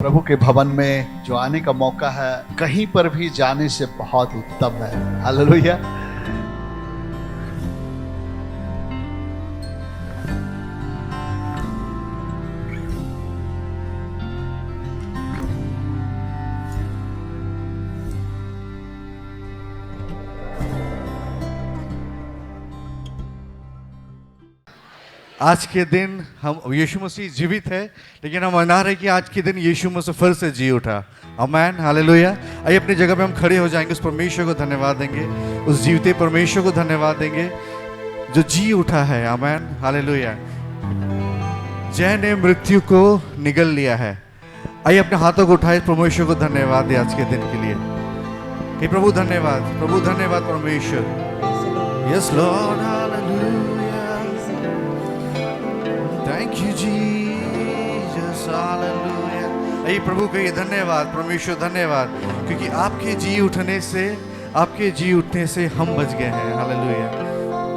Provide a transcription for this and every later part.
प्रभु के भवन में जो आने का मौका है कहीं पर भी जाने से बहुत उत्तम है। हालेलुया। आज के दिन हम यीशु मसीह जीवित है, लेकिन हम मना रहे कि आज के दिन यीशु मसीह फिर से जी उठा। आमेन, हालेलुया। आइए अपनी जगह पे हम खड़े हो जाएंगे, उस परमेश्वर को धन्यवाद देंगे, उस जीवते परमेश्वर को धन्यवाद देंगे जो जी उठा है। आमेन, हालेलुया। जय ने मृत्यु को निगल लिया है। आइए अपने हाथों को उठाए, परमेश्वर को धन्यवाद दे आज के दिन के लिए कि प्रभु धन्यवाद, प्रभु धन्यवाद परमेश्वर। Yes Lord, hallelujah. Thank you Jesus, hallelujah। आइए प्रभु कहिए धन्यवाद परमेश्वर, धन्यवाद, क्योंकि आपके जी उठने से, आपके जी उठने से हम बच गए हैं। Hallelujah.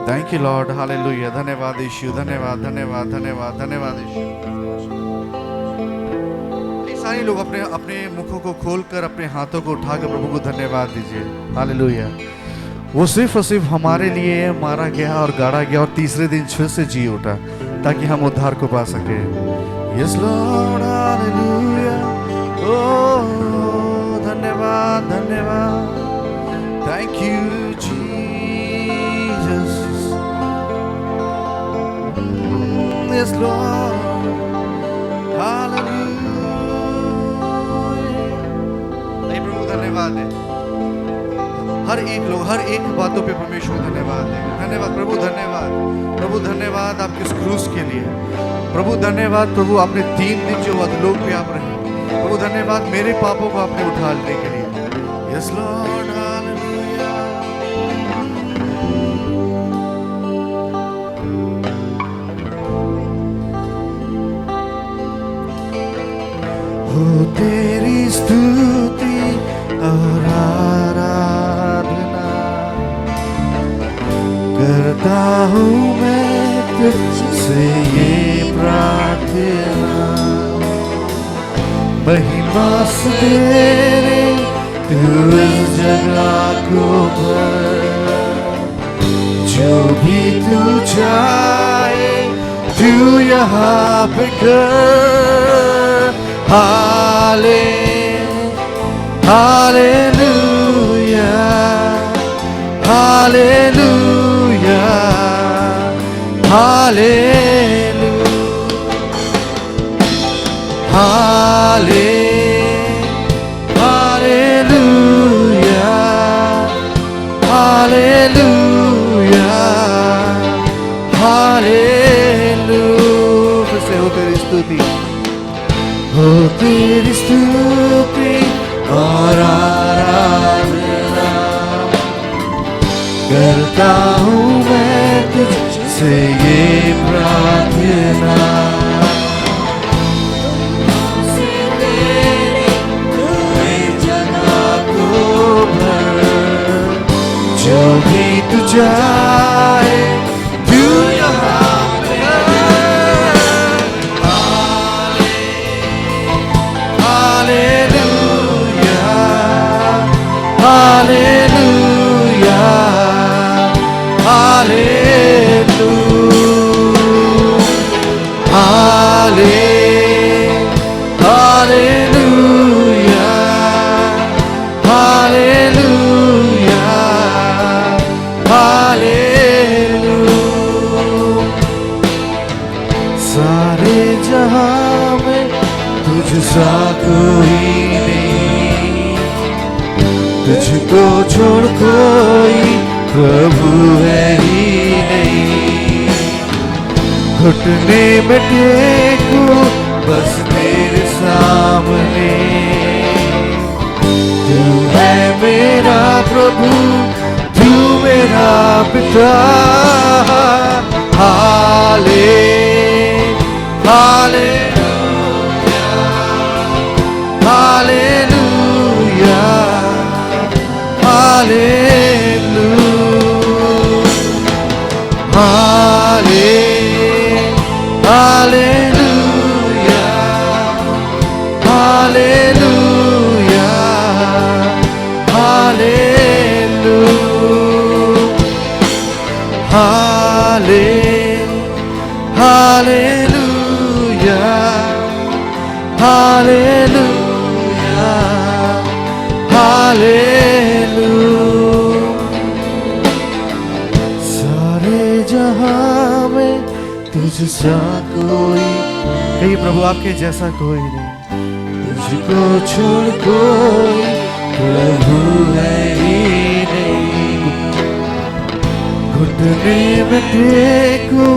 Thank you Lord, hallelujah. धन्यवाद यीशु, धन्यवाद धन्यवाद धन्यवाद धन्यवाद यीशु। सारे लोग अपने अपने मुखों को खोलकर अपने हाथों को उठाकर प्रभु को धन्यवाद दीजिए। हालेलुया। वो सिर्फ और सिर्फ हमारे लिए मारा गया और गाड़ा गया और तीसरे दिन फिर से जी उठा ताकि हम उद्धार को पा सके। Yes Lord, hallelujah. ओ धन्यवाद धन्यवाद। Thank you Jesus. Yes Lord, hallelujah. प्रभु धन्यवाद है। हर एक लोग हर एक बातों पे परमेश्वर को धन्यवाद देंगे। धन्यवाद प्रभु, धन्यवाद प्रभु, धन्यवाद आपके इस क्रूस के लिए। प्रभु धन्यवाद प्रभु, आपने 3 दिन जो अधलोक पे आप रहे। प्रभु धन्यवाद मेरे पापों को आपने उठा लेने के लिए। Yes Lord, hallelujah. हो तेरी स्तुति और करता हूँ मैं तुझसे ये प्रार्थना, महिमा से तेरे तू इस जगह को भर। जो भी तू चाहे तू यहाँ पे कर। हाले हालेलुया, हालेलुया, हालेलुया, हाले हालेलुया, हालेलुया, हालेलुया। फिर से हो तेरी स्तुति, हो तेरी स्तुति और आराधना करता हूँ मैं तुझसे ये प्रार्थना। जगह को भर, जो भी तू चाहे तू यहाँ पे कर। हालेलुया, हालेलुया, सारे जहां में तुझसा कोई नहीं, तुझको छोड़ कोई प्रभु है ही नहीं। घुटने में टेकूं बस तेरे सामने, तू है मेरा प्रभु, तू मेरा पिता। हाले हालेलुया, हालेलुया, हालेलुया, हाले हालेलुया, हालेलुया। सारे जहां में तुझसा कोई, कहिए प्रभु आपके जैसा कोई नहीं, तुझको छोड़ कोई प्रभु है ही नहीं। घुटने में टेको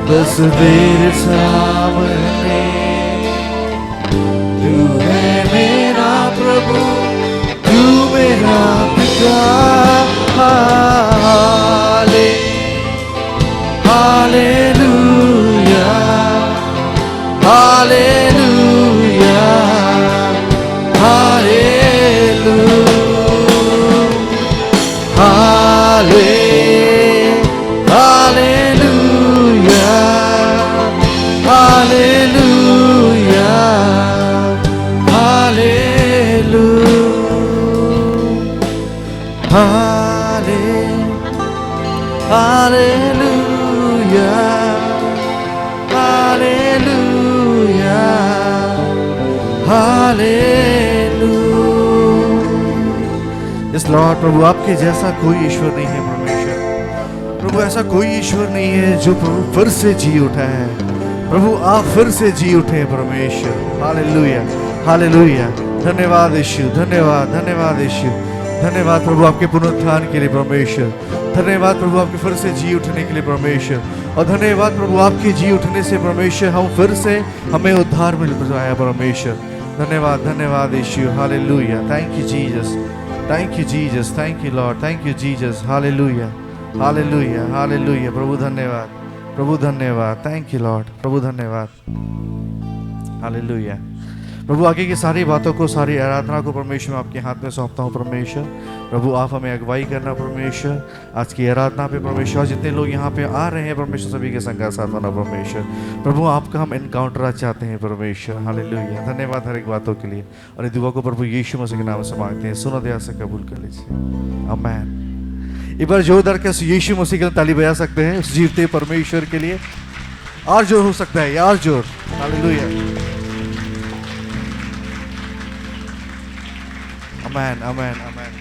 बस तेरे सामने, तू है मेरा प्रभु, तू मेरा पिता। Hallelujah, hallelujah, hallelujah, hallelujah, hallelujah, hallelujah, hallelujah, hallelujah, hallelujah. इस लॉर्ड प्रभु आपके जैसा कोई ईश्वर नहीं है परमेश्वर। प्रभु ऐसा कोई ईश्वर नहीं है जो प्रभु फिर से जी उठा है। प्रभु आप फिर से जी उठे हैं परमेश्वर। Hallelujah, hallelujah. धन्यवाद यीशु, धन्यवाद, धन्यवाद यीशु, धन्यवाद प्रभु आपके पुनरुत्थान के लिए परमेश्वर। धन्यवाद प्रभु आपके फिर से जी उठने के लिए परमेश्वर। और धन्यवाद प्रभु आपके जी उठने से परमेश्वर हम फिर से हमें उद्धार मिल पाया परमेश्वर। धन्यवाद, धन्यवाद यीशु। Hallelujah, thank you Jesus, thank you Jesus, thank you Lord, thank you Jesus. Hallelujah, hallelujah, hallelujah. प्रभु धन्यवाद, प्रभु धन्यवाद, थैंक यू लॉर्ड, प्रभु धन्यवाद। हालेलुया। प्रभु आगे की सारी बातों को, सारी आराधना को परमेश्वर मैं आपके हाथ में सौंपता हूँ परमेश्वर। प्रभु आप हमें अगुवाई करना परमेश्वर। आज की आराधना पे परमेश्वर, जितने लोग यहाँ पे आ रहे हैं परमेश्वर, सभी के संग साथ होना परमेश्वर। प्रभु आपका हम एनकाउंटर आज चाहते हैं परमेश्वर। हालेलुया, धन्यवाद हर एक बातों के लिए। और इस दुआ को प्रभु यीशु मसीह के नाम से मांगते हैं, सुनो दया से कबूल कर लीजिए, आमीन। एक बार जोरदार के यीशु मसीह के लिए ताली बजा सकते हैं उस जीवते परमेश्वर के लिए। और जोर हो सकता है, यार जोर। हालेलुया, आमीन, आमीन, आमीन।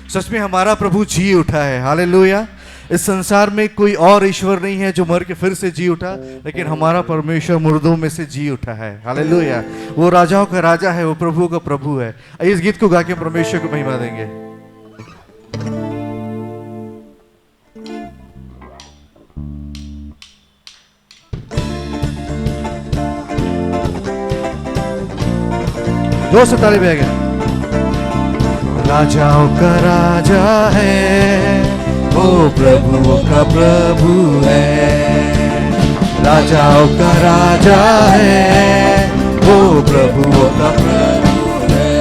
सच में हमारा प्रभु जी उठा है। हालेलुया। इस संसार में कोई और ईश्वर नहीं है जो मर के फिर से जी उठा, लेकिन हमारा परमेश्वर मुर्दों में से जी उठा है। हालेलुया। वो राजाओं का राजा है, वो प्रभु का प्रभु है। इस गीत को गा के परमेश्वर को महिमा देंगे। जोर से ताली बजाएंगे। राजाओं का राजा है, वो प्रभुओं का प्रभु है। राजाओं का राजा है, वो प्रभुओं का प्रभु है।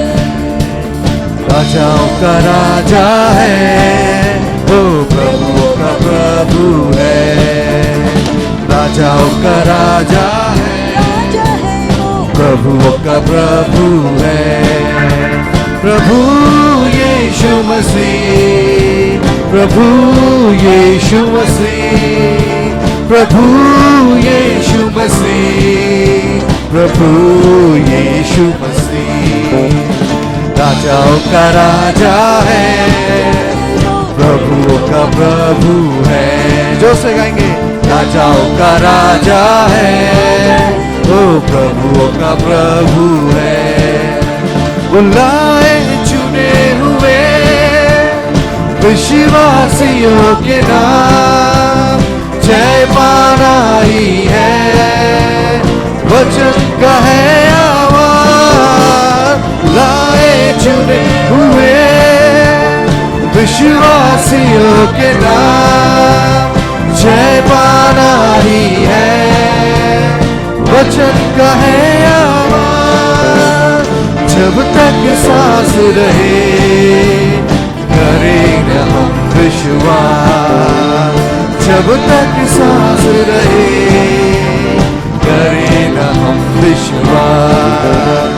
राजाओं का राजा है, वो प्रभुओं का प्रभु है। राजाओं का राजा है, प्रभुओं का प्रभु है। प्रभु यीशु मसीह, प्रभु यीशु मसीह, प्रभु यीशु मसीह, प्रभु यीशु मसीह। राजाओं का राजा है, प्रभुओं का प्रभु है। जोर से गाएंगे। राजाओं का राजा है, वो प्रभुओं का प्रभु है। बुलाए चुने हुए विश्वासियों के नाम, जय पाना ही है, वचन का है आवाज। लाए चुने हुए विश्वासियों के नाम, जय पाना ही है, वचन का है आवाज। जब तक सांस रहे करेंगे हम विश्वास। जब तक सांस रहे करेंगे हम विश्वास।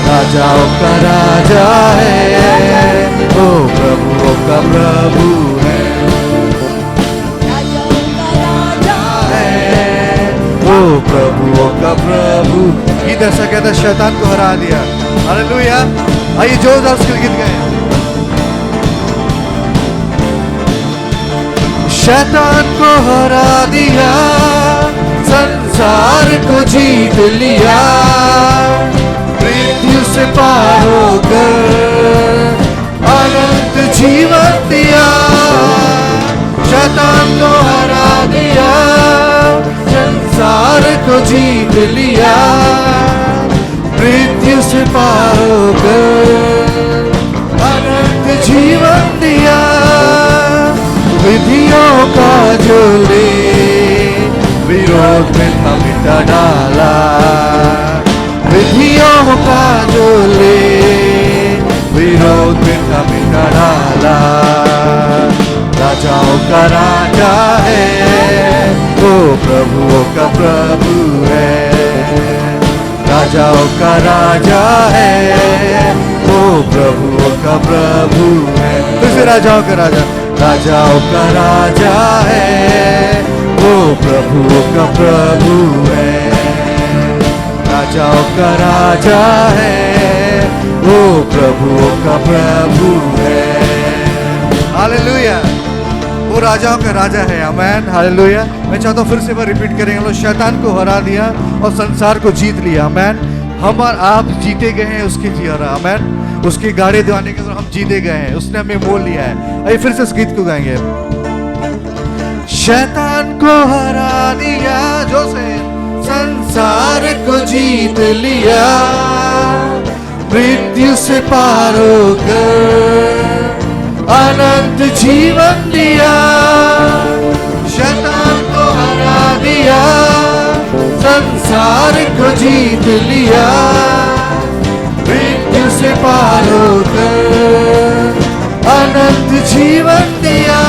राजाओं का राजा है, वो प्रभुओं का प्रभु है। राजाओं का राजा है, वो प्रभु प्रभुओं का प्रभु। गीत ऐसा कहता है, शैतान को हरा दिया। हालेलुया। आइए जोरदार उसके गीत गाएं। शैतान को हरा दिया, संसार को जीत लिया, मृत्यु से पार होकर अनंत जीवन दिया। शैतान को हरा दिया, संसार को जीत लिया, मृत्यु से पार होकर अनंत जीवन दिया। विधियों का जो ले विरोध में था मिटा डाला, विधियों का जो ले विरोध में था मिटा डाला। राजाओं का राजा है, वो प्रभुओं का प्रभु है। राजाओं का राजा है, वो प्रभुओं का प्रभु है। दूसरे राजाओं का राजा, राजाओं का राजा है, वो प्रभुओं का प्रभु है। राजाओं का राजा है, वो प्रभुओं का प्रभु है। हालेलुया। वो राजाओं का राजा है। आमेन। हालेलुया। मैं चाहता हूँ फिर से बार रिपीट करेंगे। हम लोग शैतान को हरा दिया और संसार को जीत लिया। आमेन। हम और आप जीते गए हैं उसके द्वारा। आमेन। उसके गाड़े दिवाने के द्वारा हम जीते गए हैं। उसने हमें मोल लिया है। आइए फिर से इस गीत को गाएंगे। शैतान को हरा दिया, जो से संसार को जीत लिया, मृत्यु से पार होकर अनंत जीवन दिया। शैतान को हरा दिया, संसार को जीत लिया, मृत्यु से पार होकर अनंत जीवन दिया।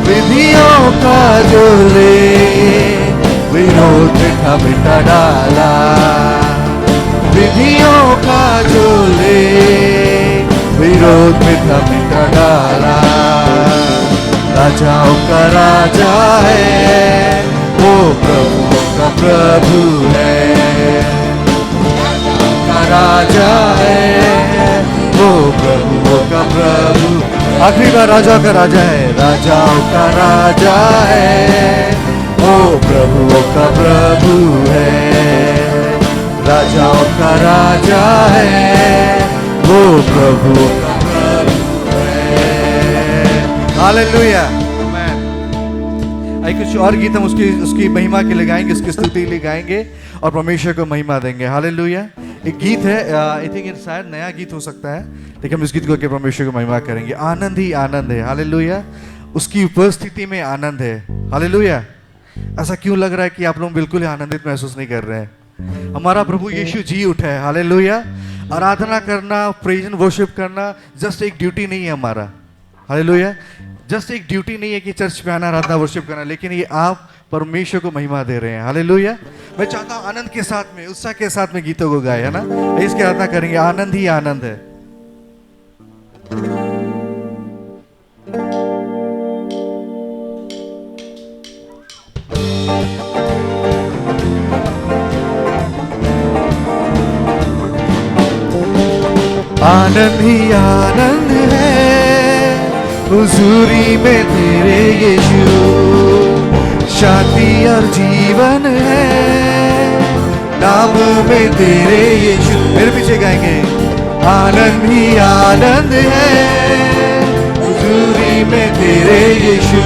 विधियों का जो ले विरोध था मिटा डाला, विधियों का जो ले विरोध में था मिटा डाला। राजाओं का राजा है, वो प्रभुओं का प्रभु है। राजाओं का राजा है, वो प्रभुओं का प्रभु। आखिरी बार राजाओं का राजा है। राजाओं का राजा है, वो प्रभुओं का प्रभु है। राजाओं का राजा है, वो प्रभु का प्रभु है। हालेलुया। आइए कुछ और गीत हम उसकी महिमा के लिए गाएंगे, उसकी स्तुति के लिए गाएंगे और परमेश्वर को महिमा देंगे। हालेलुया। एक गीत है, आई थिंक शायद नया गीत हो सकता है, लेकिन हम इस गीत को के परमेश्वर को महिमा करेंगे। आनंद ही आनंद है। हालेलुया। उसकी उपस्थिति में आनंद है। हालेलुया। ऐसा क्यों लग रहा है कि आप लोग बिल्कुल ही आनंदित महसूस नहीं कर रहे हैं? हमारा प्रभु यीशु जी उठा है। हालेलुया। आराधना करना, प्रेज एंड वर्शिप करना जस्ट एक ड्यूटी नहीं है हमारा। हालेलुया। जस्ट एक ड्यूटी नहीं है कि चर्च पे आना, आराधना वर्शिप करना, लेकिन ये आप परमेश्वर को महिमा दे रहे हैं। हालेलुया। मैं चाहता हूँ आनंद के साथ में, उत्साह के साथ में गीतों को गाए, है ना। इसकी आराधना करेंगे। आनंद ही आनंद है। आनंद ही आनंद है हुजूरी में तेरे यीशु, शांति और जीवन है नाम में तेरे यीशु। मेरे पीछे गाएंगे। आनंद ही आनंद है हुजूरी में तेरे यीशु,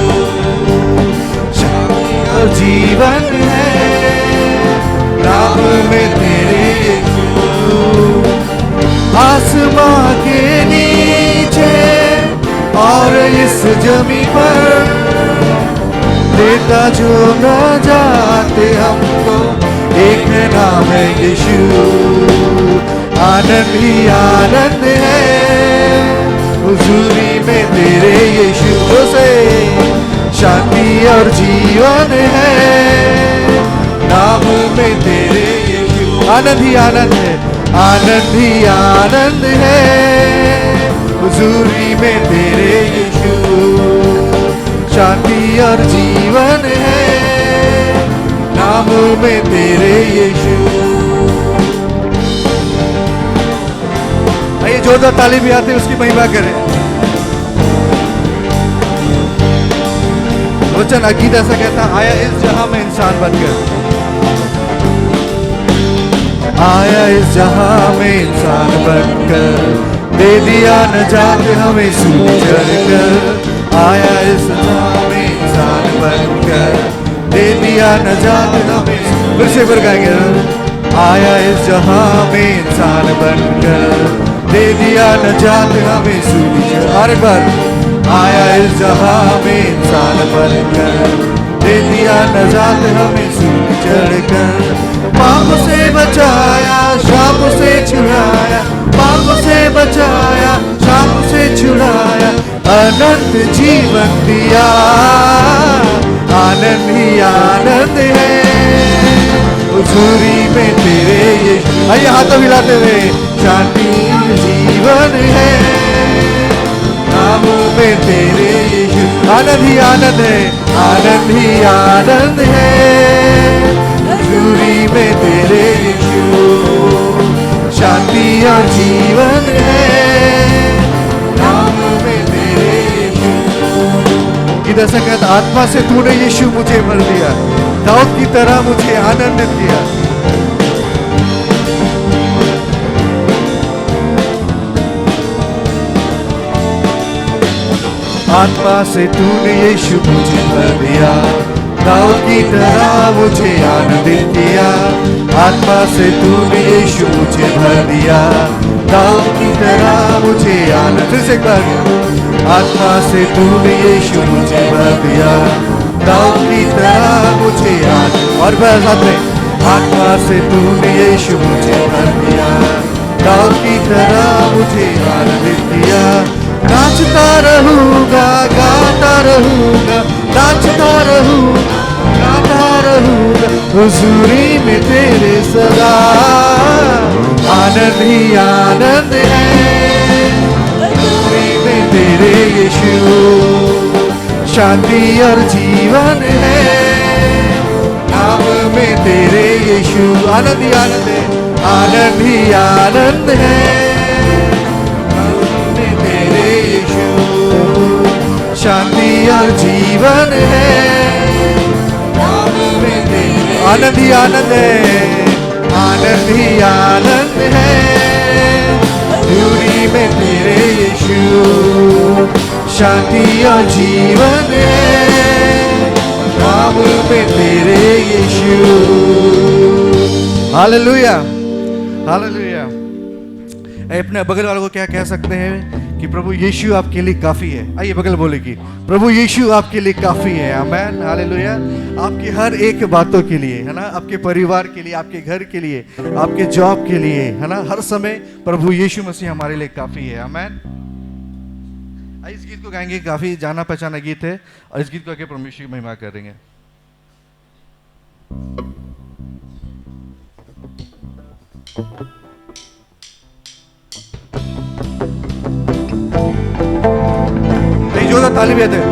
शांति और जीवन है नाम में तेरे यीशु। आसमां के नीचे और इस जमी पर देता जो न जाते हमको, एक नाम है यीशु। आनंद ही आनंद है हुजूरी में तेरे यीशु से, शांति और जीवन है नाम में तेरे यीशु। आनंद ही आनंद है, आनंद ही आनंद है हुजूरी में तेरे यीशु, शांति और जीवन है नाम नाम में तेरे यीशु। आइए जोरदार ताली भी आते उसकी महिमा करें। वचन अकीद ऐसा कहता, आया इस जहां में इंसान बनकर, आया इस जहां में इंसान बनकर, दे दिया नजात हमें सूली चढ़कर। आया इस जहां में इंसान बनकर, दे दिया नजात हमें। फिर से फिर गाएंगे। आया इस जहां में इंसान बनकर, दे दिया नजात हमें सूली चढ़कर। और एक बार, आया इस जहां में इंसान बनकर, दे दिया नजात हमें सूली चढ़कर। पाप से बचाया, शाप से छुड़ाया, पाप से बचाया, शाप से छुड़ाया, अनंत जीवन दिया, आनंद ही आनंद है हुजूरी में तेरे यीशु। आइए हाथों मिलाते हुए, शांति जीवन है नाम में तेरे यीशु। आनंद ही आनंद है, आनंद ही आनंद है हुजूरी में तेरे यीशु। शांति और जीवन है नाम में तेरे यीशु। इधर से कहता, आत्मा से तूने यीशु मुझे भर दिया, दाऊद की तरह मुझे आनंदित किया। आत्मा से तूने यीशु मुझे भर दिया, दाऊद की तरह मुझे आनंदित किया। आत्मा से तूने यीशु मुझे भर दिया, दाऊद की तरह मुझे आनंद। फिर से एक बार, आत्मा से तूने यीशु मुझे भर दिया, दाऊद की तरह मुझे आनंद। और साथ में, आत्मा से तूने यीशु मुझे भर दिया, दाऊद की तरह मुझे आनंदित किया। नाचता रहूंगा, गाता रहूंगा, नाचता रहूंगा, गाता रहूंगा हुजूरी में तेरे सदा, आनंद ही आनंद है हुजूरी में तेरे यीशु। शांति और जीवन है नाम में तेरे यीशु। आनंद ही आनंद है, आनंद ही आनंद है शांति और जीवन है नाम में तेरे। आनंद ही आनंद है, आनंद ही आनंद है हुजूरी में तेरे यीशु। शांति और जीवन है नाम में तेरे यीशु। Hallelujah, hallelujah. अपने बगल वालों को क्या कह सकते हैं कि प्रभु यीशु आपके लिए काफी है। आइए बगल बोले कि प्रभु यीशु आपके लिए काफी है। आमेन, हालेलुया। आपकी हर एक बातों के लिए, है ना, आपके परिवार के लिए, आपके घर के लिए, आपके जॉब के लिए, है ना, हर समय प्रभु यीशु मसीह हमारे लिए काफी है। आमेन। इस गीत को गाएंगे, काफी जाना पहचाना गीत है, और इस गीत को आगे परमेश्वर की महिमा करेंगे। जोरदार ताली भी आते हैं।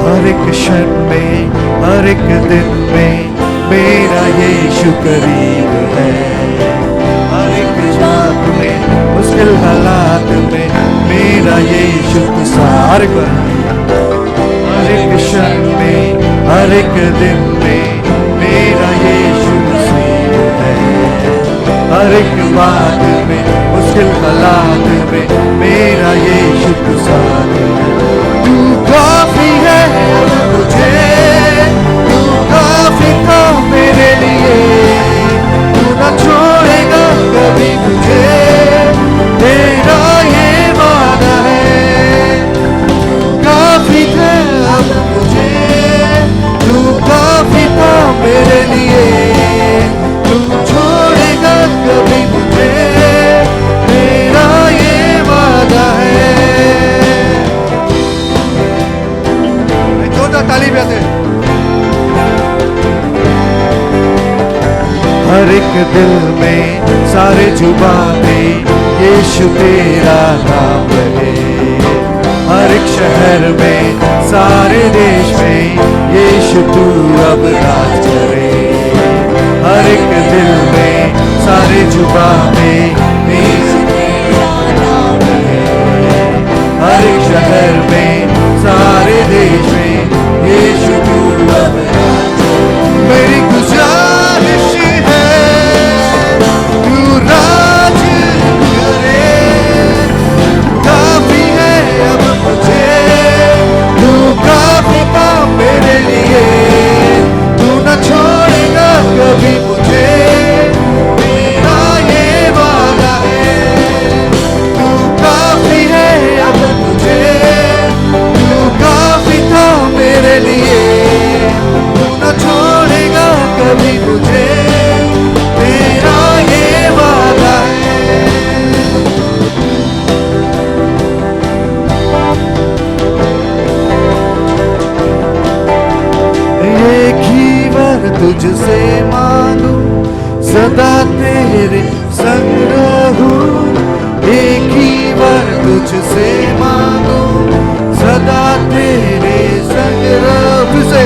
हर एक क्षण में, हर एक दिन में मेरा यीशु करीब है। हर एक बात में, मुश्किल हालात में मेरा यीशु सार कर। हर एक क्षण में, हर एक दिन में मेरा यीशु नसीब है। हर एक बात में, मुश्किल हालात में मेरा यीशु साथ है। तू काफी है मुझे, तू काफी था मेरे लिए, तू न छोड़ेगा कभी मुझे, तेरा ये वादा है। काफी थे अब मुझे, तू काफी था मेरे लिए, तू छोड़ेगा कभी मुझे, तेरा ये वादा है। जोरदार ताली बजाते। हर एक दिल में, सारे जुबान में यीशु तेरा नाम रहे। हर एक शहर में, सारे देश में, यीशु तू अब राज करे। हर एक दिल में, सारे जुबान में, यीशु तेरा नाम रहे। हर एक शहर में, सारे देश में, यीशु तू अब राज करे। मेरी गुजारिश है तू राज करे। काफी है अब मुझे, तू काफी था मेरे लिए। तू न छोड़ेगा कभी मुझे, तेरा ये वादा है। तू काफी है अब मुझे, तू काफी था मेरे लिए। तू न छोड़ेगा कभी मुझे, तेरा ये वादा है। एक ही वर तुझसे मांगू, सदा तेरे संग रहूं। एक ही वर तुझसे मांगू, सदा तेरे संग रहूं। से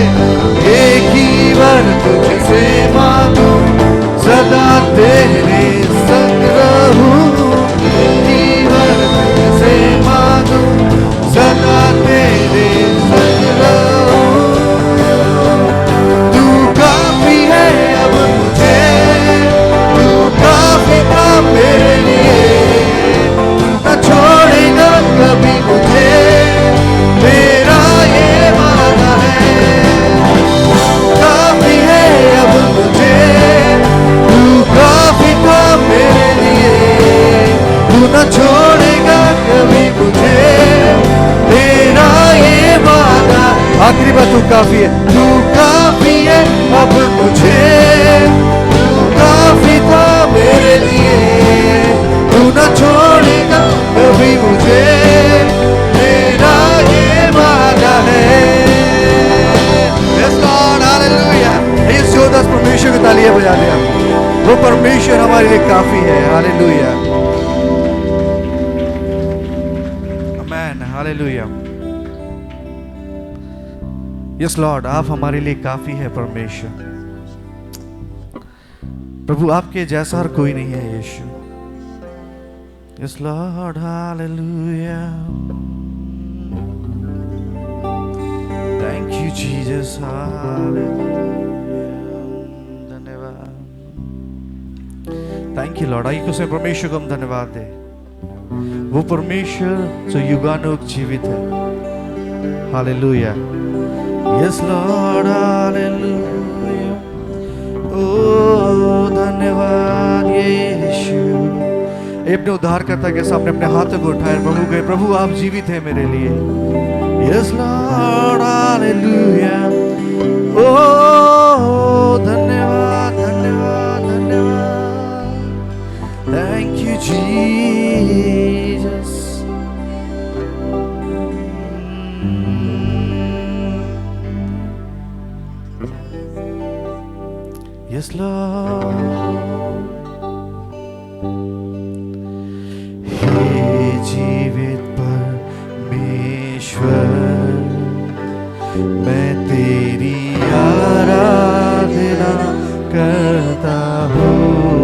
एक ही वर तुझसे मांगू, सदा तेरे संग रहूं। एक ही वर तुझसे मांगू, सदा तेरे संग रहूं। तू काफी है अब मुझे, तू काफी था मेरे लिए। न छोड़ेगा कभी मुझे, तेरा ये वादा है। काफी है अब मुझे, तू काफी था मेरे लिए। तू न छोड़ेगा कभी मुझे, तेरा ये वादा। आखिरी बात, तू काफी है, तू काफी है अब मुझे, तू काफी था मेरे लिए। तू न छोड़ेगा कभी मुझे, तेरा ये वादा है। Yes Lord, hallelujah। इस जोरदार परमेश्वर की तालियां बजा दिया। वो परमेश्वर हमारे लिए काफी है। हालेलुया, आमेन, हालेलुया। यस लॉर्ड, आप हमारे लिए काफी है परमेश्वर। प्रभु, आपके जैसा और कोई नहीं है यीशु। Yes Lord, hallelujah. Thank you Jesus, hallelujah, धन्यवाद। Thank you Lord. आइए उसे परमेश्वर को हम धन्यवाद दे। वो परमेश्वर जो युगानुग जीवित है। हालेलुया। Yes Lord, hallelujah. ओ धन्यवाद यीशु। अपने उद्धारकर्ता के सामने अपने हाथों को उठाए प्रभु के, प्रभु आप जीवित हैं मेरे लिए। Yes Lord, hallelujah. ओ धन्यवाद, धन्यवाद, धन्यवाद। Thank you Jesus. Yes Lord. हे जीवित परमेश्वर, मैं तेरी आराधना करता हूँ।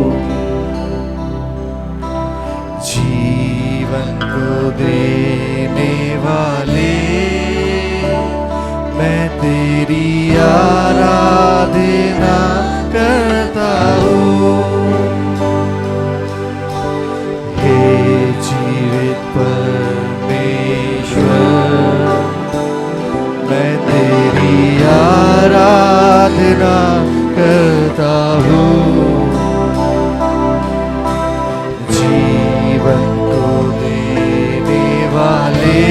जीवन को देने वाले, मैं तेरी आराधना करता हूँ। हे जीवित परमेश्वर, मैं तेरी आराधना करता हूँ। जीवन को देने वाले,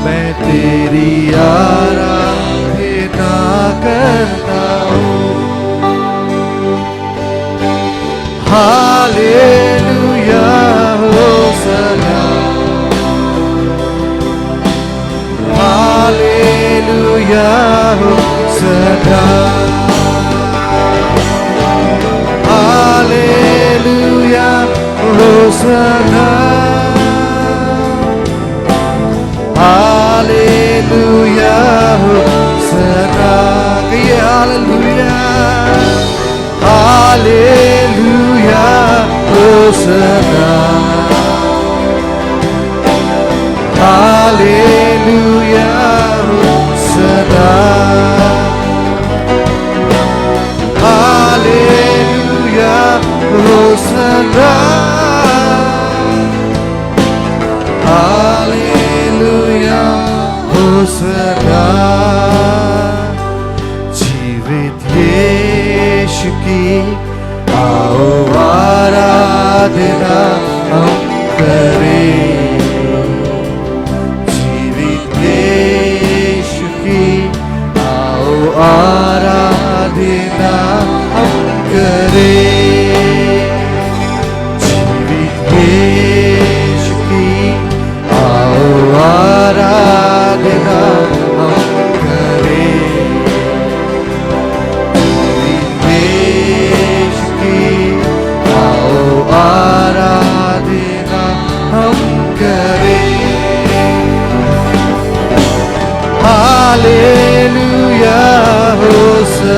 मैं तेरी आराधना करता हूँ। हालेलुया, होसना। हालेलुया, होसना। हालेलुया, होसना।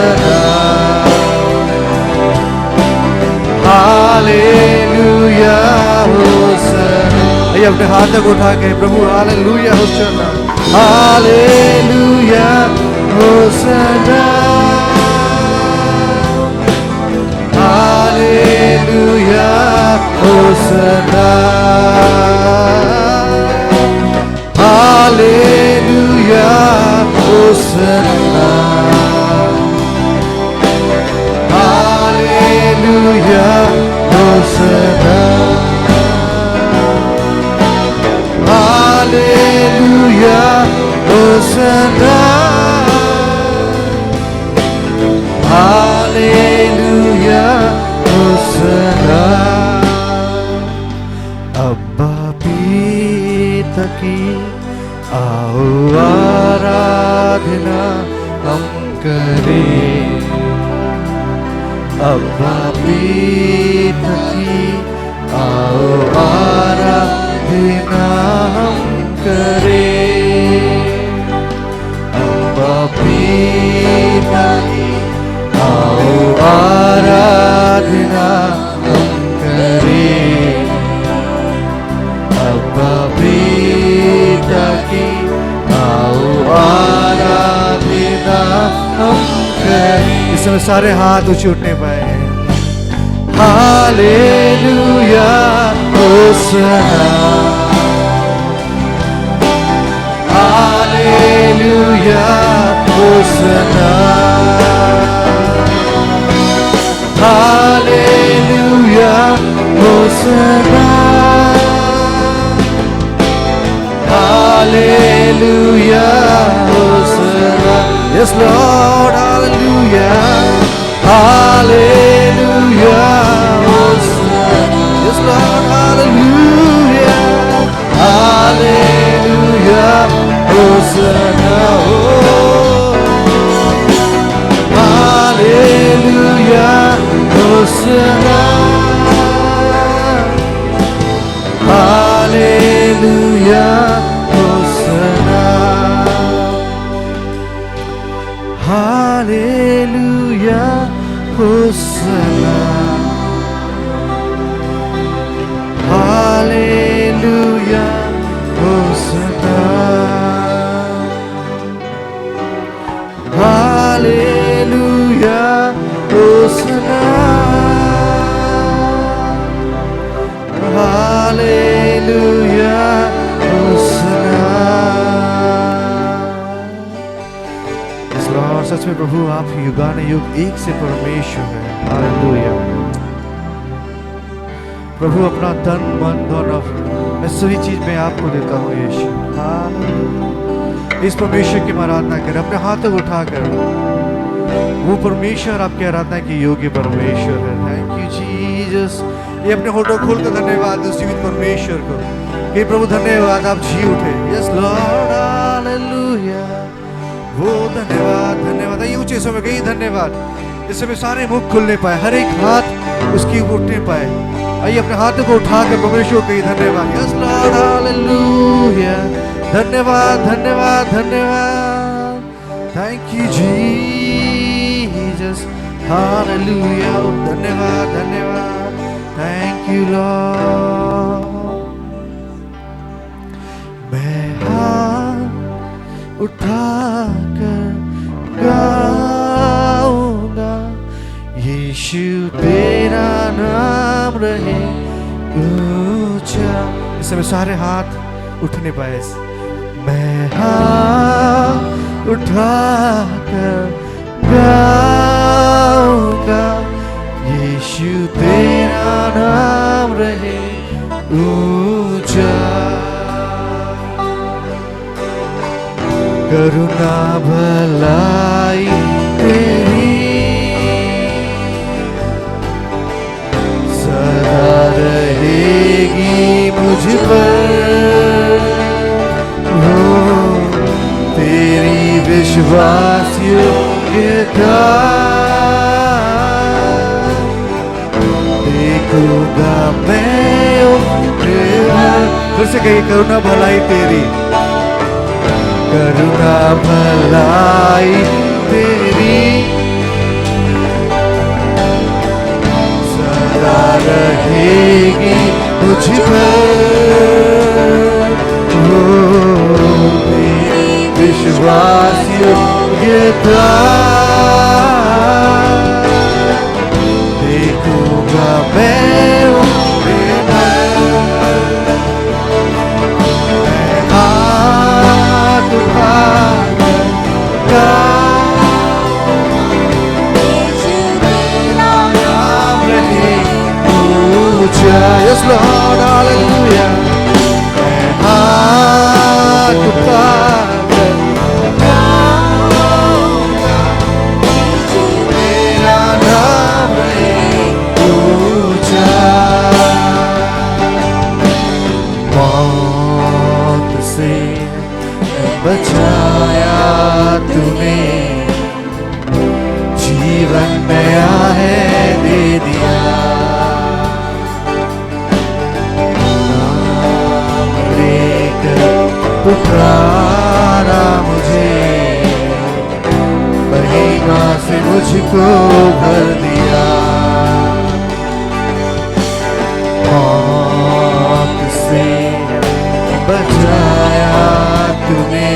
होसना, हालेलुया होसना। आइए अपने हाथों को उठा के प्रभु hallelujah होसना, hallelujah होसना, hallelujah होसना, hallelujah होसना, hallelujah होसना, hallelujah होसना, hallelujah होसना। अब्बा पिता की आओ आराधना हम करें, अब्बा पिता की आओ आराधना हम करें, अब्बा पिता की आओ आराधना हम करें, अब्बा पिता की आओ आराधना हम करें। इस समय सारे हाथ ऊंचे उठने पाए हैं। Hallelujah होसना, hallelujah होसना, hallelujah होसना, hallelujah होसना। Yes Lord, hallelujah, hallelujah hosanna. Yes Lord, hallelujah, hallelujah hosanna. Oh, hallelujah hosanna, hallelujah hosanna, hallelujah hosanna, hallelujah hosanna, hallelujah hosanna, hallelujah hosanna। इस लॉर्ड सच में प्रभु आप युगान युग एक से परमेश्वर है। हालेलुया प्रभु, अपना तन मन धन मैं सभी चीज में आपको देता हूँ यीशु। हालेलुया इस परमेश्वर की आराधना करें, अपने हाथों को उठाकर। वो परमेश्वर आपकी आराधना की योग्य परमेश्वर है। Thank you Jesus. ये अपने होठों खोल कर धन्यवाद उस जीवित परमेश्वर को कि प्रभु धन्यवाद आप जी उठे। Yes Lord hallelujah. वो धन्यवाद धन्यवाद। आइए ऊंचे समय कहीं धन्यवाद। इस समय सारे मुख खुलने पाए, हर एक हाथ उसकी उठने पाए। आइए अपने हाथों को उठाकर परमेश्वर को धन्यवाद। Yes Lord hallelujah. धन्यवाद धन्यवाद धन्यवाद। Thank you Jesus. हालेलुया। धन्यवाद धन्यवाद। Thank you Lord. मैं हाथ उठाकर गाऊंगा, यीशु तेरा नाम रहे ऊंचा। इस समय सारे हाथ उठने पाए। मैं हाथ उठाकर गाऊंगा, यीशु तेरा नाम रहे ऊंचा। करुणा भलाई तेरी सदा रहेगी मुझ पर, हो तेरी विश्वास योग्यता देखूंगा मैं। फिर से कही करुणा भलाई तेरी, करुणा भलाई तेरी सदा रहेगी मुझ पर, हो मेरी विश्वास योग्यता, देखूंगा मैं उनके मैं हाथ उठाऊंगा, नाम रहे ऊंचा। Yes Lord, hallelujah। मैं हाथ उठाकर गाऊंगा, तेरा नाम है ऊंचा। मौत से बचाया तूने, जीवन नया है दे दिया। नाम लेकर पुकारा मुझे, महिमा से मुझको भर दिया। मौत से बचाया तूने,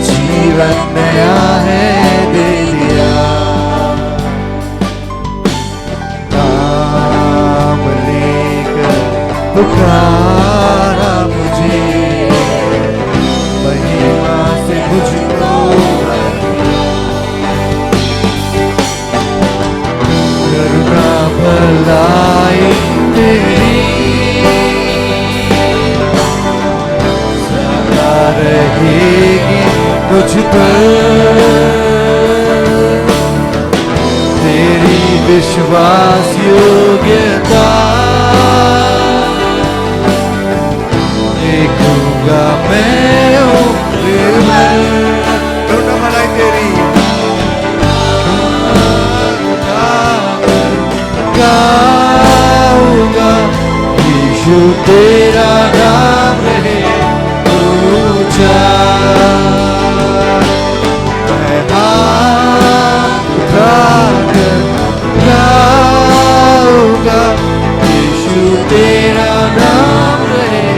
जीवन नया है दे दिया। नाम लेकर पुकारा मुझे, महिमा से मुझको भर दिया। करुणा भलाई तेरी सदा रहेगी मुझ पर, तेरी विश्वास योग्यता, देखूंगा मैं उम्र भर। करुणा भलाई तेरी गाऊंगा, यीशु तेरा नाम रहे ऊंचा। मैं हाथ उठाकर गाऊंगा, यीशु तेरा नाम रहे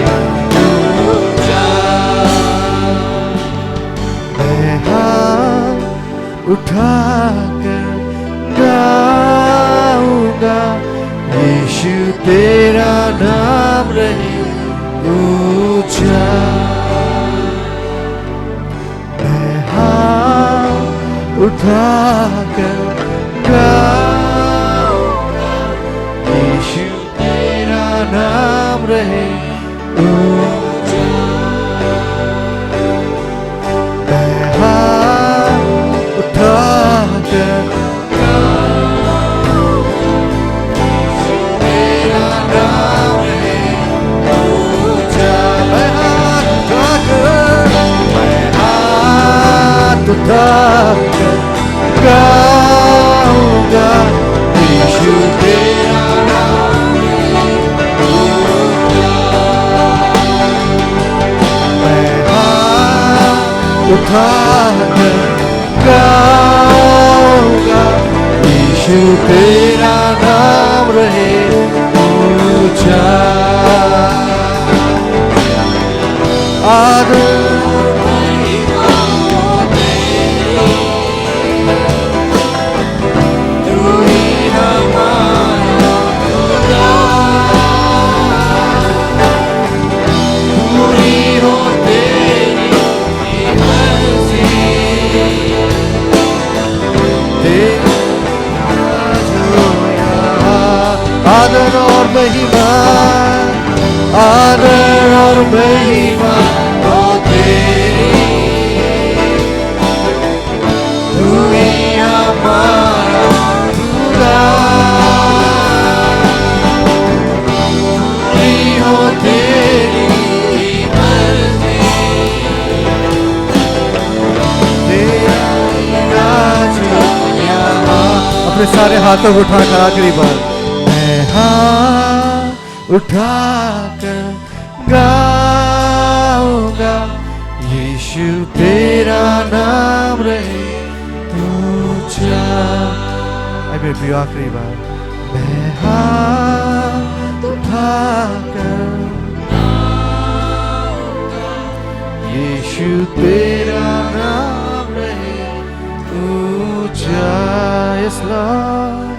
ऊंचा। मैं हाथ उठाकर गाऊंगा, यीशु तेरा नाम रहे ऊंचा। मैं हाथ उठाकर गाऊंगा, यीशु तेरा नाम रहे ऊंचा। मैं हाथ उठाकर गाऊंगा, यीशु तेरा नाम ऊंचा। मैं हाथ उठाकर गाऊंगा, यीशु तेरा नाम रहे ऊंचा। आदर आदर और महिमा, आदर और महिमा हो तेरी, तू ही हमारा खुदा, पूरी हो तेरी मर्जी, तेरा राज यहाँ। अपने सारे हाथों को उठाकर आखिरी बार हाथ उठाकर गाऊंगा, यीशु तेरा नाम रहे ऊंचा। आखिरी बार हाथ उठाकर यीशु तेरा नाम रहे ऊंचा। यस लॉर्ड,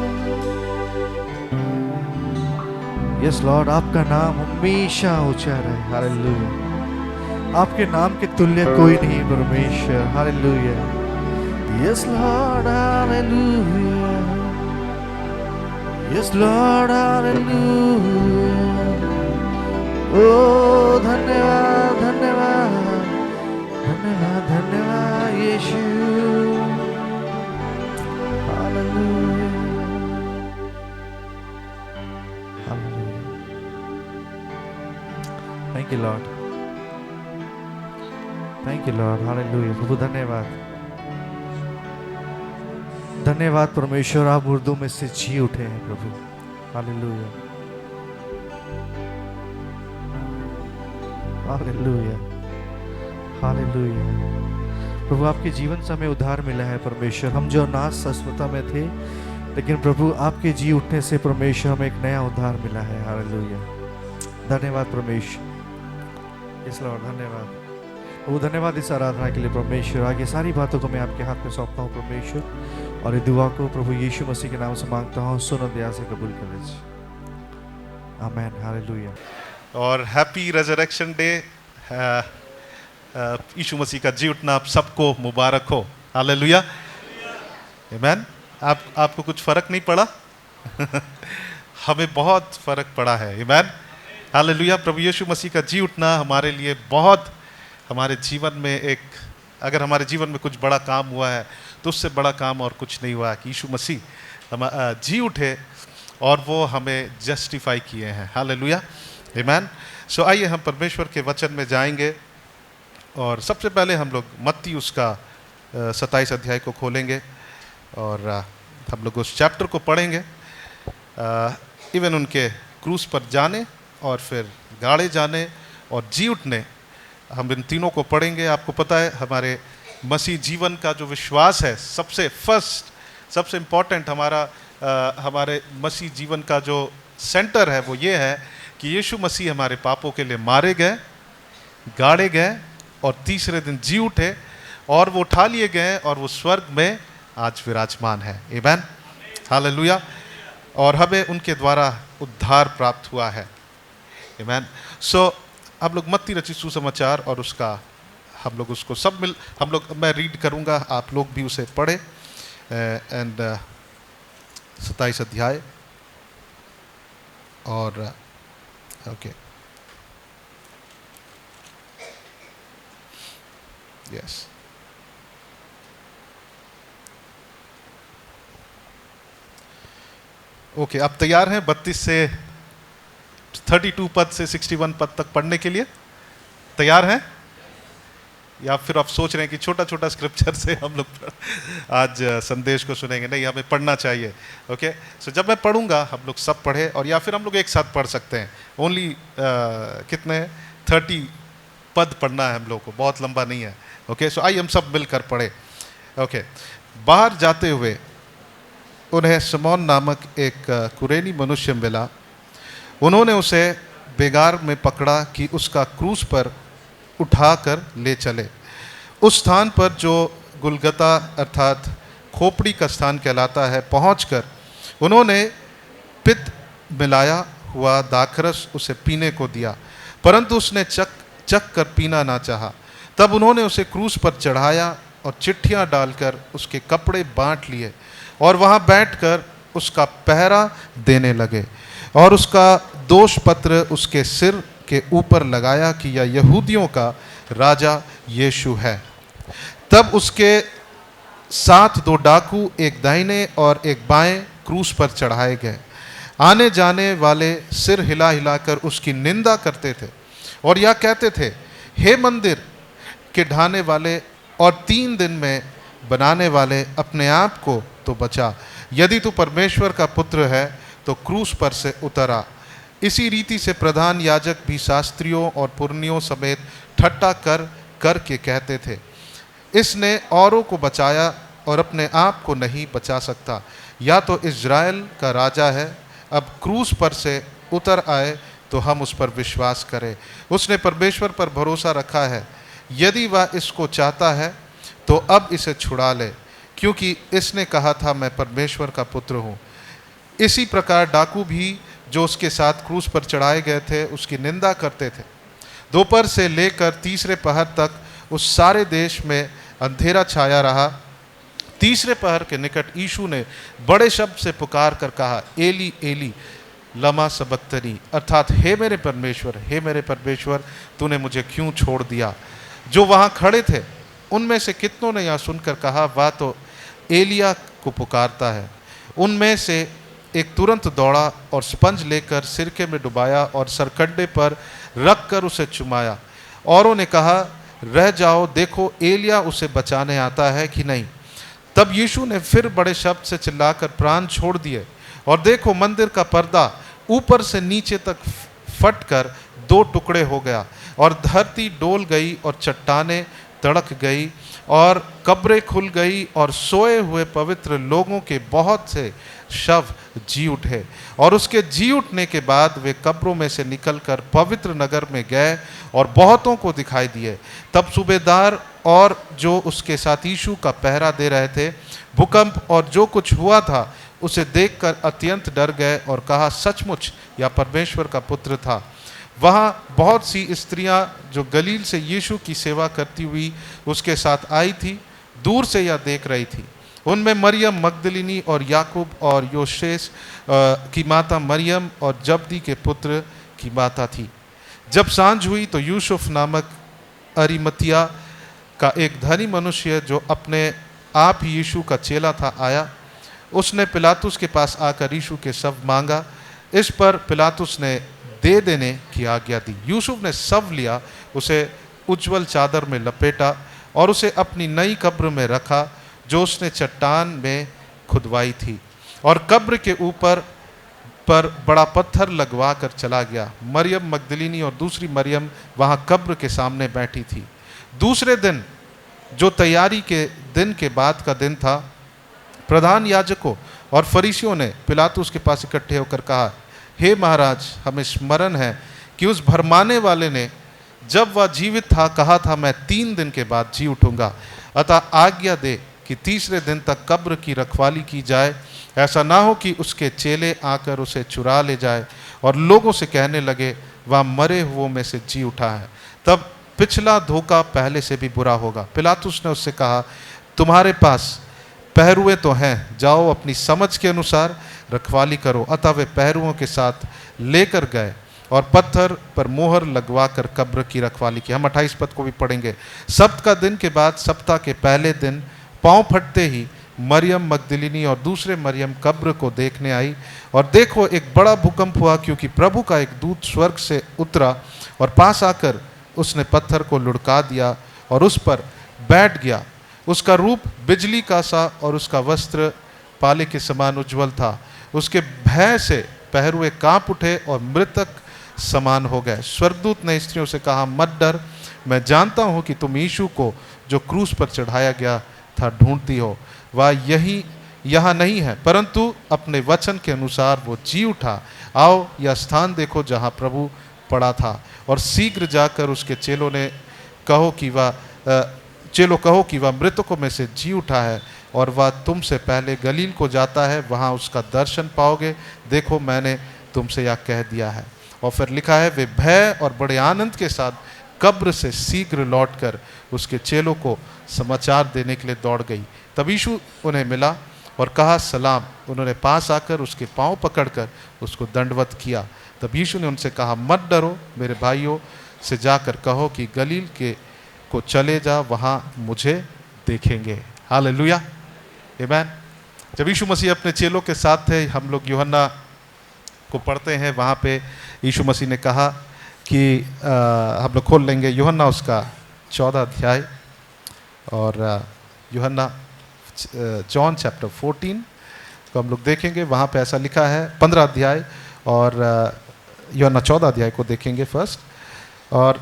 यस लॉर्ड, आपका नाम हमेशा ऊंचा रहे। हालेलुया, आपके नाम के तुल्य कोई नहीं परमेश्वर। Hallelujah, yes Lord, hallelujah, yes Lord, hallelujah. ओ धन्यवाद, धन्यवाद, धन्यवाद, धन्यवाद यीशु। Hallelujah, hallelujah. Thank you Lord, thank you Lord. Hallelujah प्रभु, धन्यवाद, धन्यवाद परमेश्वर, आप मुर्दों में से जी उठे हैं प्रभु। Hallelujah, hallelujah, hallelujah. प्रभु, आपके जीवन से हमें उद्धार मिला है परमेश्वर। हम जो नाश अस्वस्थता में थे, लेकिन प्रभु आपके जी उठने से परमेश्वर हमें एक नया उद्धार मिला है। हालेलुया, धन्यवाद परमेश्वर। इस लॉर्ड, धन्यवाद प्रभु, धन्यवाद इस आराधना के लिए परमेश्वर। आगे सारी बातों को मैं आपके हाथ में सौंपता हूँ परमेश्वर, और ये दुआ को प्रभु यीशु मसीह के नाम से मांगता हूँ, सुनो दया से कबूल कर लीजिए। आमीन, हालेलुया। और हैप्पी रेजरेक्शन डे, यीशु मसीह का जी उठना आप सबको मुबारक हो। हालेलुया, आमीन। आपको कुछ फर्क नहीं पड़ा? हमें बहुत फर्क पड़ा है। आमीन, हालेलुया। प्रभु यीशु मसीह का जी उठना हमारे लिए बहुत, हमारे जीवन में एक, अगर हमारे जीवन में कुछ बड़ा काम हुआ है तो उससे बड़ा काम और कुछ नहीं हुआ कि यीशु मसीह हम जी उठे और वो हमें जस्टिफाई किए हैं। हालेलुया, आमीन। सो आइए हम परमेश्वर के वचन में जाएंगे, और सबसे पहले हम लोग मत्ती उसका 27 अध्याय को खोलेंगे और हम लोग उस चैप्टर को पढ़ेंगे। इवन उनके क्रूस पर जाने और फिर गाड़े जाने और जी उठने, हम इन तीनों को पढ़ेंगे। आपको पता है हमारे मसीह जीवन का जो विश्वास है, सबसे फर्स्ट, सबसे इम्पोर्टेंट हमारे मसीह जीवन का जो सेंटर है वो ये है कि यीशु मसीह हमारे पापों के लिए मारे गए, गाड़े गए और तीसरे दिन जी उठे, और वो उठा लिए गए और वो स्वर्ग में आज विराजमान है। आमीन, हालेलुया। और हमें उनके द्वारा उद्धार प्राप्त हुआ है। आमीन। सो हम लोग मत्ती रचित सुसमाचार और उसका हम लोग उसको मैं रीड करूंगा, आप लोग भी उसे पढ़े। एंड 27 अध्याय और ओके, यस, ओके। आप तैयार हैं 32 से 32 पद से 61 पद तक पढ़ने के लिए? तैयार हैं? या फिर आप सोच रहे हैं कि छोटा छोटा स्क्रिप्चर से हम लोग आज संदेश को सुनेंगे? नहीं, हमें पढ़ना चाहिए। ओके, सो जब मैं पढ़ूंगा हम लोग सब पढ़े, और या फिर हम लोग एक साथ पढ़ सकते हैं। ओनली कितने 30 पद पढ़ना है हम लोग को, बहुत लंबा नहीं है। ओके, सो आइए हम सब मिलकर पढ़े। ओके, बाहर जाते हुए उन्हें शमौन नामक एक कुरेनी मनुष्य मिला। उन्होंने उसे बेगार में पकड़ा कि उसका क्रूस पर उठाकर ले चले। उस स्थान पर जो गुलगता अर्थात खोपड़ी का स्थान कहलाता है पहुंचकर उन्होंने पित्त मिलाया हुआ दाखरस उसे पीने को दिया, परंतु उसने चख कर पीना ना चाहा। तब उन्होंने उसे क्रूस पर चढ़ाया और चिट्ठियां डालकर उसके कपड़े बांट लिए और वहां बैठकर उसका पहरा देने लगे और उसका दोष पत्र उसके सिर के ऊपर लगाया कि यह यहूदियों का राजा यीशु है। तब उसके साथ 2 डाकू, एक दाहिने और एक बाएं, क्रूस पर चढ़ाए गए। आने जाने वाले सिर हिला हिलाकर उसकी निंदा करते थे और यह कहते थे, हे मंदिर के ढाने वाले और 3 दिन में बनाने वाले, अपने आप को तो बचा। यदि तू परमेश्वर का पुत्र है तो क्रूस पर से उतर आ। इसी रीति से प्रधान याजक भी शास्त्रियों और पुरनियों समेत ठट्ठा कर के कहते थे, इसने औरों को बचाया और अपने आप को नहीं बचा सकता। या तो इज़राइल का राजा है। अब क्रूस पर से उतर आए तो हम उस पर विश्वास करें। उसने परमेश्वर पर भरोसा रखा है, यदि वह इसको चाहता है तो अब इसे छुड़ा ले, क्योंकि इसने कहा था मैं परमेश्वर का पुत्र हूँ। इसी प्रकार डाकू भी जो उसके साथ क्रूस पर चढ़ाए गए थे उसकी निंदा करते थे। दोपहर से लेकर तीसरे पहर तक उस सारे देश में अंधेरा छाया रहा। तीसरे पहर के निकट यीशु ने बड़े शब्द से पुकार कर कहा, एली एली लमा सबक्तनी, अर्थात हे मेरे परमेश्वर तूने मुझे क्यों छोड़ दिया। जो वहाँ खड़े थे उनमें से कितनों ने यह सुनकर कहा, वह तो एलिया को पुकारता है। उनमें से एक तुरंत दौड़ा और स्पंज लेकर सिरके में डुबाया और सरकंडे पर रख कर उसे चुमाया। औरों ने कहा, रह जाओ, देखो एलिया उसे बचाने आता है कि नहीं। तब यीशु ने फिर बड़े शब्द से चिल्लाकर प्राण छोड़ दिए, और देखो मंदिर का पर्दा ऊपर से नीचे तक फटकर 2 टुकड़े हो गया, और धरती डोल गई और चट्टानें तड़क गई और कब्रें खुल गई, और सोए हुए पवित्र लोगों के बहुत से शव जी उठे। और उसके जी उठने के बाद वे कब्रों में से निकलकर पवित्र नगर में गए और बहुतों को दिखाई दिए। तब सूबेदार और जो उसके साथ यीशु का पहरा दे रहे थे भूकंप और जो कुछ हुआ था उसे देखकर अत्यंत डर गए और कहा, सचमुच यह परमेश्वर का पुत्र था। वहाँ बहुत सी स्त्रियां जो गलील से यीशु की सेवा करती हुई उसके साथ आई थी, दूर से यह देख रही थी। उनमें मरियम मगदलिनी और याकूब और योसेस की माता मरियम और जब्दी के पुत्र की माता थी। जब सांझ हुई तो यूसुफ नामक अरिमतिया का एक धनी मनुष्य जो अपने आप ही यीशु का चेला था आया। उसने पिलातुस के पास आकर यीशु के शव मांगा। इस पर पिलातुस ने दे देने की आज्ञा दी। यूसुफ ने शव लिया, उसे उज्जवल चादर में लपेटा और उसे अपनी नई कब्र में रखा जो उसने चट्टान में खुदवाई थी, और कब्र के ऊपर पर बड़ा पत्थर लगवा कर चला गया। मरियम मगदलिनी और दूसरी मरियम वहाँ कब्र के सामने बैठी थी। दूसरे दिन जो तैयारी के दिन के बाद का दिन था, प्रधान याजकों और फरीसियों ने पिलातुस के पास इकट्ठे होकर कहा, हे महाराज, हमें स्मरण है कि उस भरमाने वाले ने जब वह जीवित था कहा था, मैं 3 दिन के बाद जी उठूंगा। अतः आज्ञा दे कि तीसरे दिन तक कब्र की रखवाली की जाए, ऐसा ना हो कि उसके चेले आकर उसे चुरा ले जाए और लोगों से कहने लगे, वह मरे हुओं में से जी उठा है। तब पिछला धोखा पहले से भी बुरा होगा। पिलातुस ने उससे कहा, तुम्हारे पास पहरुए तो हैं, जाओ अपनी समझ के अनुसार रखवाली करो। अतः वे पहरुओं के साथ लेकर गए और पत्थर पर मोहर लगवा कर कब्र की रखवाली की। हम 28 पद को भी पढ़ेंगे। सप्त का दिन के बाद सप्ताह के पहले दिन पाँव फटते ही मरियम मगदलिनी और दूसरे मरियम कब्र को देखने आई, और देखो एक बड़ा भूकंप हुआ, क्योंकि प्रभु का एक दूत स्वर्ग से उतरा और पास आकर उसने पत्थर को लुढ़का दिया और उस पर बैठ गया। उसका रूप बिजली का सा और उसका वस्त्र पाले के समान उज्ज्वल था। उसके भय से पहरुए कांप उठे और मृतक समान हो गए। स्वर्गदूत ने स्त्रियों से कहा, मत डर, मैं जानता हूँ कि तुम यीशु को जो क्रूस पर चढ़ाया गया था ढूंढती हो। वह यहाँ नहीं है, परंतु अपने वचन के अनुसार वो जी उठा। आओ यह स्थान देखो जहाँ प्रभु पड़ा था, और शीघ्र जाकर उसके चेलों कहो कि वह मृतकों में से जी उठा है, और वह तुमसे पहले गलील को जाता है, वहाँ उसका दर्शन पाओगे। देखो मैंने तुमसे यह कह दिया है। और फिर लिखा है, वे भय और बड़े आनंद के साथ कब्र से शीघ्र लौटकर उसके चेलों को समाचार देने के लिए दौड़ गई। तब यीशु उन्हें मिला और कहा, सलाम। उन्होंने पास आकर उसके पांव पकड़कर उसको दंडवत किया। तब यीशु ने उनसे कहा, मत डरो, मेरे भाइयों से जाकर कहो कि गलील को चले जा, वहाँ मुझे देखेंगे। हालेलुया, आमीन। जब यीशु मसीह अपने चेलों के साथ थे, हम लोग यूहन्ना को पढ़ते हैं, वहाँ पे यीशु मसीह ने कहा कि हम लोग खोल लेंगे यूहन्ना उसका 14 अध्याय, और यूहन्ना जॉन चैप्टर 14 को हम लोग देखेंगे। वहाँ पे ऐसा लिखा है, 15 अध्याय और यूहन्ना 14 अध्याय को देखेंगे फर्स्ट, और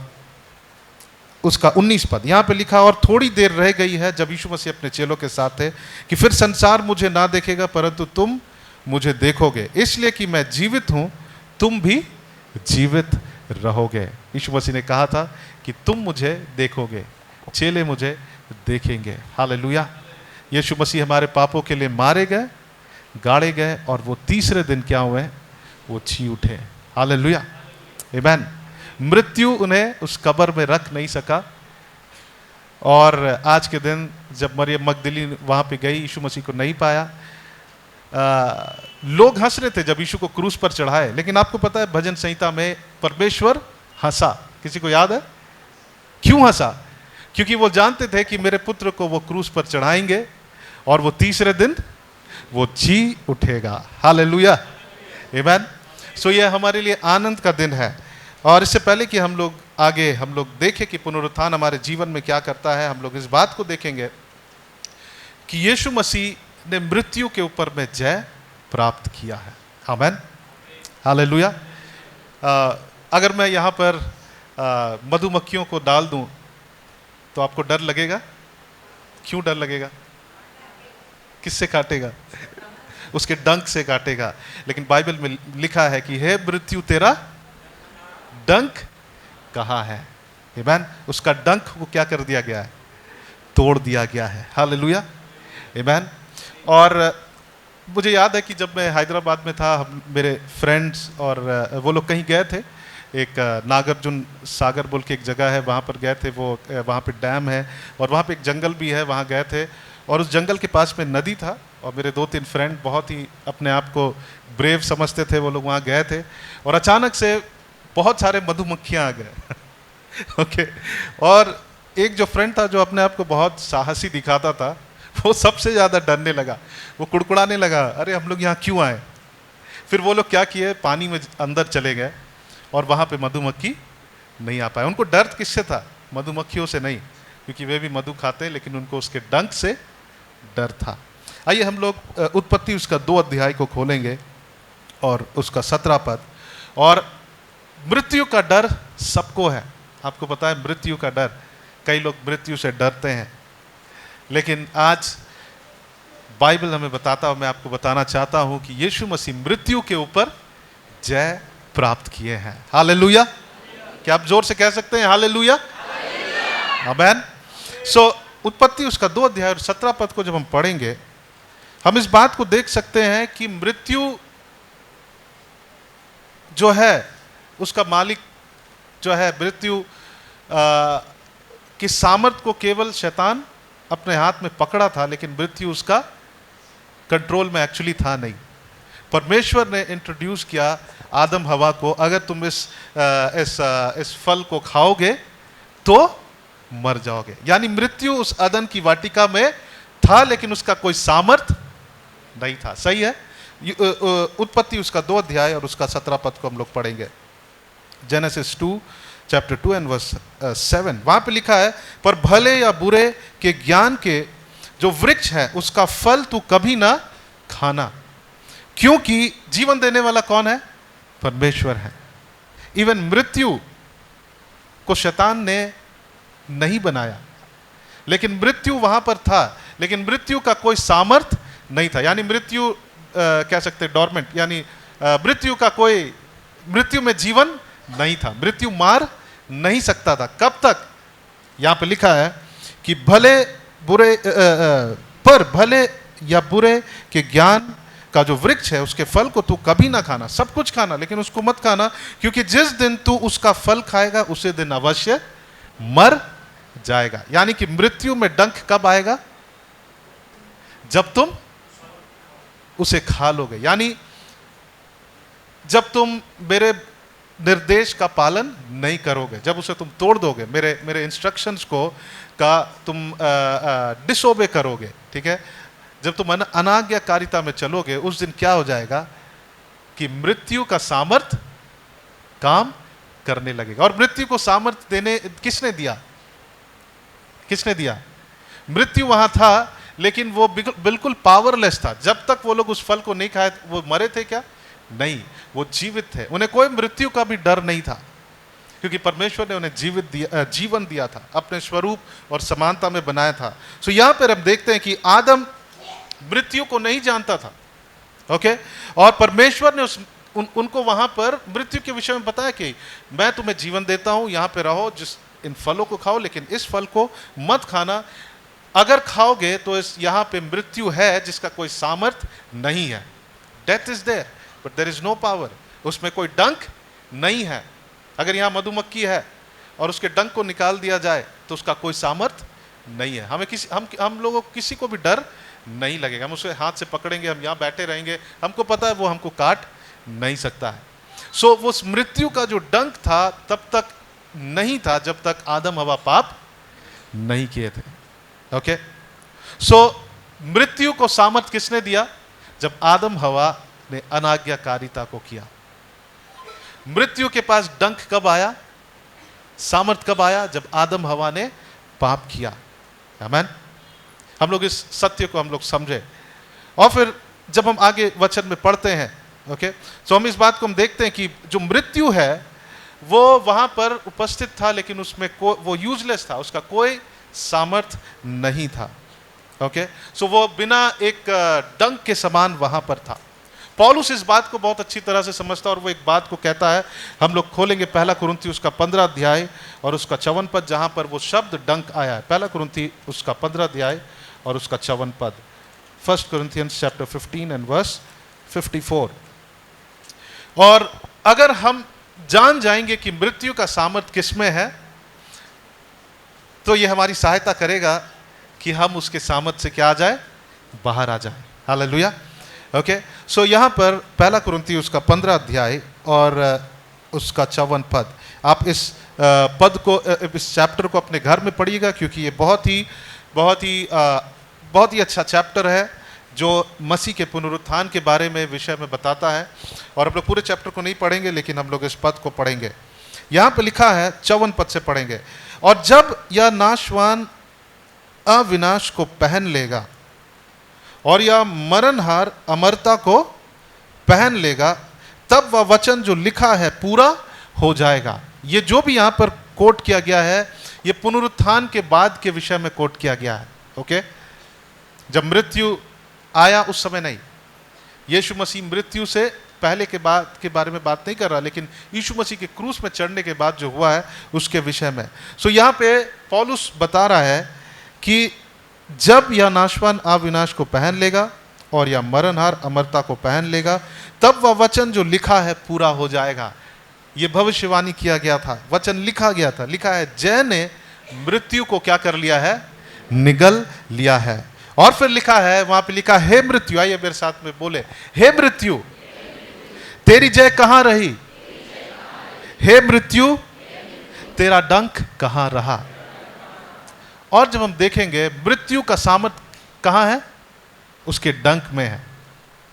उसका 19 पद यहाँ पे लिखा, और थोड़ी देर रह गई है जब यीशु मसीह अपने चेलों के साथ थे कि फिर संसार मुझे ना देखेगा, परंतु तुम मुझे देखोगे, इसलिए कि मैं जीवित हूं तुम भी जीवित रहोगे। यीशु मसीह ने कहा था कि तुम मुझे देखोगे, चेले मुझे देखेंगे। हालेलुया। यीशु मसीह हमारे पापों के लिए मारे गए, गाड़े गए और वो तीसरे दिन क्या हुए? वो जी उठे। हालेलुया, आमीन। मृत्यु उन्हें उस कब्र में रख नहीं सका। और आज के दिन जब मरियम मगदलीनी वहां पे गई, यीशु मसीह को नहीं पाया। लोग हंस रहे थे जब यीशु को क्रूस पर चढ़ाए, लेकिन आपको पता है भजन संहिता में परमेश्वर हंसा। किसी को याद है क्यों हंसा? क्योंकि वो जानते थे कि मेरे पुत्र को वो क्रूस पर चढ़ाएंगे और वो तीसरे दिन वो जी उठेगा। हालेलुया, आमीन। सो ये हमारे लिए आनंद का दिन है। और इससे पहले कि हम लोग देखें कि पुनरुत्थान हमारे जीवन में क्या करता है, हम लोग इस बात को देखेंगे कि यीशु मसीह ने मृत्यु के ऊपर में जय प्राप्त किया है। आमीन, हालेलुया। अगर मैं यहाँ पर मधुमक्खियों को डाल दूं तो आपको डर लगेगा? क्यों डर लगेगा? किससे काटेगा? उसके डंक से काटेगा। लेकिन बाइबल में लिखा है कि हे मृत्यु तेरा डंक कहाँ है? आमीन। उसका डंक को क्या कर दिया गया है? तोड़ दिया गया है। हालेलुया, आमीन। और मुझे याद है कि जब मैं हैदराबाद में था, मेरे फ्रेंड्स और वो लोग कहीं गए थे, एक नागार्जुन सागर बोल के एक जगह है, वहाँ पर गए थे। वो वहाँ पे डैम है और वहाँ पे एक जंगल भी है, वहाँ गए थे। और उस जंगल के पास में नदी था और मेरे 2-3 फ्रेंड बहुत ही अपने आप को ब्रेव समझते थे, वो लोग वहाँ गए थे और अचानक से बहुत सारे मधुमक्खियाँ आ गए ओके। और एक जो फ्रेंड था जो अपने आप को बहुत साहसी दिखाता था, वो सबसे ज़्यादा डरने लगा, वो कुड़कुड़ाने लगा, अरे हम लोग यहाँ क्यों आए? फिर वो लोग क्या किए, पानी में अंदर चले गए और वहाँ पे मधुमक्खी नहीं आ पाए। उनको डर किससे था? मधुमक्खियों से नहीं, क्योंकि वे भी मधु खाते हैं, लेकिन उनको उसके डंक से डर था। आइए हम लोग उत्पत्ति उसका 2 अध्याय को खोलेंगे और उसका 17 पद। और मृत्यु का डर सबको है, आपको पता है मृत्यु का डर। कई लोग मृत्यु से डरते हैं, लेकिन आज बाइबल हमें बताता है, मैं आपको बताना चाहता हूं कि यीशु मसीह मृत्यु के ऊपर जय प्राप्त किए हैं। हालेलुया। क्या आप जोर से कह सकते हैं हालेलुया? आमीन। सो उत्पत्ति उसका 2 अध्याय और 17 पद को जब हम पढ़ेंगे, हम इस बात को देख सकते हैं कि मृत्यु जो है उसका मालिक जो है, मृत्यु की सामर्थ को केवल शैतान अपने हाथ में पकड़ा था, लेकिन मृत्यु उसका कंट्रोल में एक्चुअली था नहीं। परमेश्वर ने इंट्रोड्यूस किया आदम हवा को, अगर तुम इस फल को खाओगे तो मर जाओगे। यानी मृत्यु उस अदन की वाटिका में था, लेकिन उसका कोई सामर्थ नहीं था। सही है। उत्पत्ति उसका 2 अध्याय और उसका 17 पद को हम लोग पढ़ेंगे। Genesis 2 chapter 2 and verse 7। वहां पे लिखा है, पर भले या बुरे के ज्ञान के जो वृक्ष है उसका फल तू कभी ना खाना, क्योंकि जीवन देने वाला कौन है? परमेश्वर है। इवन मृत्यु को शैतान ने नहीं बनाया, लेकिन मृत्यु वहां पर था, लेकिन मृत्यु का कोई सामर्थ नहीं था। यानी मृत्यु कह सकते डॉर्मेंट, यानी मृत्यु में जीवन नहीं था, मृत्यु मार नहीं सकता था। कब तक? यहां पे लिखा है कि पर भले या बुरे के ज्ञान का जो वृक्ष है उसके फल को तू कभी ना खाना। सब कुछ खाना, लेकिन उसको मत खाना, क्योंकि जिस दिन तू उसका फल खाएगा उसे दिन अवश्य मर जाएगा। यानी कि मृत्यु में डंक कब आएगा? जब तुम उसे खा लोगे। यानी जब तुम मेरे निर्देश का पालन नहीं करोगे, जब उसे तुम तोड़ दोगे, मेरे इंस्ट्रक्शंस को का तुम डिसओबे करोगे, ठीक है, जब तुम अनाज्ञाकारिता में चलोगे, उस दिन क्या हो जाएगा कि मृत्यु का सामर्थ काम करने लगेगा। और मृत्यु को सामर्थ देने किसने दिया? किसने दिया? मृत्यु वहां था, लेकिन वो बिल्कुल पावरलेस था। जब तक वो लोग उस फल को नहीं खाए, वो मरे थे क्या? नहीं, वो जीवित थे। उन्हें कोई मृत्यु का भी डर नहीं था, क्योंकि परमेश्वर ने उन्हें जीवन दिया था, अपने स्वरूप और समानता में बनाया था। सो यहां पर हम देखते हैं कि आदम मृत्यु को नहीं जानता था, ओके। और परमेश्वर ने उनको वहां पर मृत्यु के विषय में बताया कि मैं तुम्हें जीवन देता हूं, यहां पे रहो, जिस इन फलों को खाओ, लेकिन इस फल को मत खाना, अगर खाओगे तो इस यहां पे मृत्यु है जिसका कोई सामर्थ नहीं है। Death is there but there is no power, उसमें कोई डंक नहीं है। अगर यहां मधुमक्खी है और उसके डंक को निकाल दिया जाए तो उसका कोई सामर्थ नहीं है। हमें किसी हम लोगों को किसी को भी डर नहीं लगेगा, हम उसे हाथ से पकड़ेंगे, हम यहाँ बैठे रहेंगे, हमको पता है वो हमको काट नहीं सकता है। सो वो मृत्यु का जो डंक था तब तक नहीं था जब तक आदम हवा पाप नहीं किए थे। ओके। सो मृत्यु को सामर्थ किसने दिया? जब आदम हवा ने अनाज्ञाकारिता को किया। मृत्यु के पास डंक कब आया, सामर्थ कब आया? जब आदम हवा ने पाप किया। आमीन। हम लोग इस सत्य को हम लोग समझे। और फिर जब हम आगे वचन में पढ़ते हैं, ओके, तो हम इस बात को हम देखते हैं कि जो मृत्यु है वो वहां पर उपस्थित था, लेकिन उसमें वो यूजलेस था, उसका कोई सामर्थ नहीं था। ओके। सो वो बिना एक डंक के समान वहां पर था। पौलुस इस बात को बहुत अच्छी तरह से समझता और वो एक बात को कहता है। हम लोग खोलेंगे 1 कुरिन्थी उसका 15 अध्याय और उसका 54 पद, जहां पर वो शब्द डंक आया है। 1 कुरिन्थी उसका 15 अध्याय और उसका 54 पद। 1 Corinthians chapter 15 and verse 54। और अगर हम जान जाएंगे कि मृत्यु का सामर्थ किसमें है, तो यह हमारी सहायता करेगा कि हम उसके सामर्थ से क्या आ जाए, बाहर आ जाए। हालेलुया। ओके। सो यहां पर 1 कुरिन्थी उसका 15 अध्याय और उसका 54 पद, आप इस पद को, इस चैप्टर को अपने घर में पढ़िएगा, क्योंकि ये बहुत ही अच्छा चैप्टर है जो मसीह के पुनरुत्थान के बारे में विषय में बताता है। और हम लोग पूरे चैप्टर को नहीं पढ़ेंगे, लेकिन हम लोग इस पद को पढ़ेंगे। यहाँ पे लिखा है, 54 पद से पढ़ेंगे। और जब यह नाशवान अविनाश को पहन लेगा और यह मरणहार अमरता को पहन लेगा, तब वह वचन जो लिखा है पूरा हो जाएगा। ये जो भी यहाँ पर कोट किया गया है, ये पुनरुत्थान के बाद के विषय में कोट किया गया है। ओके। जब मृत्यु आया उस समय नहीं, यीशु मसीह मृत्यु से पहले के बाद के बारे में बात नहीं कर रहा, लेकिन यीशु मसीह के क्रूस में चढ़ने के बाद जो हुआ है उसके विषय में। सो यहाँ पे पौलुस बता रहा है कि जब यह नाशवान अविनाश को पहन लेगा और यह मरणहार अमरता को पहन लेगा, तब वह वचन जो लिखा है पूरा हो जाएगा। ये भविष्यवाणी किया गया था, वचन लिखा गया था। लिखा है, जय ने मृत्यु को क्या कर लिया है, निगल लिया है। और फिर लिखा है, वहां पे लिखा, हे मृत्यु, आइए मेरे साथ में बोले, हे मृत्यु तेरी जय कहां रही, हे मृत्यु तेरा डंक कहां रहा। और जब हम देखेंगे मृत्यु का सामर्थ कहां है, उसके डंक में है।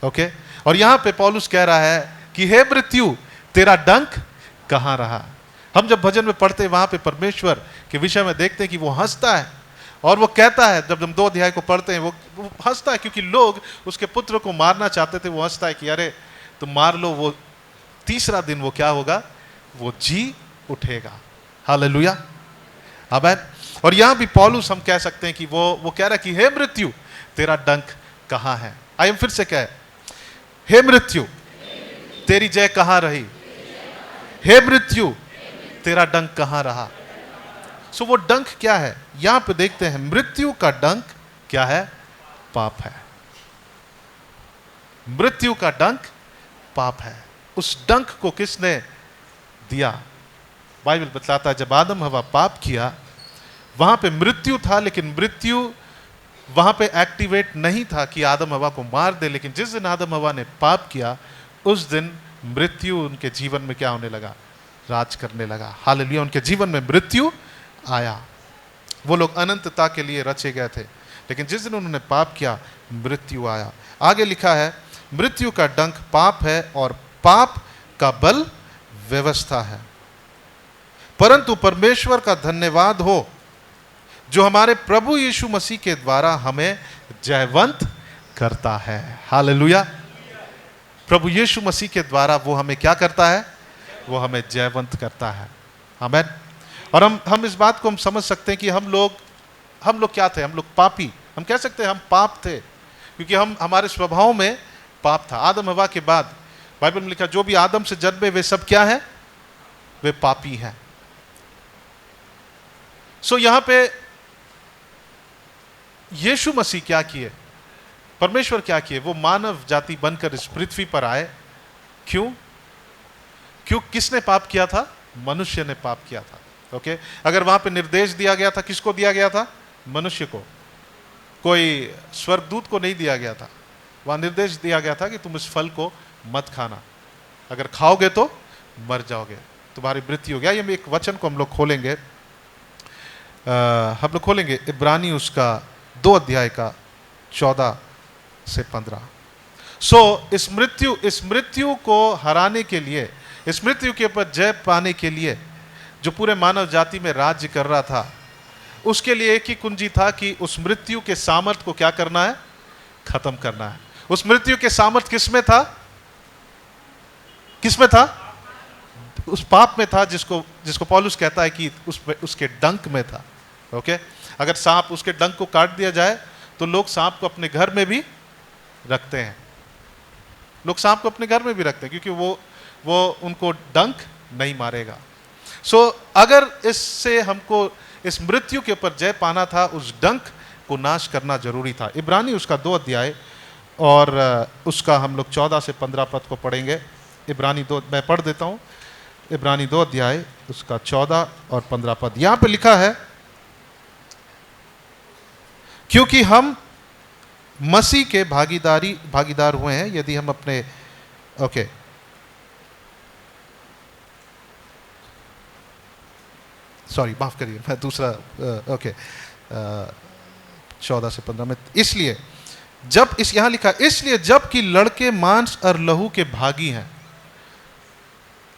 ओके। और यहां पे पौलुस कह रहा है कि हे मृत्यु तेरा डंक कहां रहा। हम जब भजन में पढ़ते हैं, वहां पे परमेश्वर के विषय में देखते हैं कि वो हंसता है और वो कहता है, जब हम 2 अध्याय को पढ़ते हैं, वो हंसता है क्योंकि लोग उसके पुत्र को मारना चाहते थे। वो हंसता है कि अरे तुम मार लो, वो तीसरा दिन वो क्या होगा, वो जी उठेगा। हालेलुया। आमीन। और यहां भी पौलुस हम कह सकते हैं कि वो कह रहा है कि हे मृत्यु तेरा डंक कहां है। आइए हम फिर से कहें, हे मृत्यु तेरी जय कहां रही, हे मृत्यु तेरा डंक कहां रहा। सो वो डंक क्या है, यहां पे देखते हैं, मृत्यु का डंक क्या है, पाप है। मृत्यु का डंक पाप है। उस डंक को किसने दिया? बाइबल बतलाता है, जब आदम हवा पाप किया, वहां पे मृत्यु था, लेकिन मृत्यु वहां पे एक्टिवेट नहीं था कि आदम हवा को मार दे। लेकिन जिस दिन आदम हवा ने पाप किया, उस दिन मृत्यु उनके जीवन में क्या होने लगा, राज करने लगा। हालेलुया। उनके जीवन में मृत्यु आया। वो लोग अनंतता के लिए रचे गए थे, लेकिन जिस दिन उन्होंने पाप किया, मृत्यु आया। आगे लिखा है, मृत्यु का डंक पाप है और पाप का बल व्यवस्था है। परंतु परमेश्वर का धन्यवाद हो जो हमारे प्रभु यीशु मसीह के द्वारा हमें जयवंत करता है। हालेलुया। प्रभु यीशु मसीह के द्वारा वो हमें क्या करता है, वो हमें जयवंत करता है। आमीन। और हम इस बात को हम समझ सकते हैं कि हम लोग क्या थे, हम लोग पापी। हम कह सकते हैं हम पाप थे, क्योंकि हम हमारे स्वभाव में पाप था। आदम हवा के बाद बाइबल में लिखा जो भी आदम से जन्मे वे सब क्या है, वे पापी हैं। सो यहां पे यीशु मसीह क्या किए, परमेश्वर क्या किए, वो मानव जाति बनकर इस पृथ्वी पर आए। क्यों? किसने पाप किया था? मनुष्य ने पाप किया था। ओके, अगर वहां पे निर्देश दिया गया था, किसको दिया गया था? मनुष्य को, कोई स्वर्गदूत को नहीं दिया गया था। वहां निर्देश दिया गया था कि तुम इस फल को मत खाना, अगर खाओगे तो मर जाओगे, तुम्हारी मृत्यु हो गया। ये एक वचन को हम लोग खोलेंगे, इब्रानी उसका 2 अध्याय का 14 से 15। सो इस मृत्यु को हराने के लिए, इस मृत्यु के ऊपर जय पाने के लिए जो पूरे मानव जाति में राज्य कर रहा था, उसके लिए एक ही कुंजी था कि उस मृत्यु के सामर्थ को क्या करना है? खत्म करना है। उस मृत्यु के सामर्थ किसमें था? किसमें था? उस पाप में था, जिसको पौलुस कहता है कि उसके डंक में था। ओके, अगर सांप उसके डंक को काट दिया जाए तो लोग सांप को अपने घर में भी रखते हैं, लोग सांप को अपने घर में भी रखते हैं, क्योंकि वो उनको डंक नहीं मारेगा। सो अगर इससे हमको इस मृत्यु के ऊपर जय पाना था, उस डंक को नाश करना जरूरी था। इब्रानी उसका 2 अध्याय और उसका हम लोग 14 से 15 पद को पढ़ेंगे। इब्रानी 2, मैं पढ़ देता हूं। इब्रानी 2 अध्याय उसका 14 और 15 पद। यहां पे लिखा है, क्योंकि हम मसीह के भागीदार हुए हैं यदि हम अपने माफ करिए, मैं दूसरा 14 से 15 में, इसलिए यहां लिखा, इसलिए जबकि लड़के मांस और लहू के भागी हैं।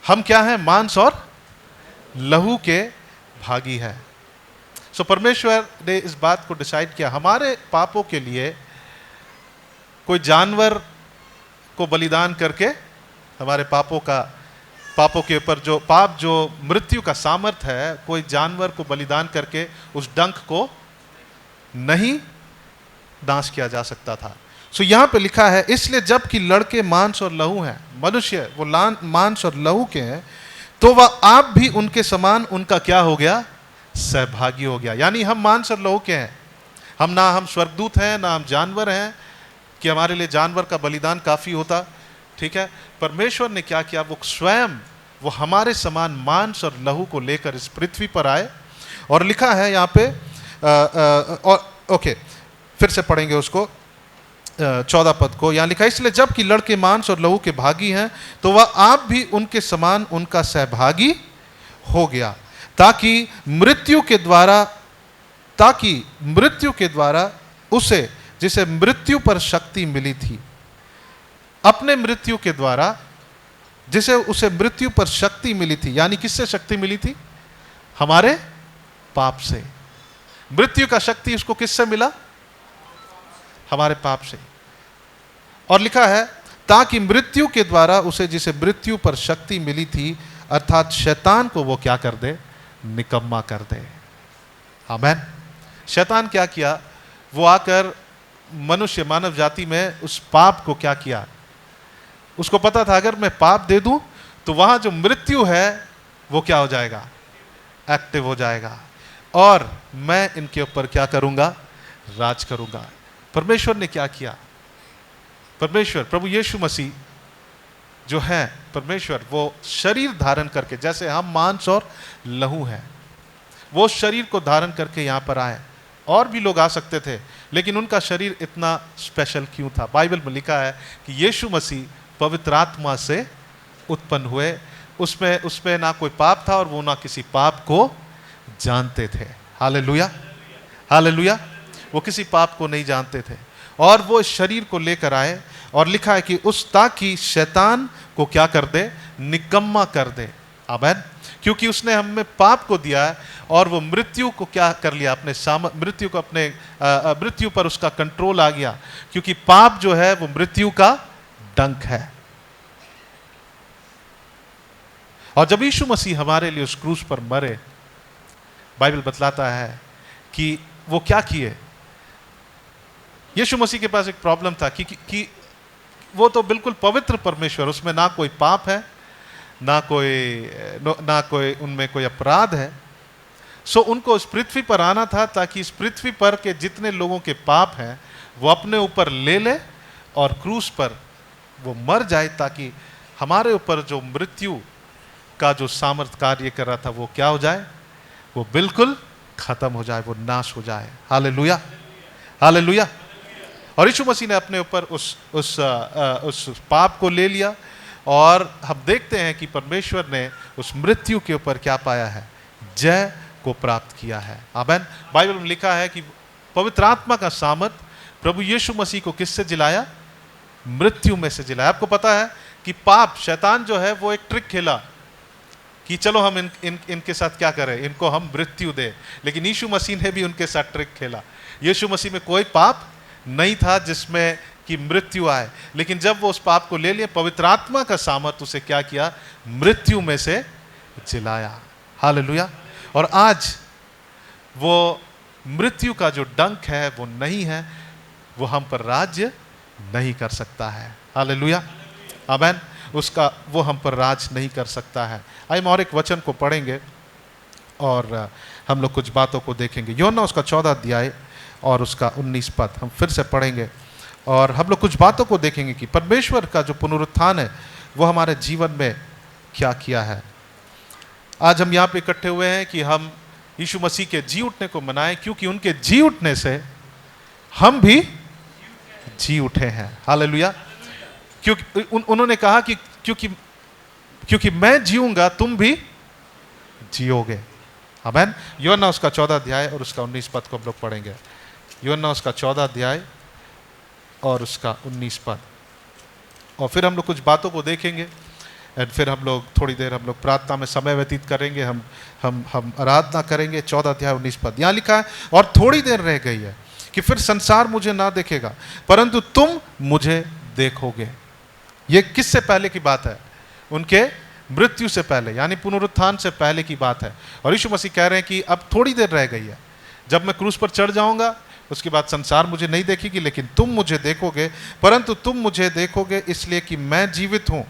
हम क्या हैं? मांस और लहू के भागी हैं। सो परमेश्वर ने इस बात को डिसाइड किया, हमारे पापों के लिए कोई जानवर को बलिदान करके हमारे पापों के ऊपर जो मृत्यु का सामर्थ है, कोई जानवर को बलिदान करके उस डंक को नहीं नाश किया जा सकता था। सो यहां पे लिखा है, इसलिए जबकि लड़के मांस और लहू हैं, मनुष्य वो मांस और लहू के हैं, तो वह आप भी उनके समान उनका क्या हो गया? सहभागी हो गया। यानी हम मांस और लहू के हैं। हम स्वर्गदूत हैं, ना हम जानवर हैं कि हमारे लिए जानवर का बलिदान काफी होता। ठीक है, परमेश्वर ने क्या किया? वो स्वयं वो हमारे समान मांस और लहू को लेकर इस पृथ्वी पर आए। और लिखा है यहाँ पे फिर से पढ़ेंगे उसको 14 पद को। यहाँ लिखा है, इसलिए जबकि लड़के मांस और लहू के भागी हैं, तो वह आप भी उनके समान उनका सहभागी हो गया, ताकि मृत्यु के द्वारा उसे, जिसे मृत्यु पर शक्ति मिली थी, अपने मृत्यु के द्वारा जिसे उसे मृत्यु पर शक्ति मिली थी। यानी किससे शक्ति मिली थी? हमारे पाप से। मृत्यु का शक्ति उसको किससे मिला? हमारे पाप से। और लिखा है, ताकि मृत्यु के द्वारा उसे, जिसे मृत्यु पर शक्ति मिली थी, अर्थात शैतान को वो क्या कर दे? निकम्मा कर दे। आमीन। शैतान क्या किया? वो आकर मानव जाति में उस पाप को क्या किया? उसको पता था अगर मैं पाप दे दूं तो वहां जो मृत्यु है वो क्या हो जाएगा? एक्टिव हो जाएगा, और मैं इनके ऊपर क्या करूंगा? राज करूंगा। परमेश्वर ने क्या किया? परमेश्वर प्रभु यीशु मसीह जो है, परमेश्वर वो शरीर धारण करके, जैसे हम मांस और लहू हैं, वो शरीर को धारण करके यहां पर आए। और भी लोग आ सकते थे, लेकिन उनका शरीर इतना स्पेशल क्यों था? बाइबल में लिखा है कि यीशु मसीह पवित्र आत्मा से उत्पन्न हुए। उसमें ना कोई पाप था और वो ना किसी पाप को जानते थे। Hallelujah, hallelujah. वो किसी पाप को नहीं जानते थे, और वो इस शरीर को लेकर आए। और लिखा है कि ताकि शैतान को क्या कर दे? निकम्मा कर दे। आमीन। क्योंकि उसने हमें पाप को दिया है, और वो मृत्यु को क्या कर लिया? मृत्यु पर उसका कंट्रोल आ गया, क्योंकि पाप जो है वो मृत्यु का डंक है। और जब यीशु मसीह हमारे लिए उस क्रूस पर मरे, बाइबल बतलाता है कि वो क्या किए? यीशु मसीह के पास एक प्रॉब्लम था कि वो तो बिल्कुल पवित्र परमेश्वर, उसमें ना कोई पाप है, ना कोई उनमें कोई अपराध है। सो उनको इस पृथ्वी पर आना था ताकि इस पृथ्वी पर के जितने लोगों के पाप हैं वो अपने ऊपर ले ले और क्रूस पर वो मर जाए, ताकि हमारे ऊपर जो मृत्यु का जो सामर्थ कार्य कर रहा था वो क्या हो जाए, वो बिल्कुल खत्म हो जाए, वो नाश हो जाए। Hallelujah, hallelujah. और यीशु मसीह ने अपने ऊपर उस पाप को ले लिया, और हम देखते हैं कि परमेश्वर ने उस मृत्यु के ऊपर क्या पाया है, जय को प्राप्त किया है। आमीन। बाइबल में लिखा है कि पवित्र आत्मा का सामर्थ प्रभु यीशु मसीह को किससे जिलाया, मृत्यु में से जिलाया। आपको पता है कि पाप, शैतान जो है वो एक ट्रिक खेला कि चलो हम इनके साथ क्या करें, इनको हम मृत्यु दे, लेकिन यीशु मसीह ने भी उनके साथ ट्रिक खेला। यीशु मसीह में कोई पाप नहीं था जिसमें कि मृत्यु आए, लेकिन जब वो उस पाप को ले लिए, पवित्र आत्मा का सामर्थ उसे क्या किया, मृत्यु में से जिलाया। हालेलुया। और आज वो मृत्यु का जो डंक है वो नहीं है, वो हम पर राज्य नहीं कर सकता है। हालेलुया, आमीन। उसका वो हम पर राज नहीं कर सकता है। आइए हम और एक वचन को पढ़ेंगे और हम लोग कुछ बातों को देखेंगे। यूहन्ना उसका 14 अध्याय और उसका 19 पद हम फिर से पढ़ेंगे और हम लोग कुछ बातों को देखेंगे कि परमेश्वर का जो पुनरुत्थान है वो हमारे जीवन में क्या किया है। आज हम यहाँ पे इकट्ठे हुए हैं कि हम यीशु मसीह के जी उठने को मनाएं, क्योंकि उनके जी उठने से हम भी जी उठे हैं। हालेलुया। क्योंकि उन्होंने कहा कि क्योंकि मैं जीऊंगा तुम भी जियोगे। आमीन। यूहन्ना उसका 14 अध्याय और उसका 19 पद को हम लोग पढ़ेंगे। यूहन्ना उसका 14 अध्याय और उसका 19 पद, और फिर हम लोग कुछ बातों को देखेंगे एंड फिर हम लोग थोड़ी देर हम लोग प्रार्थना में समय व्यतीत करेंगे, हम आराधना करेंगे। 14 अध्याय 19 पद यहाँ लिखा है, और थोड़ी देर रह गई है कि फिर संसार मुझे ना देखेगा, परंतु तुम मुझे देखोगे। ये किससे पहले की बात है, उनके मृत्यु से पहले, यानी पुनरुत्थान से पहले की बात है। और यीशु मसीह कह रहे हैं कि अब थोड़ी देर रह गई है, जब मैं क्रूस पर चढ़ जाऊंगा उसके बाद संसार मुझे नहीं देखेगी, लेकिन तुम मुझे देखोगे, परंतु तुम मुझे देखोगे इसलिए कि मैं जीवित हूं।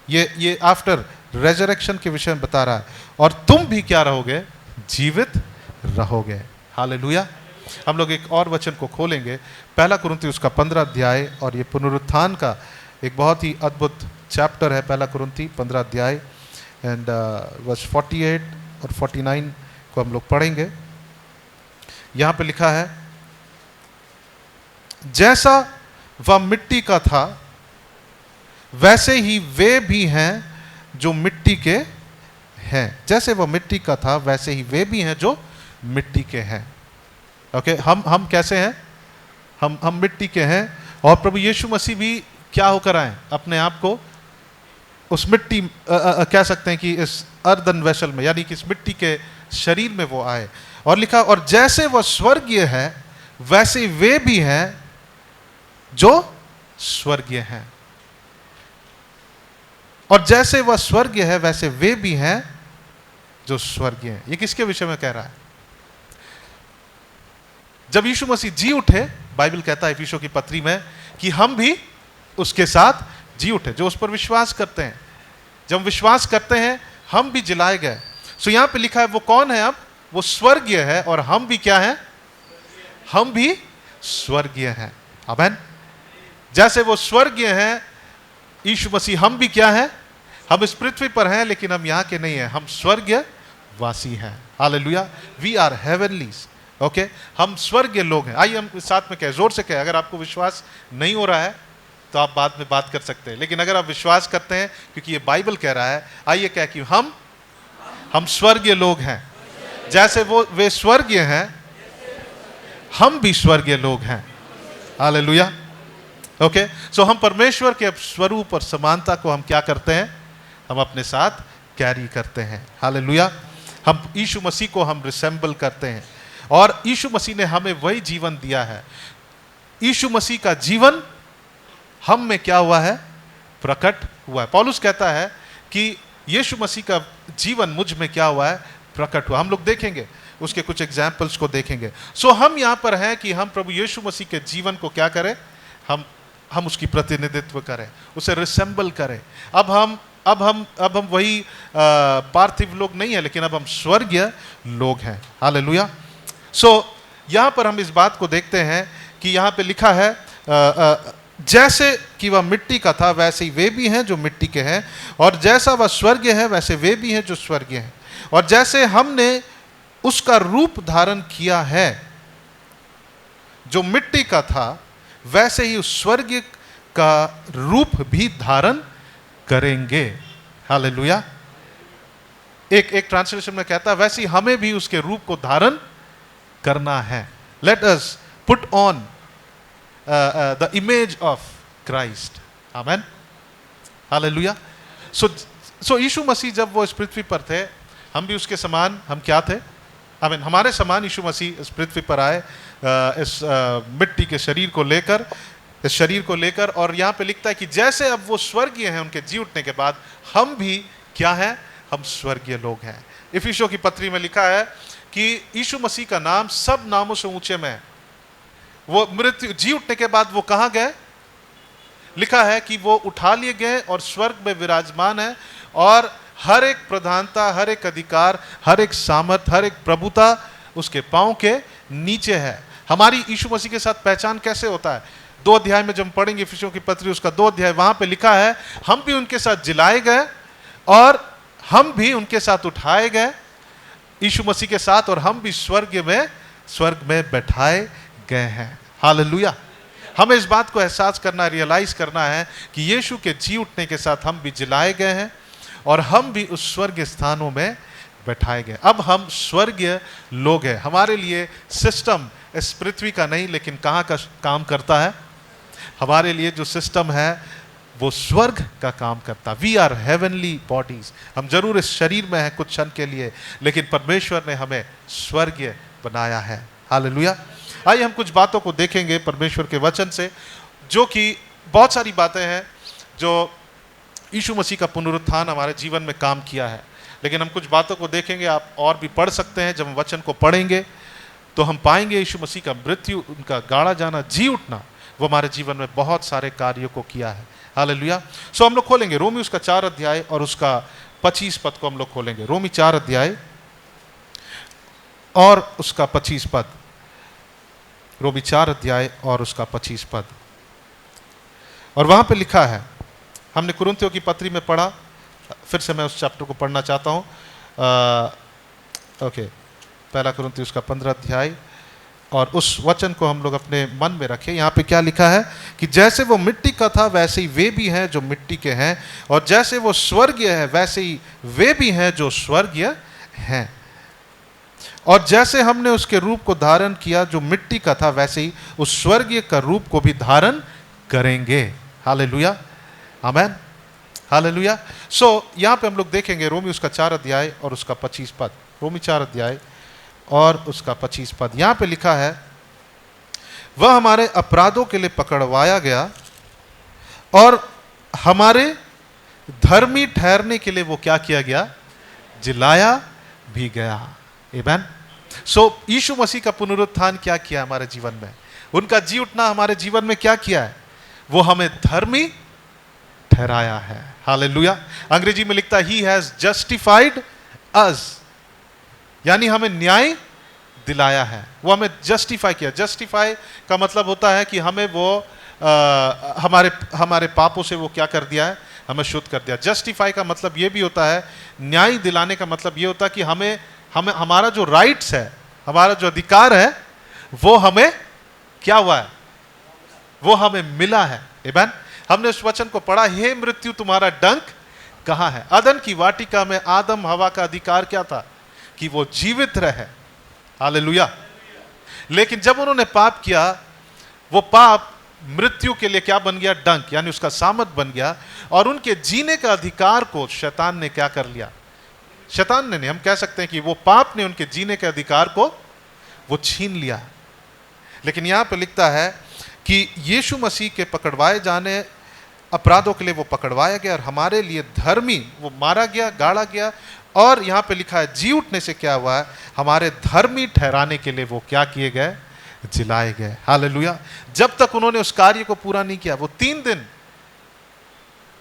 ये आफ्टर रेजरेक्शन के विषय में बता रहा है, और तुम भी क्या रहोगे, जीवित रहोगे। हालेलुया। हम लोग एक और वचन को खोलेंगे, पहला कुरिन्थी उसका 15 अध्याय, और ये पुनरुत्थान का एक बहुत ही अद्भुत चैप्टर है। पहला कुरिन्थी 15 अध्याय एंड वर्स 48 और 49 को हम लोग पढ़ेंगे। यहाँ पे लिखा है, जैसा वह मिट्टी का था वैसे ही वे भी हैं जो मिट्टी के हैं। जैसे वह मिट्टी का था वैसे ही वे भी हैं जो मिट्टी के हैं। ओके, हम कैसे हैं, हम मिट्टी के हैं, और प्रभु यीशु मसीह भी क्या होकर आए, अपने आप को उस मिट्टी कह सकते हैं कि इस अर्दन वेसल में, यानी कि इस मिट्टी के शरीर में वो आए। और लिखा, और जैसे वह स्वर्गीय है वैसे वे भी हैं जो स्वर्गीय हैं। और जैसे वह स्वर्गीय है वैसे वे भी हैं जो स्वर्गीय हैं। ये किसके विषय में कह रहा है? जब यीशु मसीह जी उठे, बाइबल कहता है इफिसियों की पत्री में कि हम भी उसके साथ जी उठे, जो उस पर विश्वास करते हैं। जब विश्वास करते हैं हम भी जिलाए गए। सो यहां पे लिखा है वो कौन है, अब वो स्वर्गीय है, और हम भी क्या हैं, हम भी स्वर्गीय हैं। आमीन। जैसे वो स्वर्गीय हैं यीशु मसीह, हम भी क्या हैं, हम इस पृथ्वी पर हैं लेकिन हम यहाँ के नहीं हैं, हम स्वर्गीय वासी हैं। Hallelujah. We are heavenlies. Okay, हम स्वर्गीय लोग हैं। आइए हम साथ में कहें, जोर से कहें। अगर आपको विश्वास नहीं हो रहा है तो आप बाद में बात कर सकते हैं, लेकिन अगर आप विश्वास करते हैं, क्योंकि ये बाइबल कह रहा है, आइए कह कि हम स्वर्गीय लोग हैं। जैसे वे स्वर्गीय हैं हम भी स्वर्गीय लोग हैं। हालेलुया। ओके, सो हम परमेश्वर के स्वरूप और समानता को हम क्या करते हैं, हम अपने साथ कैरी करते हैं। हालेलुया। हम यीशु मसीह को हम रिसेंबल करते हैं, और यीशु मसीह ने हमें वही जीवन दिया है। यीशु मसीह का जीवन हम में क्या हुआ है, प्रकट हुआ है। पौलुस कहता है कि यीशु मसीह का जीवन मुझ में क्या हुआ है, प्रकट हुआ। हम लोग देखेंगे, उसके कुछ एग्जाम्पल्स को देखेंगे। सो हम यहाँ पर हैं कि हम प्रभु यीशु मसीह के जीवन को क्या करें, हम हम उसकी प्रतिनिधित्व करें, उसे रिसेंबल करें। अब हम वही पार्थिव लोग नहीं है, लेकिन अब हम स्वर्गीय लोग हैं। हालेलुया। सो यहाँ पर हम इस बात को देखते हैं कि यहाँ पे लिखा है जैसे कि वह मिट्टी का था वैसे ही वे भी हैं जो मिट्टी के हैं, और जैसा वह स्वर्गीय है वैसे वे भी हैं जो स्वर्गीय हैं। और जैसे हमने उसका रूप धारण किया है जो मिट्टी का था, वैसे ही उस स्वर्गीय का रूप भी धारण करेंगे। हालेलुया। एक ट्रांसलेशन में कहता है वैसे ही हमें भी उसके रूप को धारण करना है। Let us put on the image of Christ. Amen. Hallelujah. So यीशु मसीह जब वो इस पृथ्वी पर थे, हम भी उसके समान, हम क्या थे? आमीन, हमारे समान यीशु मसीह इस पृथ्वी पर आए, इस मिट्टी के शरीर को लेकर, इस शरीर को लेकर। और यहाँ पे लिखता है कि जैसे अब वो स्वर्गीय हैं उनके जी उठने के बाद, हम भी क्या हैं? हम स्वर्गीय लोग हैं। इफिसियों की पत्री में लिखा है कि यीशु मसीह का नाम सब नामों से ऊंचे में है। वो मृत्यु जी उठने के बाद वो कहाँ गए? लिखा है कि वो उठा लिए गए और स्वर्ग में विराजमान है, और हर एक प्रधानता, हर एक अधिकार, हर एक सामर्थ, हर एक प्रभुता उसके पांव के नीचे है। हमारी यीशु मसीह के साथ पहचान कैसे होता है? 2 अध्याय में जब पढ़ेंगे इफिसियों की पत्री, उसका 2 अध्याय, वहां पे लिखा है हम भी उनके साथ जिलाए गए और हम भी उनके साथ उठाए गए यीशु मसीह के साथ, और हम भी स्वर्ग में बैठाए गए हैं। हालेलुया। हमें इस बात को एहसास करना, रियलाइज करना है कि यीशु के जी उठने के साथ हम भी जिलाए गए हैं और हम भी उस स्वर्गीय स्थानों में बैठाए गए। अब हम स्वर्गीय लोग हैं। हमारे लिए सिस्टम इस पृथ्वी का नहीं, लेकिन कहाँ का काम करता है? हमारे लिए जो सिस्टम है वो स्वर्ग का काम करता। We are heavenly bodies. हम जरूर इस शरीर में हैं कुछ क्षण के लिए, लेकिन परमेश्वर ने हमें स्वर्गीय बनाया है। हालेलुया। आइए हम कुछ बातों को देखेंगे परमेश्वर के वचन से, जो कि बहुत सारी बातें हैं जो यीशु मसीह का पुनरुत्थान हमारे जीवन में काम किया है। लेकिन हम कुछ बातों को देखेंगे, आप और भी पढ़ सकते हैं। जब हम वचन को पढ़ेंगे तो हम पाएंगे यीशु मसीह का मृत्यु, उनका गाड़ा जाना, जी उठना, वो हमारे जीवन में बहुत सारे कार्यों को किया है। हालेलुया। सो हम लोग खोलेंगे रोमी उसका 4 अध्याय और उसका 25 पद को हम लोग खोलेंगे। रोमी 4 अध्याय और उसका 25 पद। रोमी 4 अध्याय और उसका 25 पद। और वहां पे लिखा है, हमने कुरिन्थियों की पत्री में पढ़ा, फिर से मैं उस चैप्टर को पढ़ना चाहता हूं। ओके, पहला कुरिन्थियों उसका 15 अध्याय, और उस वचन को हम लोग अपने मन में रखें। यहाँ पे क्या लिखा है कि जैसे वो मिट्टी का था वैसे ही वे भी हैं जो मिट्टी के हैं, और जैसे वो स्वर्गीय है वैसे ही वे भी हैं जो स्वर्गीय हैं। और जैसे हमने उसके रूप को धारण किया जो मिट्टी का था, वैसे ही उस स्वर्गीय का रूप को भी धारण करेंगे। हालेलुया। आमेन। हालेलुया। सो यहाँ पे हम लोग देखेंगे रोमी उसका 4 अध्याय और उसका 25 पद। रोमी 4 अध्याय और उसका 25 पद। यहाँ पे लिखा है, वह हमारे अपराधों के लिए पकड़वाया गया और हमारे धर्मी ठहरने के लिए वो क्या किया गया? जिलाया भी गया। आमेन। सो यीशु मसीह का पुनरुत्थान क्या किया हमारे जीवन में? उनका जी उठना हमारे जीवन में क्या किया है? वो हमें धर्मी ठहराया है। हालेलुया। अंग्रेजी में लिखता है ही हैज जस्टिफाइड अस, यानी हमें न्याय दिलाया है। वो हमें जस्टिफाई किया। जस्टिफाई का मतलब होता है कि हमें वो हमारे पापों से वो क्या कर दिया है? हमें शुद्ध कर दिया। जस्टिफाई का मतलब ये भी होता है, न्याय दिलाने का मतलब ये होता है कि हमें हमारा जो राइट्स है, हमारा जो अधिकार है, वो हमें क्या हुआ है? वो हमें मिला है। आमेन। हमने उस वचन को पढ़ा, हे मृत्यु तुम्हारा डंक कहाँ है? अदन की वाटिका में आदम हवा का अधिकार क्या था? कि वो जीवित रहे। हालेलुया। लेकिन जब उन्होंने पाप किया, वो पाप मृत्यु के लिए क्या बन गया? डंक, यानी उसका सामत बन गया, और उनके जीने का अधिकार को शैतान ने क्या कर लिया? शैतान ने नहीं, हम कह सकते हैं कि वो पाप ने उनके जीने के अधिकार को वो छीन लिया। लेकिन यहां पे लिखता है कि यीशु मसीह के पकड़वाए जाने, अपराधों के लिए वो पकड़वाया गया और हमारे लिए धर्मी, वो मारा गया, गाड़ा गया, और यहां पे लिखा है जी उठने से क्या हुआ है? हमारे धर्मी ठहराने के लिए वो क्या किए गए? जिलाए गए। हालेलुया। जब तक उन्होंने उस कार्य को पूरा नहीं किया, वो 3 दिन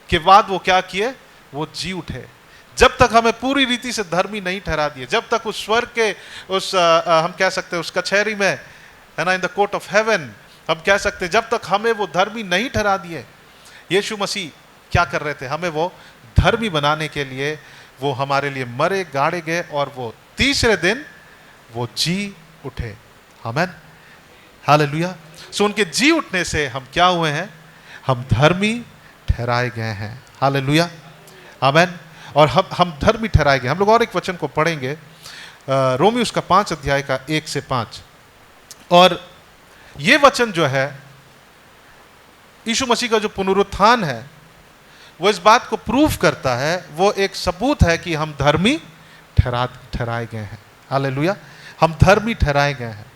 के बाद वो क्या किए, वो जी उठे। जब तक हमें पूरी रीति से धर्मी नहीं ठहरा दिए, जब तक उस स्वर्ग के उस हम कह सकते हैं उस कचहरी में, है ना, in the court of haven, हम कह सकते हैं जब तक हमें वो धर्मी नहीं ठहरा दिए, यीशु मसीह क्या कर रहे थे, हमें वो धर्मी बनाने के लिए वो हमारे लिए मरे, गाड़े गए और वो तीसरे दिन वो जी उठे। आमीन, हालेलुया। सो उनके जी उठने से हम क्या हुए हैं, हम धर्मी ठहराए गए हैं। हालेलुया, आमीन। और हम धर्मी ठहराए गए। हम लोग और एक वचन को पढ़ेंगे, रोमी उसका 5 अध्याय का 1 से 5। और ये वचन जो है, यीशु मसीह का जो पुनरुत्थान है, वो इस बात को प्रूफ करता है, वो एक सबूत है कि हम धर्मी ठहराए गए हैं। हालेलुया, हम धर्मी ठहराए गए हैं।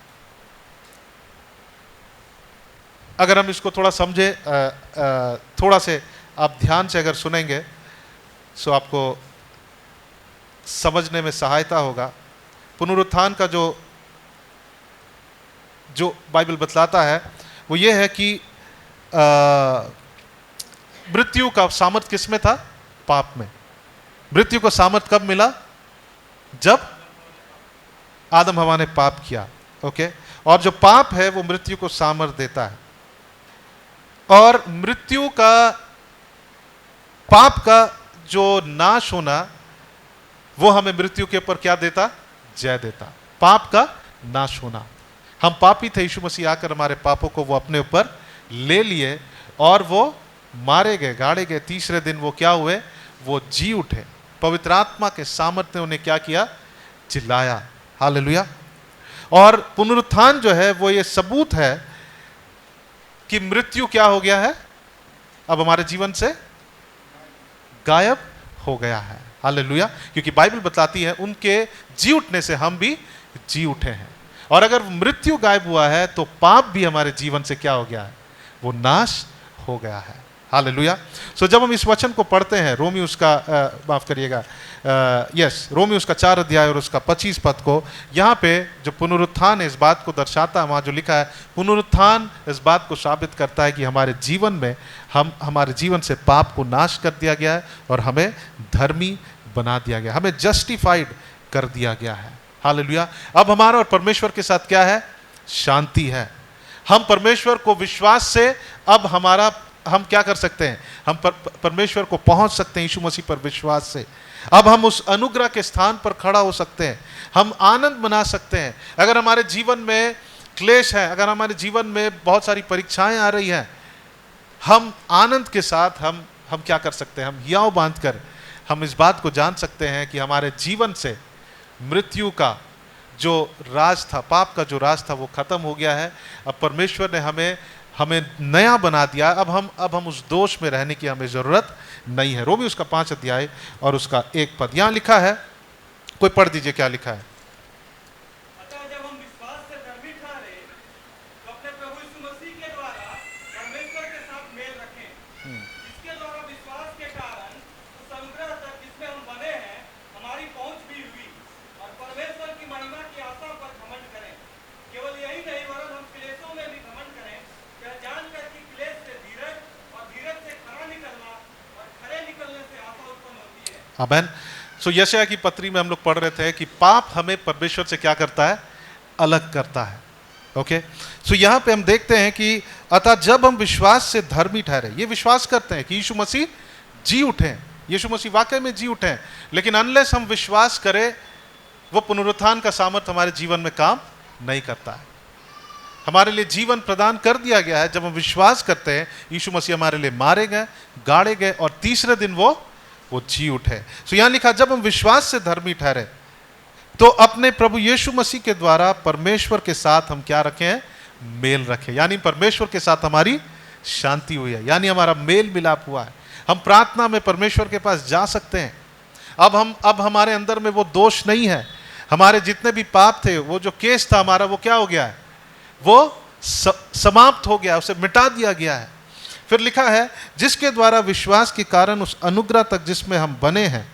अगर हम इसको थोड़ा समझे, थोड़ा से आप ध्यान से अगर सुनेंगे सो आपको समझने में सहायता होगा। पुनरुत्थान का जो बाइबल बतलाता है वो ये है कि मृत्यु का सामर्थ किस में था, पाप में। मृत्यु को सामर्थ कब मिला, जब आदम हवा ने पाप किया। ओके, और जो पाप है वो मृत्यु को सामर्थ देता है। और मृत्यु का, पाप का जो नाश होना, वो हमें मृत्यु के ऊपर क्या देता, जय देता। पाप का नाश होना, हम पापी थे, यीशु मसीह आकर हमारे पापों को वो अपने ऊपर ले लिए और वो मारे गए, गाड़े गए। तीसरे दिन वो क्या हुए, वो जी उठे। पवित्र आत्मा के सामर्थ्य ने उन्हें क्या किया, चिल्लाया। हालेलुया। और पुनरुत्थान जो है वो ये सबूत है कि मृत्यु क्या हो गया है, अब हमारे जीवन से गायब हो गया है। हालेलुया, क्योंकि बाइबल बताती है उनके जी उठने से हम भी जी उठे हैं। और अगर मृत्यु गायब हुआ है तो पाप भी हमारे जीवन से क्या हो गया है, वो नाश हो गया है। हालेलुया। सो जब हम इस वचन को पढ़ते हैं, रोमी उसका माफ करिएगा, रोमी उसका 4 अध्याय और उसका 25 पद को, यहाँ पे जो पुनरुत्थान है इस बात को दर्शाता है। वहाँ जो लिखा है, पुनरुत्थान इस बात को साबित करता है कि हमारे जीवन में हमारे जीवन से पाप को नाश कर दिया गया है और हमें धर्मी बना दिया गया, हमें जस्टिफाइड कर दिया गया है। हालेलुया। अब हमारा और परमेश्वर के साथ क्या है, शांति है। हम परमेश्वर को विश्वास से अब हम क्या कर सकते हैं, हम परमेश्वर को पहुंच सकते हैं यीशु मसीह पर विश्वास से। अब हम उस अनुग्रह के स्थान पर खड़ा हो सकते हैं, हम आनंद मना सकते हैं। अगर हमारे जीवन में क्लेश है, अगर हमारे जीवन में बहुत सारी परीक्षाएं आ रही हैं, हम आनंद के साथ हम क्या कर सकते हैं, हम हियाव बांधकर हम इस बात को जान सकते हैं कि हमारे जीवन से मृत्यु का जो राज था, पाप का जो राज था, वो खत्म हो गया है। अब परमेश्वर ने हमें नया बना दिया। अब हम उस दोष में रहने की हमें जरूरत नहीं है। रोमी उसका 5 अध्याय और उसका 1 पद, यहां लिखा है, कोई पढ़ दीजिए क्या लिखा है। अतः जब हम विश्वास से धर्मी ठहरे तो अपने प्रभु यीशु मसीह के द्वारा परमेश्वर के साथ मेल रखें, जिसके द्वारा विश्वास के कारण उस अनुग्रह तक जिसमें हम बने हैं हमारी पहुंच भी हुई, और परमेश्वर की महिमा की आशा पर घमंड करें। केवल यही नहीं, वरन हम क्लेशों में भी घमंड करें, यह जानकर कि क्लेश से धीरज और धीरज से खरा निकलना और खरे निकलने से आशा उत्पन्न होती है। आमीन। सो यशायाह की पत्री में हम लोग पढ़ रहे थे कि पाप हमें परमेश्वर से क्या करता है, अलग करता है। ओके, सो यहाँ पे हम देखते हैं कि अतः जब हम विश्वास से धर्मी ठहरे, ये विश्वास करते हैं कि यीशु मसीह जी उठे, यीशु मसीह वाकई में जी उठे, लेकिन अनलेस हम विश्वास करें, वो पुनरुत्थान का सामर्थ्य हमारे जीवन में काम नहीं करता है। हमारे लिए जीवन प्रदान कर दिया गया है जब हम विश्वास करते हैं यीशु मसीह हमारे लिए मारे गए, गाड़े गए और तीसरे दिन वो जी उठे। सो यहां लिखा, जब हम विश्वास से धर्मी ठहरे तो अपने प्रभु यीशु मसीह के द्वारा परमेश्वर के साथ हम क्या रखे हैं, मेल रखे, यानी परमेश्वर के साथ हमारी शांति हुई है, यानी हमारा मेल मिलाप हुआ है। हम प्रार्थना में परमेश्वर के पास जा सकते हैं। अब हमारे अंदर में वो दोष नहीं है, हमारे जितने भी पाप थे, वो जो केस था हमारा, वो क्या हो गया है, वो समाप्त हो गया, उसे मिटा दिया गया है। फिर लिखा है, जिसके द्वारा विश्वास के कारण उस अनुग्रह तक जिसमें हम बने हैं,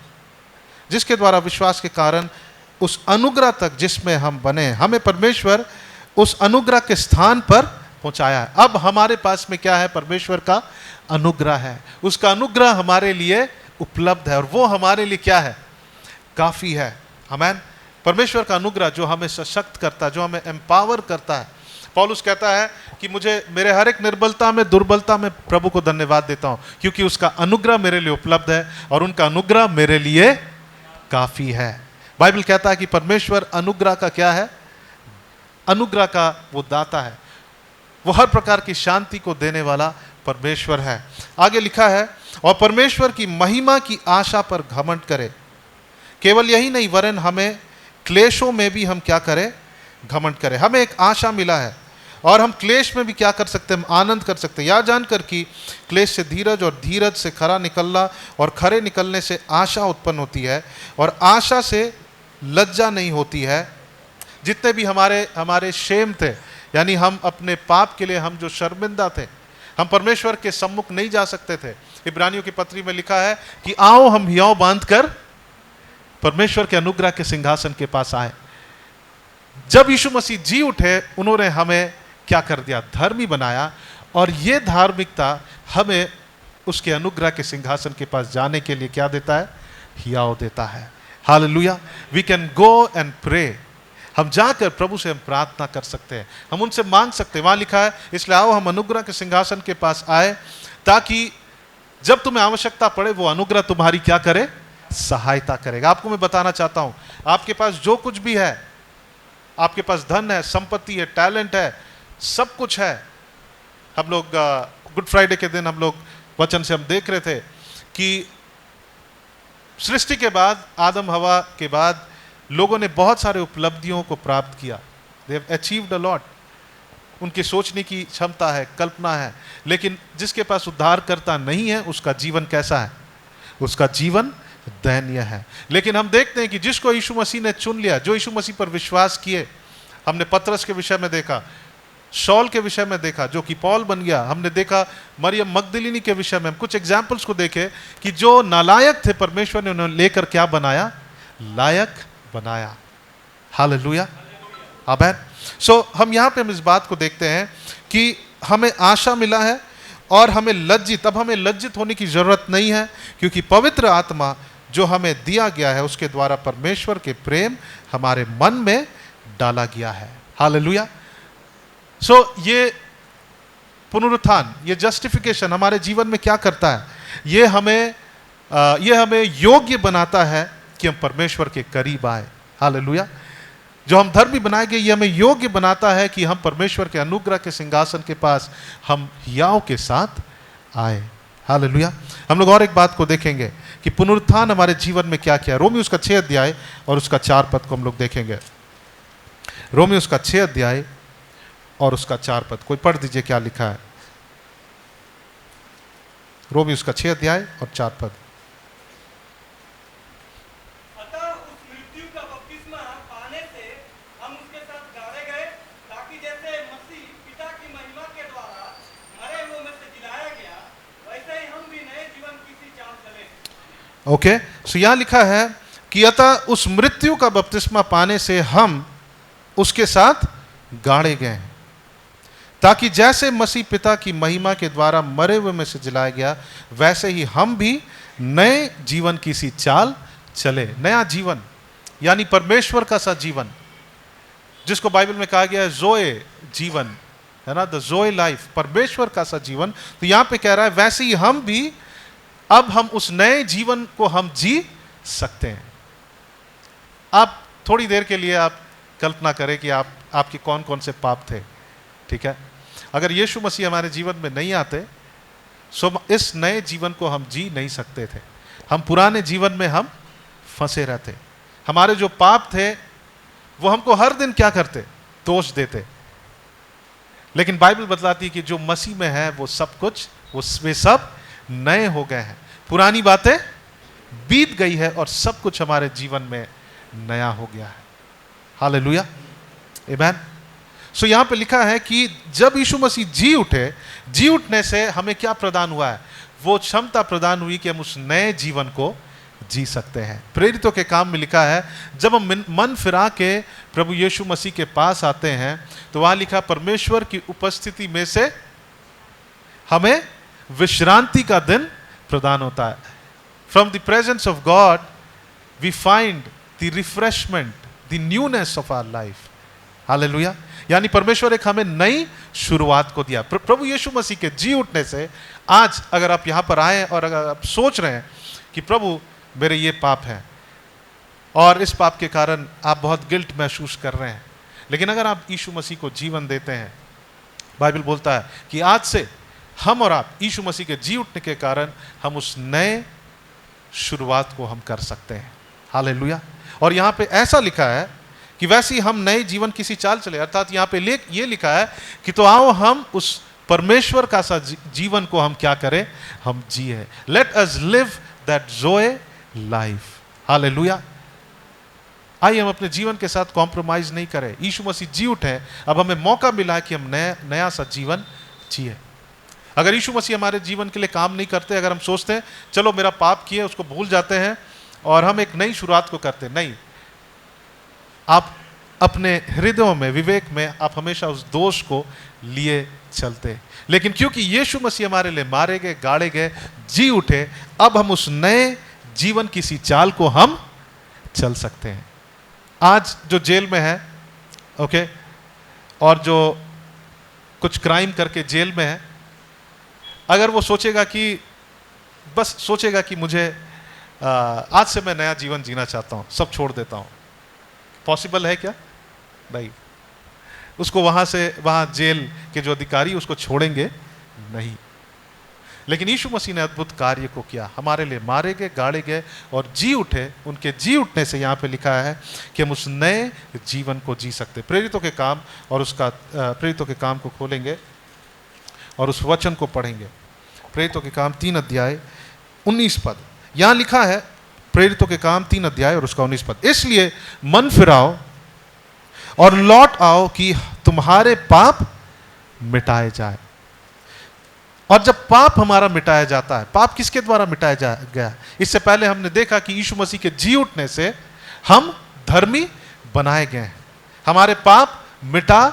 जिसके द्वारा विश्वास के कारण उस अनुग्रह तक जिसमें हम बने हैं, हमें परमेश्वर उस अनुग्रह के स्थान पर पहुंचाया है। अब हमारे पास में क्या है? परमेश्वर का अनुग्रह है। उसका अनुग्रह हमारे लिए उपलब्ध है और वो हमारे लिए क्या है? काफी है। आमीन। परमेश्वर का अनुग्रह जो हमें सशक्त करता है, जो हमें एम्पावर करता है। पौलुस कहता है कि मुझे मेरे हर एक निर्बलता में, दुर्बलता में प्रभु को धन्यवाद देता हूं, क्योंकि उसका अनुग्रह मेरे लिए उपलब्ध है और उनका अनुग्रह मेरे लिए काफी है। बाइबल कहता है कि परमेश्वर अनुग्रह का क्या है? अनुग्रह का वो दाता है। वो हर प्रकार की शांति को देने वाला परमेश्वर है। आगे लिखा है, और परमेश्वर की महिमा की आशा पर घमंड करे। केवल यही नहीं, वरन हमें क्लेशों में भी हम क्या करें? घमंड करें। हमें एक आशा मिला है और हम क्लेश में भी क्या कर सकते हैं? हम आनंद कर सकते हैं। या जानकर कि क्लेश से धीरज और धीरज से खरा निकलना और खरे निकलने से आशा उत्पन्न होती है और आशा से लज्जा नहीं होती है। जितने भी हमारे शेम थे, यानी हम अपने पाप के लिए हम जो शर्मिंदा थे, हम परमेश्वर के सम्मुख नहीं जा सकते थे। इब्रानियों की पत्री में लिखा है कि आओ हम हियाव बांधकर परमेश्वर के अनुग्रह के सिंहासन के पास आए। जब यीशु मसीह जी उठे, उन्होंने हमें क्या कर दिया? धर्मी बनाया। और ये धार्मिकता हमें उसके अनुग्रह के सिंहासन के पास जाने के लिए क्या देता है? हियाव देता है। Hallelujah. We can go and pray. हम जाकर प्रभु से हम प्रार्थना कर सकते हैं, हम उनसे मांग सकते हैं। वहां लिखा है, इसलिए आओ हम अनुग्रह के सिंहासन के पास आए, ताकि जब तुम्हें आवश्यकता पड़े वो अनुग्रह तुम्हारी क्या करे? सहायता करेगा। आपको मैं बताना चाहता हूं, आपके पास जो कुछ भी है, आपके पास धन है, संपत्ति है, टैलेंट है, सब कुछ है। हम लोग गुड फ्राइडे के दिन हम लोग वचन से हम देख रहे थे कि सृष्टि के बाद, आदम हवा के बाद लोगों ने बहुत सारे उपलब्धियों को प्राप्त किया। They have achieved a lot. उनकी सोचने की क्षमता है, कल्पना है, लेकिन जिसके पास उद्धारकर्ता नहीं है, उसका जीवन कैसा है? उसका जीवन दयनीय है। लेकिन हम देखते हैं कि जिसको यीशु मसीह ने चुन लिया, जो यीशु मसीह पर विश्वास किए, हमने पतरस के विषय में देखा, शौल के विषय में देखा जो कि पौल बन गया, हमने देखा मरियम मगदलिनी के विषय में, हम कुछ एग्जाम्पल्स को देखे कि जो नालायक थे, परमेश्वर ने उन्हें लेकर क्या बनाया? लायक बनाया। हालेलुया। आमीन। सो हम यहाँ पे हम इस बात को देखते हैं कि हमें आशा मिला है और हमें अब हमें लज्जित होने की जरूरत नहीं है, क्योंकि पवित्र आत्मा जो हमें दिया गया है, उसके द्वारा परमेश्वर के प्रेम हमारे मन में डाला गया है। हालेलुया। सो ये पुनरुत्थान, ये जस्टिफिकेशन हमारे जीवन में क्या करता है? ये हमें योग्य बनाता है कि हम परमेश्वर के करीब आए। हालेलुया। जो हम धर्मी बनाए गए, ये हमें योग्य बनाता है कि हम परमेश्वर के अनुग्रह के सिंहासन के पास हम हियाव के साथ आए। हालेलुया। हम लोग और एक बात को देखेंगे कि पुनरुत्थान हमारे जीवन में क्या क्या है। रोमी उसका 6 अध्याय और उसका 4 पद को हम लोग देखेंगे। रोमी उसका 6 अध्याय और उसका 4 पद, कोई पढ़ दीजिए क्या लिखा है। रोमी उसका 6 अध्याय और 4 पद। अतः उस मृत्यु का बपतिस्मा पाने से हम उसके साथ गाड़े गए, ताकि जैसे मसीह पिता की महिमा के द्वारा मरे हुए में से जिलाया गया, वैसे ही हम भी नए जीवन की सी चाल चले। ओके, सो यहां लिखा है कि अतः उस मृत्यु का बपतिस्मा पाने से हम उसके साथ गाड़े गए हैं, ताकि जैसे मसीह पिता की महिमा के द्वारा मरे हुए में से जिलाया गया, वैसे ही हम भी नए जीवन की सी चाल चले। नया जीवन यानी परमेश्वर का सा जीवन, जिसको बाइबल में कहा गया है जोए जीवन, है ना, द जोए लाइफ, परमेश्वर का सा जीवन। तो यहां पे कह रहा है वैसे ही हम भी, अब हम उस नए जीवन को हम जी सकते हैं। आप थोड़ी देर के लिए आप कल्पना करें कि आपके कौन कौन से पाप थे। ठीक है, अगर यीशु मसीह हमारे जीवन में नहीं आते, सो इस नए जीवन को हम जी नहीं सकते थे। हम पुराने जीवन में हम फंसे रहते। हमारे जो पाप थे वो हमको हर दिन क्या करते? दोष देते। लेकिन बाइबल बतलाती है कि जो मसीह में है वो सब कुछ, वे सब नए हो गए हैं। पुरानी बातें बीत गई है और सब कुछ हमारे जीवन में नया हो गया है। हालेलुया, आमीन। सो यहां पे लिखा है कि जब यीशु मसीह जी उठे, जी उठने से हमें क्या प्रदान हुआ है? वो क्षमता प्रदान हुई कि हम उस नए जीवन को जी सकते हैं। प्रेरितों के काम में लिखा है, जब हम मन फिरा के प्रभु यीशु मसीह के पास आते हैं तो वहां लिखा परमेश्वर की उपस्थिति में से हमें विश्रांति का दिन प्रदान होता है। From the presence of God we find the refreshment, the newness of our life. Hallelujah. यानी परमेश्वर एक हमें नई शुरुआत को दिया। प्रभु यीशु मसीह के जी उठने से आज अगर आप यहां पर आए और अगर आप सोच रहे हैं कि प्रभु मेरे ये पाप हैं और इस पाप के कारण आप बहुत गिल्ट महसूस कर रहे हैं, लेकिन अगर आप यीशु मसीह को जीवन देते हैं, बाइबल बोलता है कि आज से हम और आप यीशु मसीह के जी उठने के कारण हम उस नए शुरुआत को हम कर सकते हैं। हालेलुया। और यहाँ पे ऐसा लिखा है कि वैसे ही हम नए जीवन किसी चाल चले, अर्थात यहाँ पे ये लिखा है कि तो आओ हम उस परमेश्वर का सा जीवन को हम क्या करें, हम जिए। Let us live that Joe life. Hallelujah. आइए हम अपने जीवन के साथ कॉम्प्रोमाइज नहीं करें। यीशु मसीह जी उठे, अब हमें मौका मिला है कि हम नया सा जीवन जिए। अगर यीशु मसीह हमारे जीवन के लिए काम नहीं करते, अगर हम सोचते हैं चलो मेरा पाप किए उसको भूल जाते हैं और हम एक नई शुरुआत को करते, नहीं, आप अपने हृदयों में, विवेक में आप हमेशा उस दोष को लिए चलते। लेकिन क्योंकि यीशु मसीह हमारे लिए मारे गए, गाड़े गए, जी उठे, अब हम उस नए जीवन की सी चाल को हम चल सकते हैं। आज जो जेल में है, ओके, और जो कुछ क्राइम करके जेल में है, अगर वो सोचेगा कि बस सोचेगा कि मुझे आज से मैं नया जीवन जीना चाहता हूं, सब छोड़ देता हूं, पॉसिबल है क्या? नहीं। उसको वहां जेल के जो अधिकारी उसको छोड़ेंगे नहीं। लेकिन यीशु मसीह ने अद्भुत कार्य को किया, हमारे लिए मारे गए, गाड़े गए और जी उठे। उनके जी उठने से यहाँ पे लिखा है कि हम उस नए जीवन को जी सकते। प्रेरितों के काम और उसका प्रेरितों के काम को खोलेंगे और उस वचन को पढ़ेंगे। प्रेरितों के काम 3 अध्याय 19 पद। यहाँ लिखा है प्रेरितों के काम 3 अध्याय और उसका 19 पद, इसलिए मन फिराओ और लौट आओ कि तुम्हारे पाप मिटाए जाए। और जब पाप हमारा मिटाया जाता है, पाप किसके द्वारा मिटाया गया? इससे पहले हमने देखा कि यीशु मसीह के जी उठने से हम धर्मी बनाए गए हैं, हमारे पाप मिटा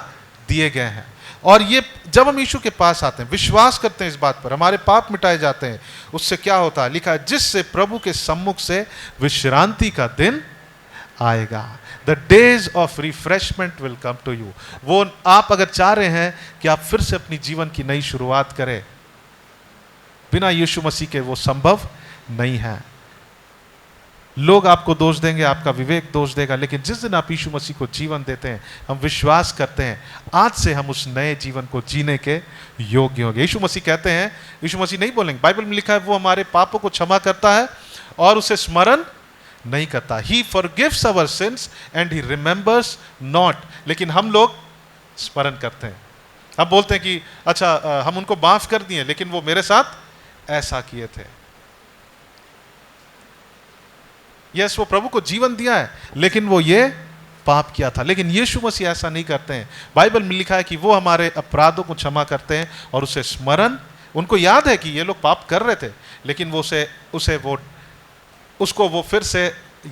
दिए गए हैं। और ये जब हम यीशु के पास आते हैं, विश्वास करते हैं इस बात पर, हमारे पाप मिटाए जाते हैं, उससे क्या होता है? लिखा है जिससे प्रभु के सम्मुख से विश्रांति का दिन आएगा। The days of refreshment will come to you. वो आप अगर चाह रहे हैं कि आप फिर से अपनी जीवन की नई शुरुआत करें, बिना यीशु मसीह के वो संभव नहीं है। लोग आपको दोष देंगे, आपका विवेक दोष देगा, लेकिन जिस दिन आप यीशु मसीह को जीवन देते हैं, हम विश्वास करते हैं, आज से हम उस नए जीवन को जीने के योग्य होंगे। यीशु मसीह कहते हैं, यीशु मसीह नहीं बोलेंगे, बाइबल में लिखा है वो हमारे पापों को क्षमा करता है और उसे स्मरण नहीं करता। He forgives our sins and he remembers not। लेकिन हम लोग स्मरण करते हैं, हम बोलते हैं कि अच्छा हम उनको माफ कर दिए, लेकिन वो मेरे साथ ऐसा किए थे। यस, वो प्रभु को जीवन दिया है, लेकिन वो ये पाप किया था। लेकिन यीशु मसीह ऐसा नहीं करते हैं। बाइबल में लिखा है कि वो हमारे अपराधों को क्षमा करते हैं और उसे स्मरण, उनको याद है कि ये लोग पाप कर रहे थे, लेकिन वो उसको वो फिर से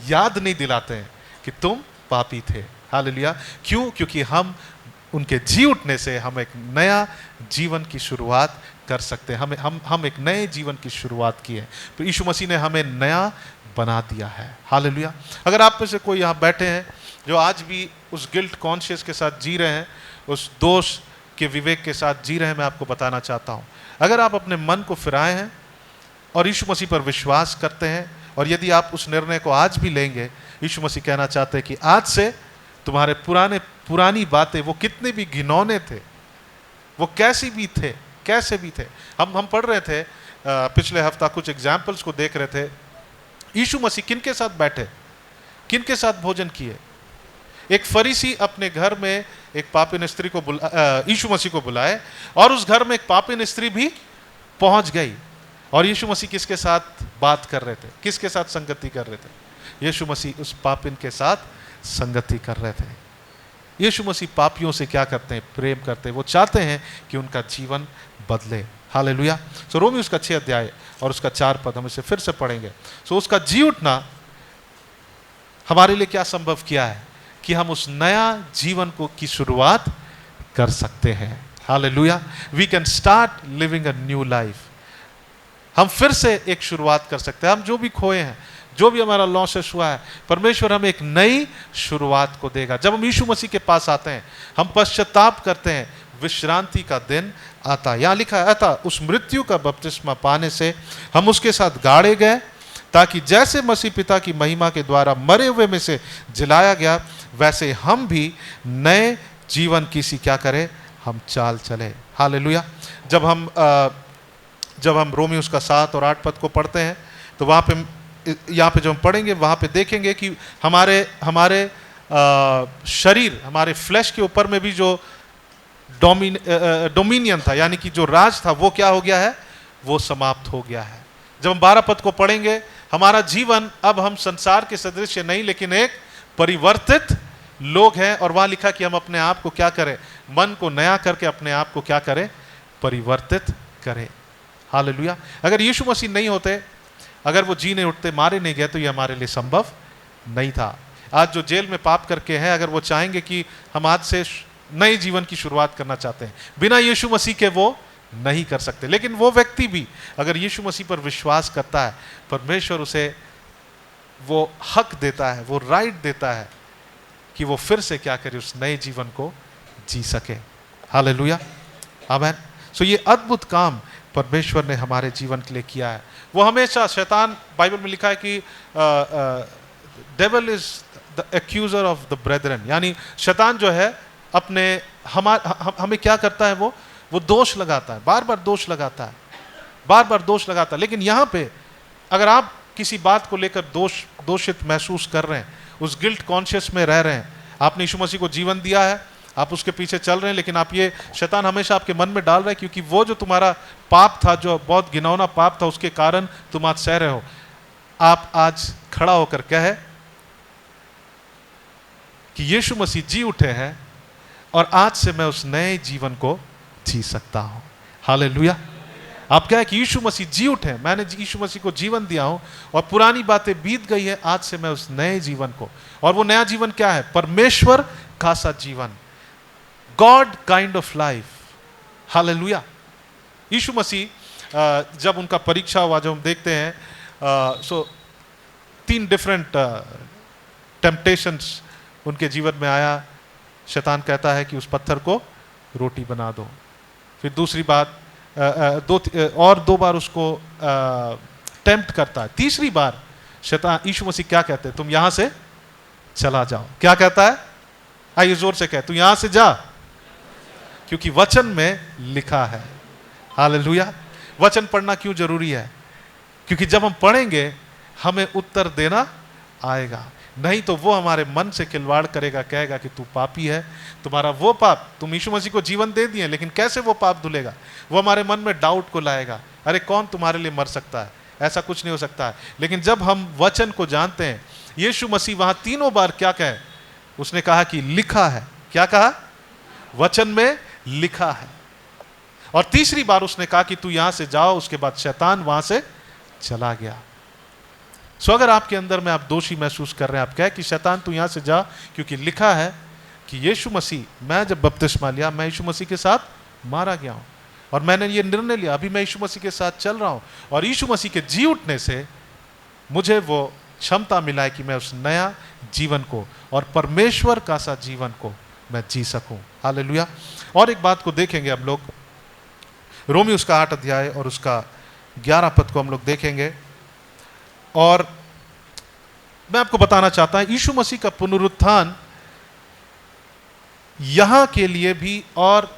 याद नहीं दिलाते हैं कि तुम पापी थे। हालेलुया। क्यों? क्योंकि हम उनके जी उठने से हम एक नया जीवन की शुरुआत कर सकते हैं। हम एक नए जीवन की शुरुआत की है, तो यीशु मसीह ने हमें नया बना दिया है। हालेलुया। अगर आप में से कोई यहाँ बैठे हैं जो आज भी उस गिल्ट कॉन्शियस के साथ जी रहे हैं, उस दोष के विवेक के साथ जी रहे हैं, मैं आपको बताना चाहता हूँ, अगर आप अपने मन को फिराए हैं और यीशु मसीह पर विश्वास करते हैं, और यदि आप उस निर्णय को आज भी लेंगे, यीशु मसीह कहना चाहते हैं कि आज से तुम्हारे पुरानी बातें, वो कितने भी घिनौने थे, वो कैसे भी थे। हम पढ़ रहे थे पिछले हफ्ता, कुछ एग्जाम्पल्स को देख रहे थे। यीशु मसीह किनके साथ बैठे, किनके साथ भोजन किए? एक फरीसी अपने घर में एक पापिन स्त्री को यीशु मसीह को बुलाए, और उस घर में एक पापिन स्त्री भी पहुंच गई, और यीशु मसीह किसके साथ बात कर रहे थे, किसके साथ संगति कर रहे थे? यीशु मसीह उस पापिन के साथ संगति कर रहे थे। यीशु मसीह पापियों से क्या करते हैं? प्रेम करते हैं। वो चाहते हैं कि उनका जीवन बदले। हालेलुया। सो रोमी उसका 6 अध्याय और उसका 4 पद हम इसे फिर से पढ़ेंगे। सो उसका जी उठना हमारे लिए क्या संभव किया है कि हम उस नया जीवन को की शुरुआत कर सकते हैं। Hallelujah. We can start living a new life. हम फिर से एक शुरुआत कर सकते हैं। हम जो भी खोए हैं, जो भी हमारा लॉसेस हुआ है, परमेश्वर हमें एक नई शुरुआत को देगा। जब हम यीशु मसीह के पास आते हैं, हम पश्चाताप करते हैं, विश्रांति का दिन आता। यहां लिखा है, अतः उस मृत्यु का बपतिस्मा पाने से हम उसके साथ गाड़े गए, ताकि जैसे मसीह पिता की महिमा के द्वारा मरे हुए में से जिलाया गया, वैसे हम भी नए जीवन की सी क्या करें, हम चाल चले। हालेलुया। जब हम रोमी उसका 7 और 8 पद को पढ़ते हैं, तो वहाँ पे, यहाँ पे जो हम पढ़ेंगे वहाँ पे देखेंगे कि हमारे शरीर, हमारे फ्लैश के ऊपर में भी जो डोमिनियन था, यानी कि जो राज था, वो क्या हो गया है, वो समाप्त हो गया है। जब हम 12 पद को पढ़ेंगे, हमारा जीवन अब हम संसार के सदृश नहीं, लेकिन एक परिवर्तित लोग हैं। और वहां लिखा कि हम अपने आप को क्या करें, मन को नया करके अपने आप को क्या करें, परिवर्तित करें। हालेलुया। अगर यीशु मसीह नहीं होते, अगर वो जी नहीं उठते, मारे नहीं गए, तो ये हमारे लिए संभव नहीं था। आज जो जेल में पाप करके हैं, अगर वो चाहेंगे कि हम आज से नए जीवन की शुरुआत करना चाहते हैं, बिना यीशु मसीह के वो नहीं कर सकते। लेकिन वो व्यक्ति भी अगर यीशु मसीह पर विश्वास करता है, परमेश्वर उसे वो हक देता है, वो राइट देता है कि वो फिर से क्या करे, उस नए जीवन को जी सके। हालेलुया, आमीन। सो ये अद्भुत काम परमेश्वर ने हमारे जीवन के लिए किया है। वो हमेशा, शैतान, बाइबल में लिखा है कि devil is the एक्यूजर of the brethren, यानी शैतान जो है अपने हमें क्या करता है, वो दोष लगाता है, बार बार दोष लगाता है, बार बार दोष लगाता है। लेकिन यहाँ पे अगर आप किसी बात को लेकर दोषित महसूस कर रहे हैं, उस गिल्ट कॉन्शियस में रह रहे हैं, आपने यीशु मसीह को जीवन दिया है, आप उसके पीछे चल रहे हैं, लेकिन आप ये शैतान हमेशा आपके मन में डाल रहा है, क्योंकि वो जो तुम्हारा पाप था, जो बहुत घिनौना पाप था, उसके कारण तुम आज सह रहे हो। आप आज खड़ा होकर कहे कि यीशु मसीह जी उठे हैं और आज से मैं उस नए जीवन को जी सकता हूं। हालेलुया। आप क्या है कि यीशु मसीह जी उठे, मैंने यीशु मसीह को जीवन दिया हूं और पुरानी बातें बीत गई है, आज से मैं उस नए जीवन को, और वो नया जीवन क्या है, परमेश्वर का सा जीवन, God kind of life. Hallelujah. यीशु मसीह जब उनका परीक्षा हुआ, जब हम देखते हैं, 3 डिफरेंट टेम्पटेशंस उनके जीवन में आया। शैतान कहता है कि उस पत्थर को रोटी बना दो। फिर दूसरी बात, 2 बार उसको टेम्प्ट करता है। तीसरी बार शैतान, यीशु मसीह क्या कहते हैं, तुम यहां से चला जाओ। क्या कहता है, आइए जोर से कहे, तू यहां से जा, क्योंकि वचन में लिखा है। हालेलुया। वचन पढ़ना क्यों जरूरी है, क्योंकि जब हम पढ़ेंगे हमें उत्तर देना आएगा। नहीं तो वो हमारे मन से खिलवाड़ करेगा, कहेगा कि तू पापी है, तुम्हारा वो पाप, तुम यीशु मसीह को जीवन दे दिए, लेकिन कैसे वो पाप धुलेगा। वो हमारे मन में डाउट को लाएगा, अरे कौन तुम्हारे लिए मर सकता है, ऐसा कुछ नहीं हो सकता है। लेकिन जब हम वचन को जानते हैं, यीशु मसीह वहां 3 बार क्या कहे, उसने कहा कि लिखा है। क्या कहा, वचन में लिखा है। और तीसरी बार उसने कहा कि तू यहां से जाओ, उसके बाद शैतान वहां से चला गया। सो अगर आपके अंदर में आप दोषी महसूस कर रहे हैं, आप कहे कि शैतान तू यहां से जा, क्योंकि लिखा है कि यीशु मसीह, मैं जब बपतिस्मा लिया, मैं यीशु मसीह के साथ मारा गया हूं, और मैंने ये निर्णय लिया, अभी मैं यीशु मसीह के साथ चल रहा हूं, और यीशु मसीह के जी उठने से मुझे वो क्षमता मिला है कि मैं उस नया जीवन को और परमेश्वर का सा जीवन को मैं जी सकूं। हालेलुया। और एक बात को देखेंगे हम लोग, रोमी उसका 8 अध्याय और उसका 11 पद को हम लोग देखेंगे। और मैं आपको बताना चाहता हूं, यीशु मसीह का पुनरुत्थान यहां के लिए भी और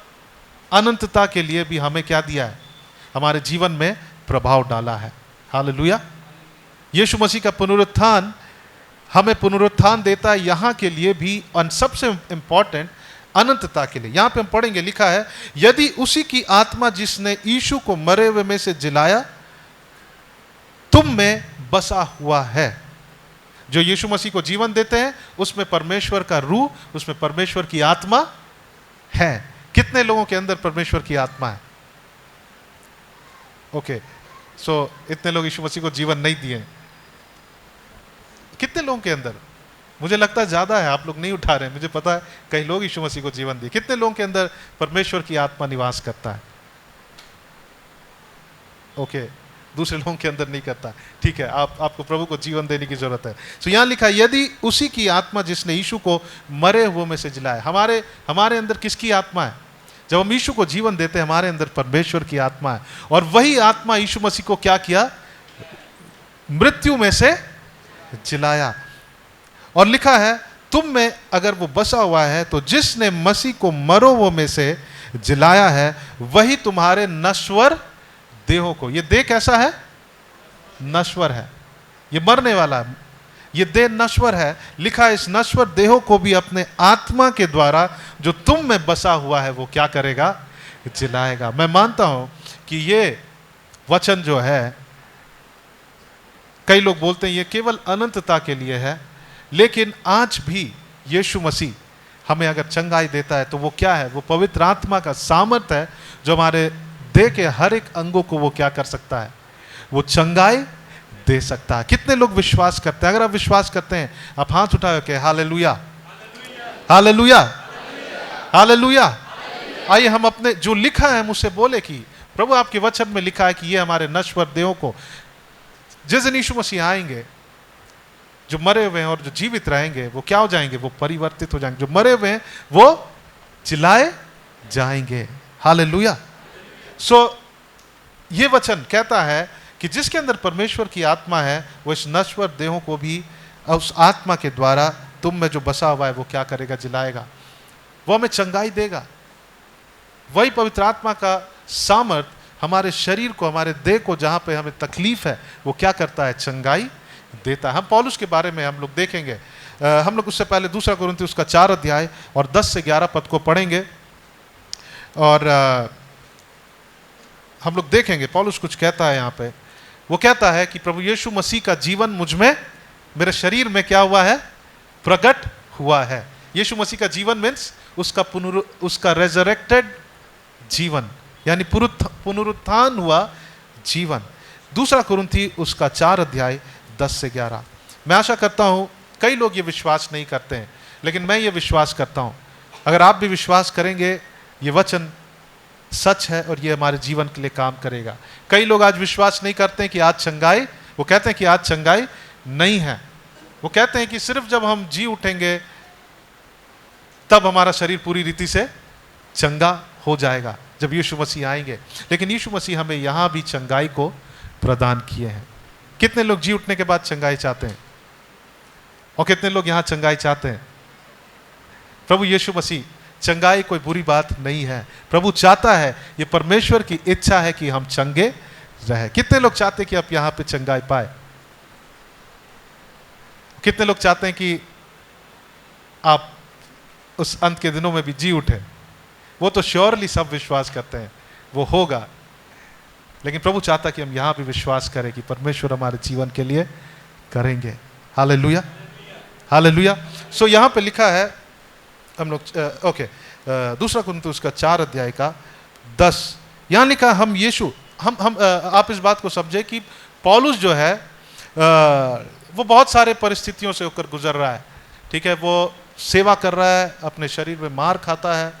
अनंतता के लिए भी हमें क्या दिया है, हमारे जीवन में प्रभाव डाला है। हालेलुया। यीशु मसीह का पुनरुत्थान हमें पुनरुत्थान देता है यहां के लिए भी, और सबसे इंपॉर्टेंट अनंतता के लिए। यहां पे हम पढ़ेंगे, लिखा है, यदि उसी की आत्मा जिसने यीशु को मरे हुए में से जिलाया तुम में बसा हुआ है। जो यीशु मसीह को जीवन देते हैं, उसमें परमेश्वर का रूह, उसमें परमेश्वर की आत्मा है। कितने लोगों के अंदर परमेश्वर की आत्मा है? ओके, सो इतने लोग यीशु मसीह को जीवन नहीं दिए। कितने लोगों के अंदर, मुझे लगता है ज्यादा है, आप लोग नहीं उठा रहे हैं, मुझे पता है कई लोग यीशु मसीह को जीवन दिए। कितने लोगों के अंदर परमेश्वर की आत्मा निवास करता है? ओके, दूसरे लोगों के अंदर नहीं करता। ठीक है, आपको प्रभु को जीवन देने की जरूरत है। सो यहां लिखा है, यदि उसी की आत्मा जिसने यीशु को मरे हुए में से जिलाया। हमारे अंदर किसकी आत्मा है? जब हम यीशु को जीवन देते हैं, हमारे अंदर परमेश्वर की आत्मा है, और वही आत्मा यीशु मसीह को क्या किया? मृत्यु में से जिलाया। और लिखा है, तुम में अगर वो बसा हुआ है तो जिसने मसीह को मरो वो में से जिलाया है, वही तुम्हारे नश्वर देहों को। ये देह कैसा है? नश्वर है, ये मरने वाला है, ये देह नश्वर है। लिखा है, इस नश्वर देहों को भी अपने आत्मा के द्वारा जो तुम में बसा हुआ है वो क्या करेगा? जिलाएगा। मैं मानता हूं कि ये वचन जो है, कई लोग बोलते हैं ये केवल अनंतता के लिए है, लेकिन आज भी यीशु मसीह हमें अगर चंगाई देता है तो वो क्या है? वो पवित्र आत्मा का सामर्थ्य है जो हमारे देह के हर एक अंगों को वो क्या कर सकता है? वो चंगाई दे सकता है। कितने लोग विश्वास करते हैं? अगर आप विश्वास करते हैं, आप हाथ उठाओ के हालेलुया, हालेलुया, हालेलुया। आइए हम अपने जो लिखा है मुझसे बोले कि प्रभु आपके वचन में लिखा है कि ये हमारे नश्वर देहों को, जिस दिन यीशु मसीह आएंगे, जो मरे हुए हैं और जो जीवित रहेंगे वो क्या हो जाएंगे? वो परिवर्तित हो जाएंगे। जो मरे हुए हैं वो जिलाए जाएंगे। हालेलुया। सो ये वचन कहता है कि जिसके अंदर परमेश्वर की आत्मा है वो इस नश्वर देहों को भी उस आत्मा के द्वारा तुम में जो बसा हुआ है वो क्या करेगा? जिलाएगा। वो हमें चंगाई देगा। वही पवित्र आत्मा का सामर्थ हमारे शरीर को, हमारे देह को, जहां पे हमें तकलीफ है वो क्या करता है? चंगाई देता है। हम पौलुस के बारे में हम लोग देखेंगे। हम लोग उससे पहले 2 कुरिन्थियों उसका 4 अध्याय और 10 से 11 पद को पढ़ेंगे और हम लोग देखेंगे पौलुस कुछ कहता है यहाँ पे। वो कहता है कि प्रभु यीशु मसीह का जीवन मुझ में, मेरे शरीर में क्या हुआ है? प्रकट हुआ है। यीशु मसीह का जीवन मीन्स उसका रेजरेक्टेड जीवन, यानी पुनरुत्थान हुआ जीवन। 2 कुरिन्थी उसका 4 अध्याय 10 से 11। मैं आशा करता हूं कई लोग ये विश्वास नहीं करते हैं, लेकिन मैं ये विश्वास करता हूं। अगर आप भी विश्वास करेंगे, ये वचन सच है और ये हमारे जीवन के लिए काम करेगा। कई लोग आज विश्वास नहीं करते हैं कि आज चंगाई, वो कहते हैं कि आज चंगाई नहीं है। वो कहते हैं कि सिर्फ जब हम जी उठेंगे तब हमारा शरीर पूरी रीति से चंगा हो जाएगा, जब यीशु मसीह आएंगे। लेकिन यीशु मसीह हमें यहां भी चंगाई को प्रदान किए हैं। कितने लोग जी उठने के बाद चंगाई चाहते हैं? और कितने लोग यहां चंगाई चाहते हैं? प्रभु यीशु मसीह, चंगाई कोई बुरी बात नहीं है। प्रभु चाहता है, ये परमेश्वर की इच्छा है कि हम चंगे रहे। कितने लोग चाहते हैं कि आप यहां पे चंगाई पाए? कितने लोग चाहते हैं कि आप उस अंत के दिनों में भी जी उठे? वो तो श्योरली सब विश्वास करते हैं वो होगा, लेकिन प्रभु चाहता कि हम यहां भी विश्वास करें कि परमेश्वर हमारे जीवन के लिए करेंगे। Hallelujah, hallelujah. सो यहां पे लिखा है, हम लोग 2 कुरिन्थियों उसका 4 अध्याय का 10, यहां लिखा हम यीशु, हम आप इस बात को समझे कि पौलुस जो है वो बहुत सारे परिस्थितियों से होकर गुजर रहा है। ठीक है, वो सेवा कर रहा है, अपने शरीर में मार खाता है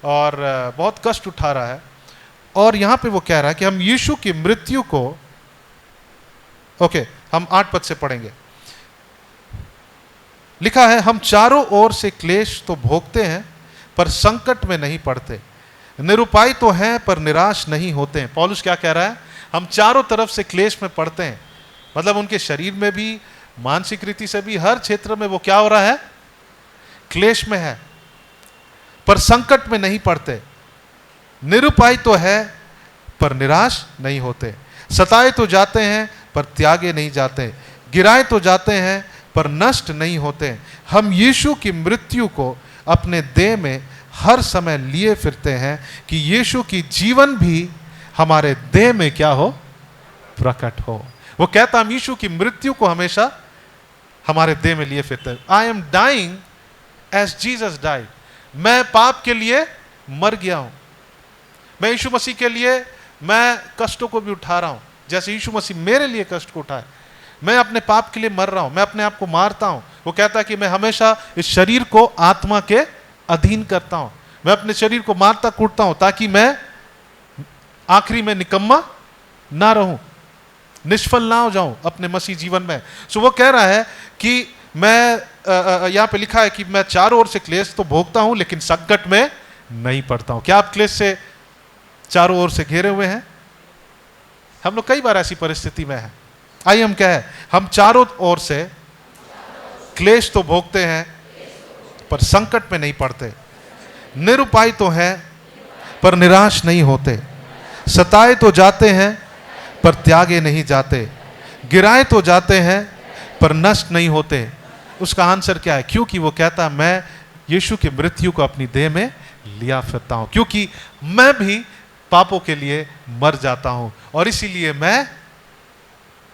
और बहुत कष्ट उठा रहा है। और यहां पे वो कह रहा है कि हम यीशु की मृत्यु को, हम 8 पद से पढ़ेंगे। लिखा है, हम चारों ओर से क्लेश तो भोगते हैं पर संकट में नहीं पड़ते, निरुपाय तो हैं पर निराश नहीं होते हैं। पौलुस क्या कह रहा है? हम चारों तरफ से क्लेश में पड़ते हैं, मतलब उनके शरीर में भी, मानसिक रीति से भी, हर क्षेत्र में वो क्या हो रहा है? क्लेश में है, पर संकट में नहीं पड़ते। निरुपाय तो है पर निराश नहीं होते, सताए तो जाते हैं पर त्यागे नहीं जाते, गिराए तो जाते हैं पर नष्ट नहीं होते। हम यीशु की मृत्यु को अपने देह में हर समय लिए फिरते हैं कि यीशु की जीवन भी हमारे देह में क्या हो? प्रकट हो। वो कहता हम यीशु की मृत्यु को हमेशा हमारे देह में लिए फिरते हैं। I am dying as Jesus died. मैं पाप के लिए मर गया हूं, मैं यीशु मसीह के लिए मैं कष्टों को भी उठा रहा हूं, जैसे यीशु मसीह मेरे लिए कष्ट को उठाए। मैं अपने पाप के लिए मर रहा हूं, मैं अपने आप को मारता हूं। वो कहता है कि मैं हमेशा इस शरीर को आत्मा के अधीन करता हूं, मैं अपने शरीर को मारता कूटता हूं ताकि मैं आखिरी में निकम्मा ना रहूं, निष्फल ना हो जाऊं अपने मसीह जीवन में। सो वो कह रहा है कि मैं यहां पे लिखा है कि मैं चारों ओर से क्लेश तो भोगता हूं लेकिन संकट में नहीं पड़ता हूं। क्या आप क्लेश से चारों ओर से घेरे हुए हैं? हम लोग कई बार ऐसी परिस्थिति में हैं। आइए हम कहें, हम चारों ओर से क्लेश तो भोगते हैं पर संकट में नहीं पड़ते, निरुपाय तो हैं पर निराश नहीं होते, सताए तो जाते हैं पर त्यागे नहीं जाते, गिराए तो जाते हैं पर नष्ट नहीं होते। उसका आंसर क्या है? क्योंकि वो कहता है मैं यीशु की मृत्यु को अपनी देह में लिया फिरता हूं, क्योंकि मैं भी पापों के लिए मर जाता हूं और इसीलिए मैं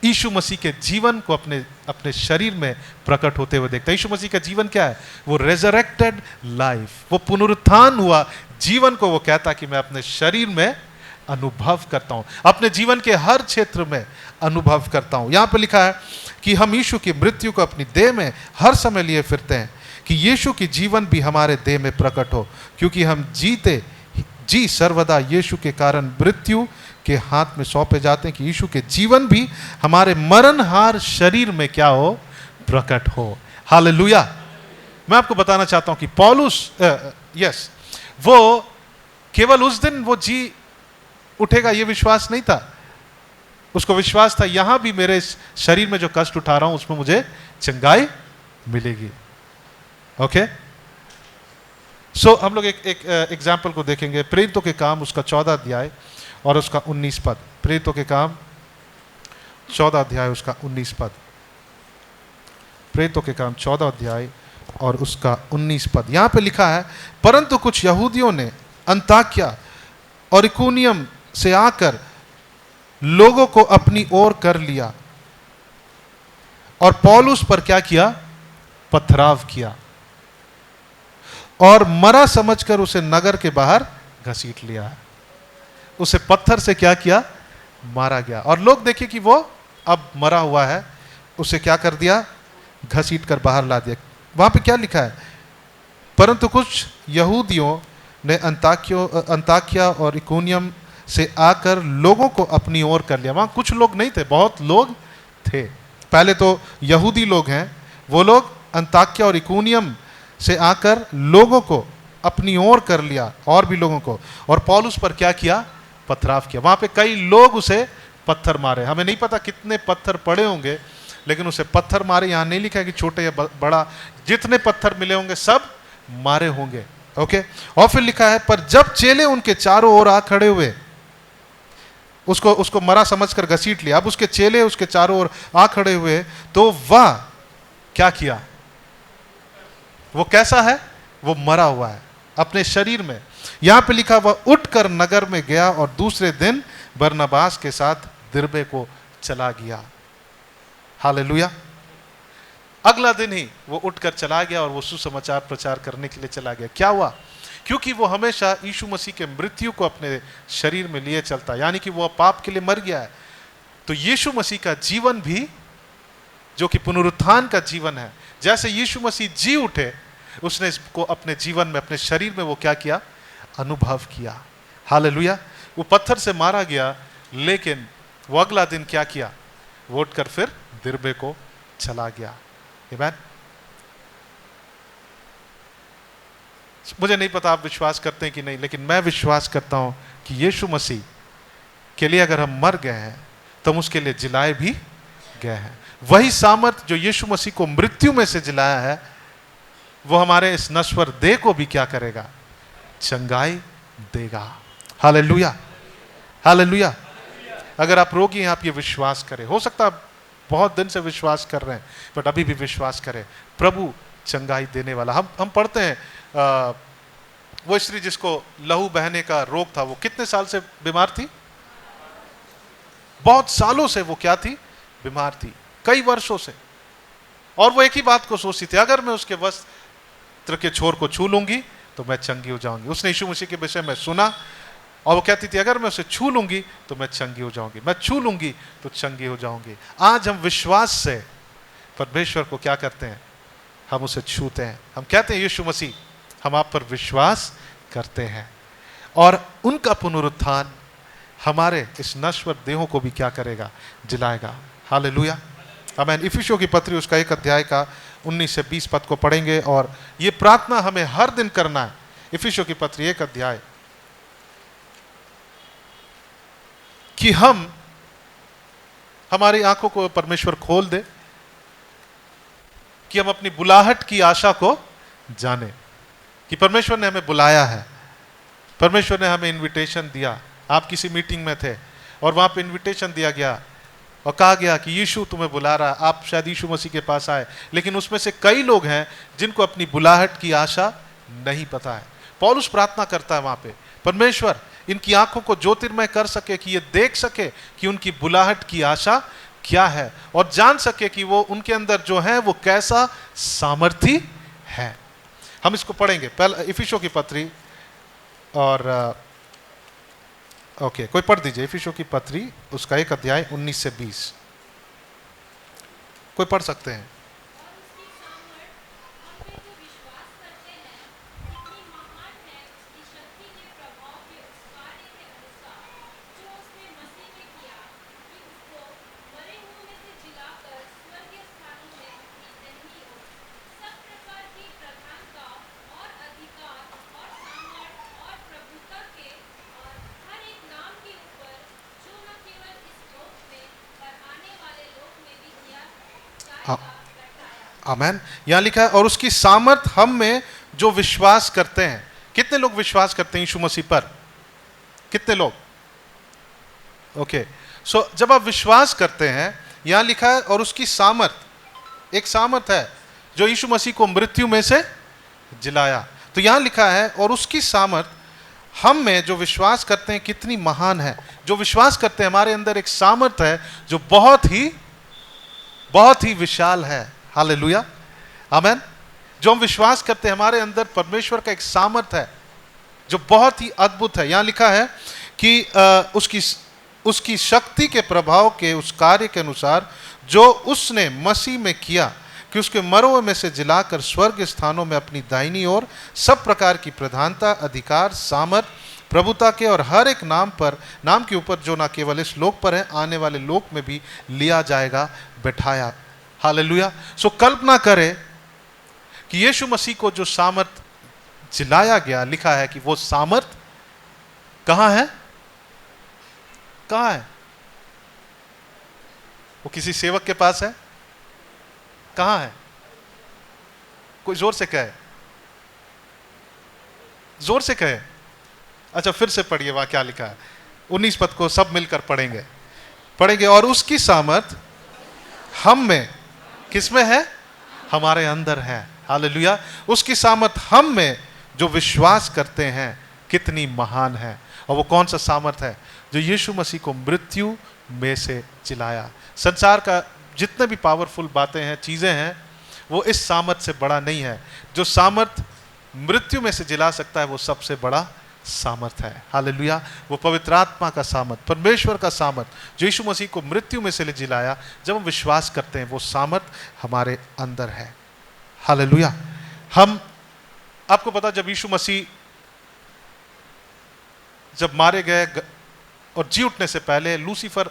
यीशु मसीह के जीवन को अपने अपने शरीर में प्रकट होते हुए देखता हूं। यीशु मसीह का जीवन क्या है? वो रेजरेक्टेड लाइफ, वो पुनरुत्थान हुआ जीवन को वो कहता कि मैं अपने शरीर में अनुभव करता हूं, अपने जीवन के हर क्षेत्र में अनुभव करता हूं। यहां पे लिखा है कि हम यीशु की मृत्यु को अपनी देह में हर समय लिए फिरते हैं कि यीशु की जीवन भी हमारे देह में प्रकट हो, क्योंकि हम जी सर्वदा यीशु के कारण मृत्यु के हाथ में सौंपे जाते हैं कि यीशु के जीवन भी हमारे मरणहार शरीर में क्या हो? प्रकट हो। हालेलुया। मैं आपको बताना चाहता हूं कि पौलुस वो केवल उस दिन वो जी उठेगा ये विश्वास नहीं था, उसको विश्वास था यहां भी मेरे इस शरीर में जो कष्ट उठा रहा हूं उसमें मुझे चंगाई मिलेगी। ओके, सो हम लोग एक एग्जाम्पल को देखेंगे। प्रेरितों के काम उसका 14 अध्याय और उसका 19 पद। प्रेरितों के काम 14 अध्याय उसका 19 पद। प्रेरितों के काम 14 अध्याय और उसका 19 पद। यहां पे लिखा है, परंतु कुछ यहूदियों ने अंताक्या और इकुनियम से आकर लोगों को अपनी ओर कर लिया और पौलुस पर क्या किया? पथराव किया और मरा समझकर उसे नगर के बाहर घसीट लिया। उसे पत्थर से क्या किया? मारा गया। और लोग देखिए कि वो अब मरा हुआ है, उसे क्या कर दिया? घसीट कर बाहर ला दिया। वहां पे क्या लिखा है? परंतु कुछ यहूदियों ने अंताक्या और इकुनियम से आकर लोगों को अपनी ओर कर लिया। वहां कुछ लोग नहीं थे, बहुत लोग थे। पहले तो यहूदी लोग हैं, वो लोग अंताक्या और इकुनियम से आकर लोगों को अपनी ओर कर लिया, और भी लोगों को, और पौलुस पर क्या किया? पथराव किया। वहां पे कई लोग उसे पत्थर मारे। हमें नहीं पता कितने पत्थर पड़े होंगे, लेकिन उसे पत्थर मारे। यहां नहीं लिखा है कि छोटे या बड़ा, जितने पत्थर मिले होंगे सब मारे होंगे। ओके, और फिर लिखा है, पर जब चेले उनके चारों ओर आ खड़े हुए, उसको मरा समझकर घसीट लिया। अब उसके चेले उसके चारों ओर आ खड़े हुए तो वह क्या किया? वो कैसा है? वो मरा हुआ है अपने शरीर में। यहां पे लिखा, वह उठकर नगर में गया और दूसरे दिन बरनबास के साथ दिरबे को चला गया। हालेलुया। अगला दिन ही वो उठकर चला गया और वो सुसमाचार प्रचार करने के लिए चला गया। क्या हुआ? क्योंकि वो हमेशा यीशु मसीह के मृत्यु को अपने शरीर में लिए चलता, यानी कि वो पाप के लिए मर गया है। तो यीशु मसीह का जीवन भी, जो कि पुनरुत्थान का जीवन है, जैसे यीशु मसीह जी उठे, उसने इसको अपने जीवन में, अपने शरीर में वो क्या किया? अनुभव किया। हालेलुया। वो पत्थर से मारा गया, लेकिन वो अगला दिन क्या किया? वो उठकर फिर दिरबे को चला गया। आमीन। मुझे नहीं पता आप विश्वास करते हैं कि नहीं, लेकिन मैं विश्वास करता हूं कि यीशु मसीह के लिए अगर हम मर गए हैं तो हम उसके लिए जिलाए भी गए हैं। वही सामर्थ जो यीशु मसीह को मृत्यु में से जिलाया है, वो हमारे इस नश्वर देह को भी क्या करेगा? चंगाई देगा। Hallelujah, hallelujah. अगर आप रोगी हैं, आप ये विश्वास करें। हो सकता है बहुत दिन से विश्वास कर रहे हैं, बट अभी भी विश्वास करें, प्रभु चंगाई देने वाला। हम पढ़ते हैं, वो स्त्री जिसको लहू बहने का रोग था, वो कितने साल से बीमार थी? बहुत सालों से वो क्या थी? बीमार थी, कई वर्षों से। और वो एक ही बात को सोचती थी, अगर मैं उसके वस्त्र के छोर को छू लूंगी तो मैं चंगी हो जाऊंगी। उसने यीशु मसीह के विषय में सुना, और वो कहती थी अगर मैं उसे छू लूंगी तो मैं चंगी हो जाऊंगी, मैं छू लूंगी तो चंगी हो जाऊंगी। आज हम विश्वास से परमेश्वर को क्या करते हैं, हम उसे छूते हैं। हम कहते हैं यीशु मसीह हम आप पर विश्वास करते हैं, और उनका पुनरुत्थान हमारे इस नश्वर देहों को भी क्या करेगा, जिलाएगा। हालेलुया, आमीन। इफिसियों की पत्री उसका 1 अध्याय का 19 से 20 पद को पढ़ेंगे, और ये प्रार्थना हमें हर दिन करना है। इफिसियों की पत्री 1 अध्याय, कि हमारी आंखों को परमेश्वर खोल दे, कि हम अपनी बुलाहट की आशा को जाने, कि परमेश्वर ने हमें बुलाया है, परमेश्वर ने हमें इनविटेशन दिया। आप किसी मीटिंग में थे और वहां पे इनविटेशन दिया गया और कहा गया कि यीशु तुम्हें बुला रहा है, आप शायद यीशु मसीह के पास आए, लेकिन उसमें से कई लोग हैं जिनको अपनी बुलाहट की आशा नहीं पता है। पौलुस प्रार्थना करता है वहां पे, परमेश्वर इनकी आंखों को ज्योतिर्मय कर सके, कि ये देख सके कि उनकी बुलाहट की आशा क्या है, और जान सके कि वो उनके अंदर जो है वो कैसा सामर्थी है। हम इसको पढ़ेंगे पहले इफिसियों की पत्री, और ओके कोई पढ़ दीजिए इफिसियों की पत्री उसका 1 अध्याय 19 से 20, कोई पढ़ सकते हैं। आमेन। यहां लिखा है और उसकी सामर्थ हम में जो विश्वास करते हैं। कितने लोग विश्वास करते हैं यीशु मसीह पर? कितने लोग? ओके, सो जब आप विश्वास करते हैं, यहां लिखा है और उसकी सामर्थ, एक सामर्थ है जो यीशु मसीह को मृत्यु में से जिलाया। तो यहां लिखा है और उसकी सामर्थ हम में जो विश्वास करते हैं कितनी महान है। जो विश्वास करते हैं हमारे अंदर एक सामर्थ है जो बहुत ही विशाल है। हालेलुया, आमेन। जो हम विश्वास करते हैं हमारे अंदर परमेश्वर का एक सामर्थ है जो बहुत ही अद्भुत है। यहां लिखा है कि उसकी शक्ति के प्रभाव के उस कार्य के अनुसार जो उसने मसीह में किया, कि उसके मरों में से जिलाकर स्वर्ग स्थानों में अपनी दाहिनी ओर सब प्रकार की प्रधानता, अधिकार, सामर्थ, प्रभुता के और हर एक नाम के ऊपर जो ना केवल इस लोक पर है, आने वाले लोक में भी लिया जाएगा, बैठाया। हालेलुया। सो कल्पना करें कि यीशु मसीह को जो सामर्थ जिलाया गया, लिखा है कि वो सामर्थ कहां है? कहां है? वो किसी सेवक के पास है? कहां है? कोई जोर से कहे, जोर से कहे। अच्छा फिर से पढ़िए वहां क्या लिखा है। 19 पद को सब मिलकर पढ़ेंगे। और उसकी सामर्थ हम में, किसमें है? हमारे अंदर है। हालेलुया। उसकी सामर्थ हम में जो विश्वास करते हैं कितनी महान है। और वो कौन सा सामर्थ है? जो यीशु मसीह को मृत्यु में से जिलाया। संसार का जितने भी पावरफुल बातें हैं, चीजें हैं, वो इस सामर्थ से बड़ा नहीं है। जो सामर्थ मृत्यु में से जिला सकता है वो सबसे बड़ा सामर्थ है। हालेलुया। वो पवित्र आत्मा का सामर्थ, परमेश्वर का सामर्थ जो यीशु मसीह को मृत्यु में से जिलाया, जब हम विश्वास करते हैं वो सामर्थ हमारे अंदर है। हालेलुया। आपको पता, जब यीशु मसीह जब मारे गए और जी उठने से पहले लूसीफर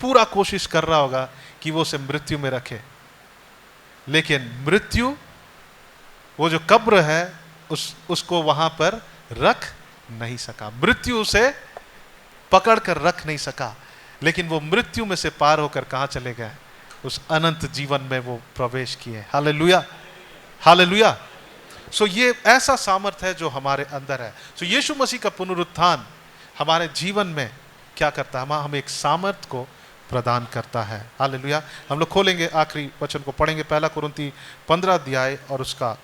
पूरा कोशिश कर रहा होगा कि वो उसे मृत्यु में रखे, लेकिन मृत्यु, वो जो कब्र है, उसको वहां पर रख नहीं सका। मृत्यु उसे पकड़ कर रख नहीं सका, लेकिन वो मृत्यु में से पार होकर कहां चले गए? उस अनंत जीवन में वो प्रवेश किए। Hallelujah, hallelujah. सो ये ऐसा सामर्थ है जो हमारे अंदर है। सो यीशु मसीह का पुनरुत्थान हमारे जीवन में क्या करता है? हमें एक सामर्थ को प्रदान करता है। हालेलुया। हम लोग खोलेंगे, आखिरी वचन को पढ़ेंगे, 1 कुरिन्थी 15 अध्याय और उसका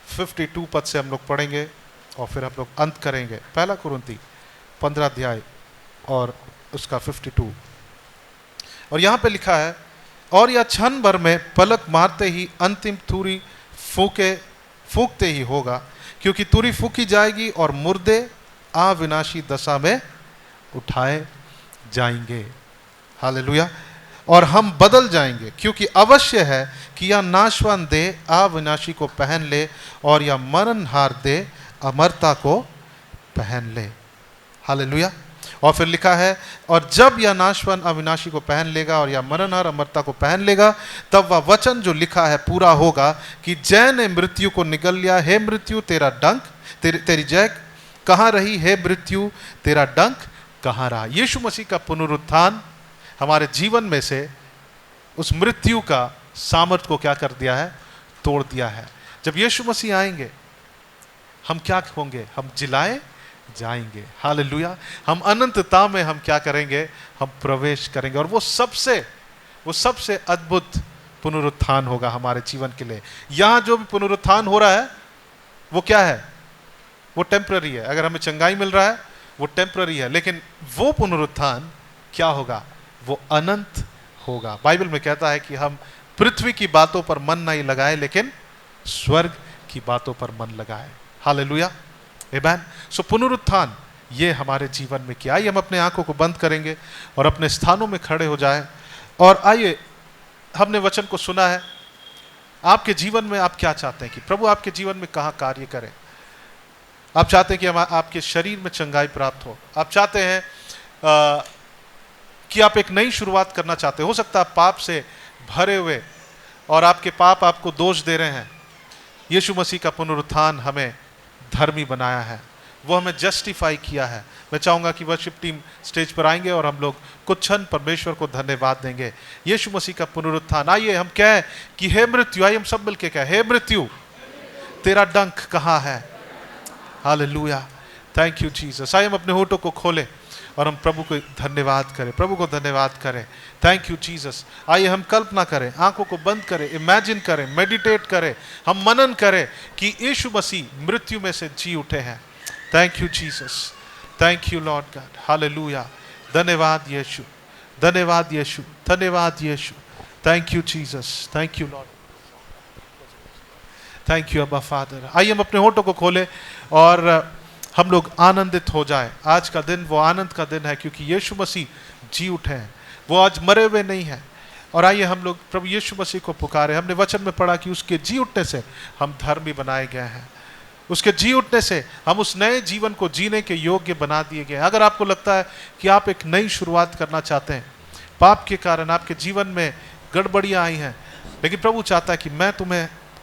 52 पद से हम लोग पढ़ेंगे और फिर हम लोग अंत करेंगे। 1 कुरिन्थी 15 अध्याय और उसका 52। और यहाँ पे लिखा है, और यह क्षण भर में पलक मारते ही अंतिम तुरी फूकते ही होगा, क्योंकि तुरी फूकी जाएगी और मुर्दे अविनाशी दशा में उठाए जाएंगे। हालेलुया। और हम बदल जाएंगे, क्योंकि अवश्य है कि यह नाशवान देह अविनाशी को पहन ले और यह मरणहार देह अमरता को पहन ले। हालेलुया। और फिर लिखा है, और जब यह नाशवान अविनाशी को पहन लेगा और यह मरणहार अमरता को पहन लेगा, तब वह वचन जो लिखा है पूरा होगा कि जय ने मृत्यु को निगल लिया। हे मृत्यु तेरा डंक, तेरी जय कहाँ रही? हे मृत्यु तेरा डंक कहाँ रहा? यीशु मसीह का पुनरुत्थान हमारे जीवन में से उस मृत्यु का सामर्थ को क्या कर दिया है? तोड़ दिया है। जब यीशु मसीह आएंगे हम क्या होंगे? हम जिलाए जाएंगे। हालेलुया। हम अनंतता में हम क्या करेंगे? हम प्रवेश करेंगे। और वो सबसे अद्भुत पुनरुत्थान होगा हमारे जीवन के लिए। यहां जो भी पुनरुत्थान हो रहा है वो क्या है? वो टेम्पररी है। अगर हमें चंगाई मिल रहा है वो टेम्पररी है, लेकिन वो पुनरुत्थान क्या होगा? वो अनंत होगा। बाइबल में कहता है कि हम पृथ्वी की बातों पर मन नहीं लगाए, लेकिन स्वर्ग की बातों पर मन लगाए। हालेलुया। आमेन। सो पुनरुत्थान ये हमारे जीवन में क्या? आइए हम अपने आंखों को बंद करेंगे और अपने स्थानों में खड़े हो जाए। और आइए, हमने वचन को सुना है। आपके जीवन में आप क्या चाहते हैं कि प्रभु आपके जीवन में कहाँ कार्य करे? आप चाहते हैं कि आपके शरीर में चंगाई प्राप्त हो। आप चाहते हैं कि आप एक नई शुरुआत करना चाहते हो सकता है पाप से भरे हुए और आपके पाप आपको दोष दे रहे हैं। यीशु मसीह का पुनरुत्थान हमें धर्मी बनाया है, वो हमें जस्टिफाई किया है। मैं चाहूंगा कि वर्शिप टीम स्टेज पर आएंगे और हम लोग कुछ क्षण परमेश्वर को धन्यवाद देंगे। यीशु मसीह का पुनरुत्थान। आइए हम कहें कि हे मृत्यु, आइए हम सब मिलके कहें, हे मृत्यु तेरा डंक कहाँ है? हालेलुया। Thank you Jesus. आइए हम अपने होठों को खोलें और हम प्रभु को धन्यवाद करें, प्रभु को धन्यवाद करें। Thank you Jesus. आइए हम कल्पना करें, आंखों को बंद करें, इमेजिन करें, मेडिटेट करें, हम मनन करें कि यीशु मसीह मृत्यु में से जी उठे हैं। Thank you Jesus. Thank you Lord God. Hallelujah. धन्यवाद यीशु, धन्यवाद यीशु, धन्यवाद यीशु। Thank you Jesus. Thank you Lord. Thank you अब्बा फादर। आइए हम अपने होठों को खोलें और हम लोग आनंदित हो जाए। आज का दिन वो आनंद का दिन है, क्योंकि यीशु मसीह जी उठे हैं, वो आज मरे हुए नहीं हैं। और आइए हम लोग प्रभु यीशु मसीह को पुकारे। हमने वचन में पढ़ा कि उसके जी उठने से हम धर्मी बनाए गए हैं, उसके जी उठने से हम उस नए जीवन को जीने के योग्य बना दिए गए हैं। अगर आपको लगता है कि आप एक नई शुरुआत करना चाहते हैं, पाप के कारण आपके जीवन में गड़बड़ियाँ आई हैं, लेकिन प्रभु चाहता है कि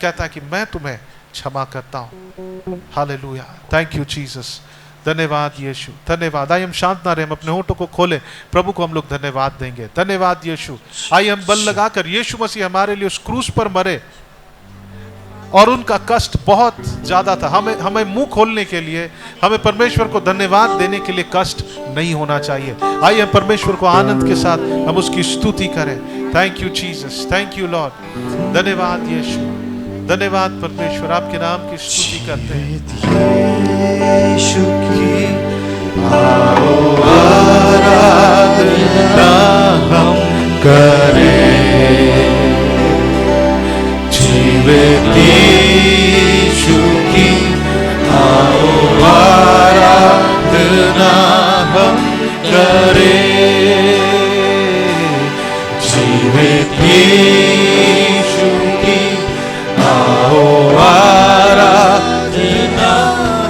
कहता है कि मैं तुम्हें क्षमा करता हूँ। हालेलुया। Thank you Jesus. धन्यवाद यीशु, धन्यवाद। आइए हम शांत ना रहे, हम अपने होठों को खोले, प्रभु को हम लोग धन्यवाद देंगे। धन्यवाद यीशु। आइए हम बल लगाकर, यीशु मसीह हमारे लिए उस क्रूस पर मरे और उनका कष्ट बहुत ज्यादा था। हमें मुंह खोलने के लिए, हमें परमेश्वर को धन्यवाद देने के लिए कष्ट नहीं होना चाहिए। आइए हम परमेश्वर को आनंद के साथ हम उसकी स्तुति करें। Thank you Jesus. Thank you Lord. धन्यवाद यीशु, धन्यवाद परमेश्वर। आपके नाम की स्तुति करते हैं। यीशु की आओ आराधना हम करें, जीवित यीशु की आओ आराधना हम करें, जीवित यीशु की आओ आराधना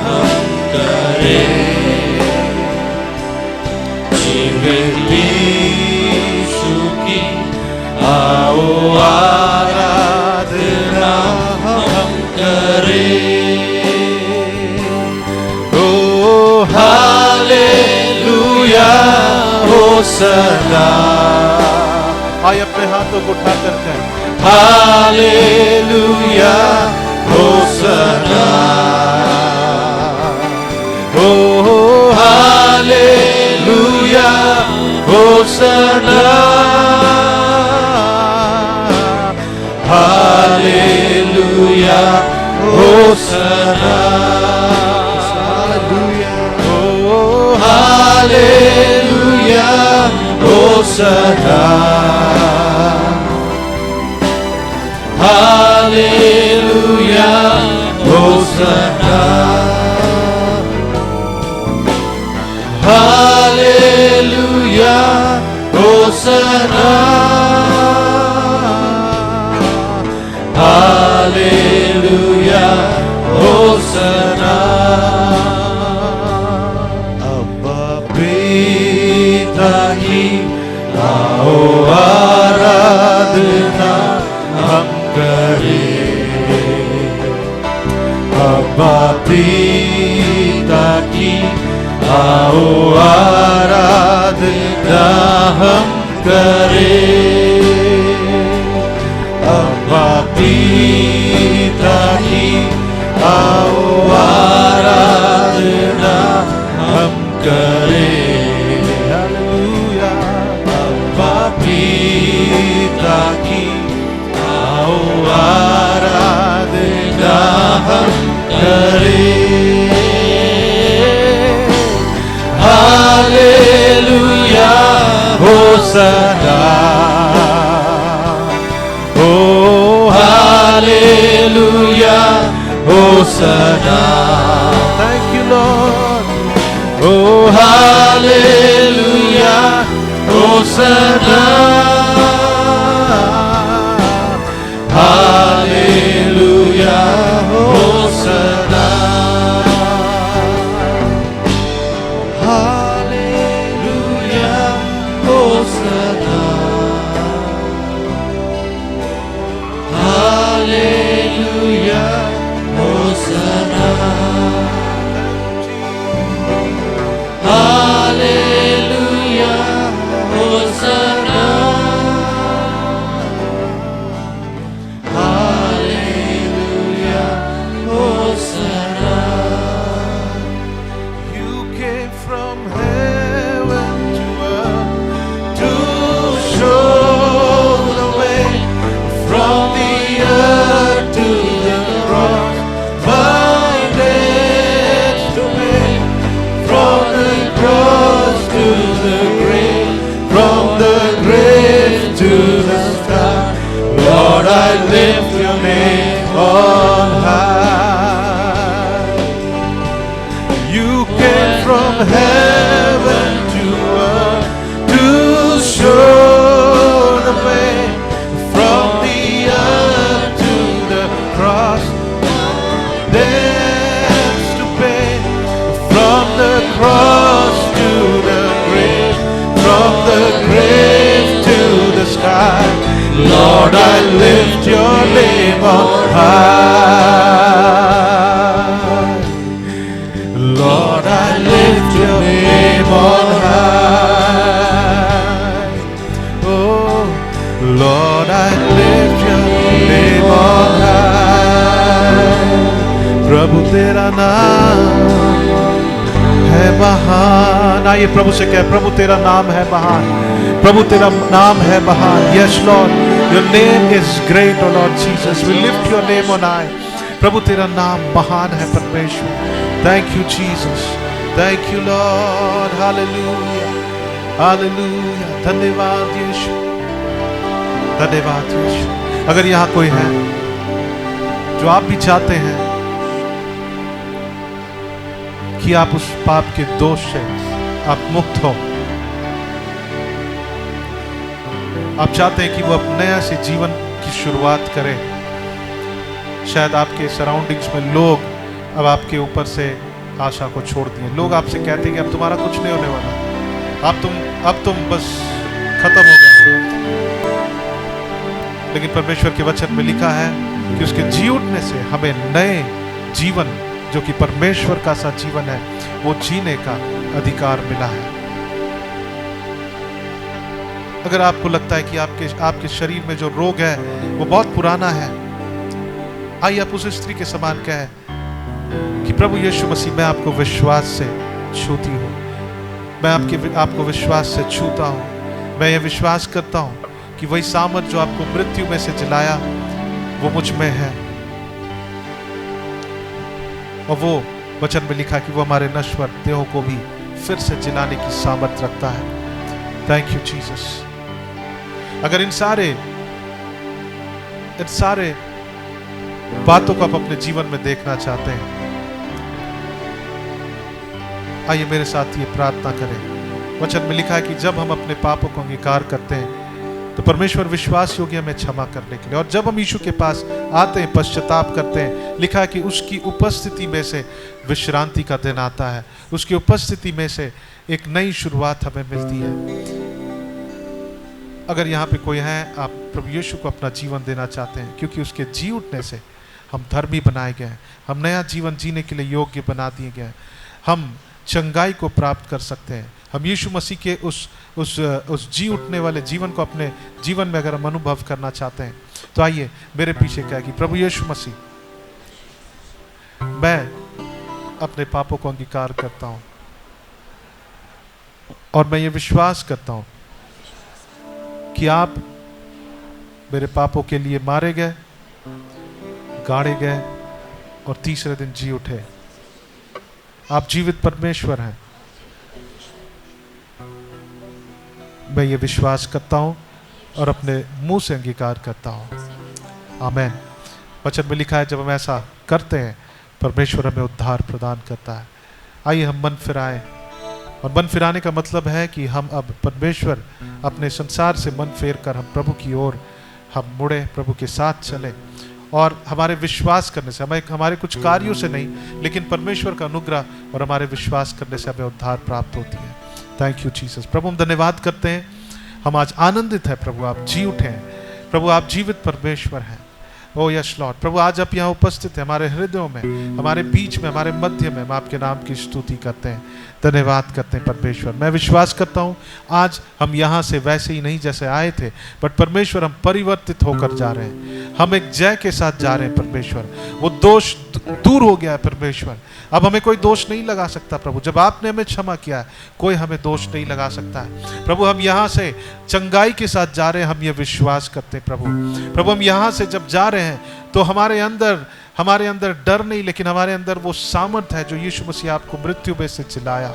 हम करें, जीवित यीशु की आओ आराधना हम करें। ओ हालेलुया होसना। आइए अपने हाथों को उठाकर कहें, hallelujah hosanna. Oh hallelujah होसना। Hallelujah hosanna. Oh hallelujah होसना। Hallelujah होसना। Hosanna, Hallelujah, Hosanna. Abba पिता की आओ आराधना हम करें, अब्बा पिता की आओ आराधना हम करें, अब्बा पिता की आओ आराधना हम करें, हालेलुया। अब्बा पिता की आओ आराधना हम करें, hallelujah, hosanna, oh hallelujah, hosanna. Thank you, Lord. Oh, hallelujah, Hosanna, hallelujah, Hosanna, hallelujah, Hosanna, hallelujah, Hosanna. Hallelujah, Hosanna, Hallelujah, Hosanna. You came from heaven to earth to show the way, from the earth to the cross, my debt to pay, from the cross to the grave, from the grave to the sky. Lord, I lift your name on high. You came from heaven to earth to show the way, from the earth to the cross, debts to pay, from the cross to the grave, from the grave to the sky. Lord, I lift your name on high. Lord, I lift your name on high. Oh, Lord, I lift your name on high. प्रभु तेरा नाम है महान। आइए प्रभु से कहे, प्रभु तेरा नाम है महान, प्रभु तेरा नाम है महान। Yes, Lord, your name is great, oh Lord Jesus. We lift your name on high. प्रभु तेरा नाम महान है परमेश्वर। Thank you, Jesus. Thank you, Lord. Hallelujah. Hallelujah. धन्यवाद यीशु, धन्यवाद यीशु। अगर यहाँ कोई है जो आप भी चाहते हैं कि आप उस पाप के दोष से आप मुक्त हो, आप चाहते हैं कि वो अब नया से जीवन की शुरुआत करें, शायद आपके सराउंडिंग्स में लोग अब आपके ऊपर से आशा को छोड़ दिए, लोग आपसे कहते हैं कि अब तुम्हारा कुछ नहीं होने वाला, अब तुम बस खत्म हो गए। लेकिन परमेश्वर के वचन में लिखा है कि उसके जी उठने से हमें नए जीवन, जो कि परमेश्वर का सा जीवन है, वो जीने का अधिकार मिला है। अगर आपको लगता है कि आपके शरीर में जो रोग है वो बहुत पुराना है, आइए आप उस स्त्री के समान कहें कि प्रभु यीशु मसीह, मैं आपको विश्वास से छूती हूँ, मैं आपको विश्वास से छूता हूँ। मैं ये विश्वास करता हूँ कि वही सामर्थ जो आपको मृत्यु में से जिलाया वो मुझ में है, और वो वचन में लिखा कि वो हमारे नश्वर देहों को भी फिर से जिलाने की सामर्थ रखता है। Thank you Jesus. अगर इन सारे बातों को आप अपने जीवन में देखना चाहते हैं, आइए मेरे साथ ये प्रार्थना करें। वचन में लिखा है कि जब हम अपने पापों को अंगीकार करते हैं तो परमेश्वर विश्वास योग्य हमें क्षमा करने के लिए, और जब हम यीशु के पास आते हैं, पश्चाताप करते हैं, लिखा है कि उसकी उपस्थिति में से विश्रांति का दिन आता है, उसकी उपस्थिति में से एक नई शुरुआत हमें मिलती है। अगर यहाँ पे कोई है, आप प्रभु यीशु को अपना जीवन देना चाहते हैं, क्योंकि उसके जी उठने से हम धर्मी बनाए गए हैं, हम नया जीवन जीने के लिए योग्य बना दिए गए हैं, हम चंगाई को प्राप्त कर सकते हैं, हम यीशु मसीह के उस जी उठने वाले जीवन को अपने जीवन में अगर हम अनुभव करना चाहते हैं, तो आइए मेरे पीछे कहे कि प्रभु यीशु मसीह, मैं अपने पापों को अंगीकार करता हूं और मैं ये विश्वास करता हूं कि आप मेरे पापों के लिए मारे गए, गाड़े गए और तीसरे दिन जी उठे। आप जीवित परमेश्वर हैं। मैं ये विश्वास करता हूं और अपने मुंह से अंगीकार करता हूं। आमीन। वचन में लिखा है जब हम ऐसा करते हैं परमेश्वर हमें उद्धार प्रदान करता है। आइए हम मन फिराएं, और मन फिराने का मतलब है कि हम अब परमेश्वर अपने संसार से मन फेर कर हम प्रभु की ओर हम मुड़े, प्रभु के साथ चले, और हमारे विश्वास करने से, हमें हमारे कुछ कार्यों से नहीं लेकिन परमेश्वर का अनुग्रह और हमारे विश्वास करने से हमें उद्धार प्राप्त होती है। Thank you Jesus. प्रभु हम धन्यवाद करते हैं, हम आज आनंदित है प्रभु, आप जी उठे हैं प्रभु, आप जीवित परमेश्वर हैं। ओ यस लॉर्ड। प्रभु आज आप यहाँ उपस्थित हैं हमारे हृदयों में, हमारे बीच में, हमारे मध्य में, हम आपके नाम की स्तुति करते हैं, धन्यवाद करते हैं परमेश्वर। मैं विश्वास करता हूँ आज हम यहाँ से वैसे ही नहीं जैसे आए थे, बट परमेश्वर हम परिवर्तित होकर जा रहे हैं, हम एक जय के साथ जा रहे हैं परमेश्वर। वो दोष दूर हो गया है परमेश्वर, अब हमें कोई दोष नहीं लगा सकता प्रभु। जब आपने हमें क्षमा किया है कोई हमें दोष नहीं लगा सकता है प्रभु। हम यहाँ से चंगाई के साथ जा रहे हैं, हम ये विश्वास करते हैं प्रभु। प्रभु हम यहाँ से जब जा रहे हैं तो हमारे अंदर डर नहीं, लेकिन हमारे अंदर वो सामर्थ है जो यीशु मसीह आपको मृत्यु में से जिलाया।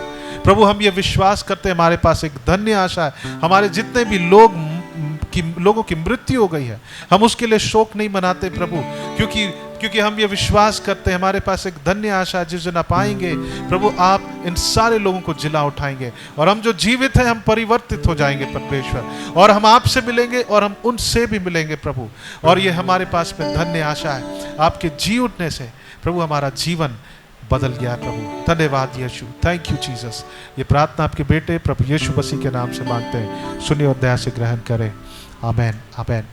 प्रभु हम ये विश्वास करते हैं हमारे पास एक धन्य आशा है। हमारे जितने भी लोगों की मृत्यु हो गई है, हम उसके लिए शोक नहीं मनाते प्रभु, क्योंकि हम ये विश्वास करते हैं हमारे पास एक धन्य आशा है। जिस दिन आप आएंगे प्रभु, आप इन सारे लोगों को जिला उठाएंगे और हम जो जीवित हैं हम परिवर्तित हो जाएंगे परमेश्वर, और हम आपसे मिलेंगे और हम उनसे भी मिलेंगे प्रभु। और ये हमारे पास में धन्य आशा है, आपके जी उठने से प्रभु हमारा जीवन बदल गया है प्रभु। धन्यवाद यीशु, थैंक यू जीसस। ये प्रार्थना आपके बेटे प्रभु यीशु मसीह के नाम से मांगते हैं, सुनिए और दया से ग्रहण करें। आमेन आमेन।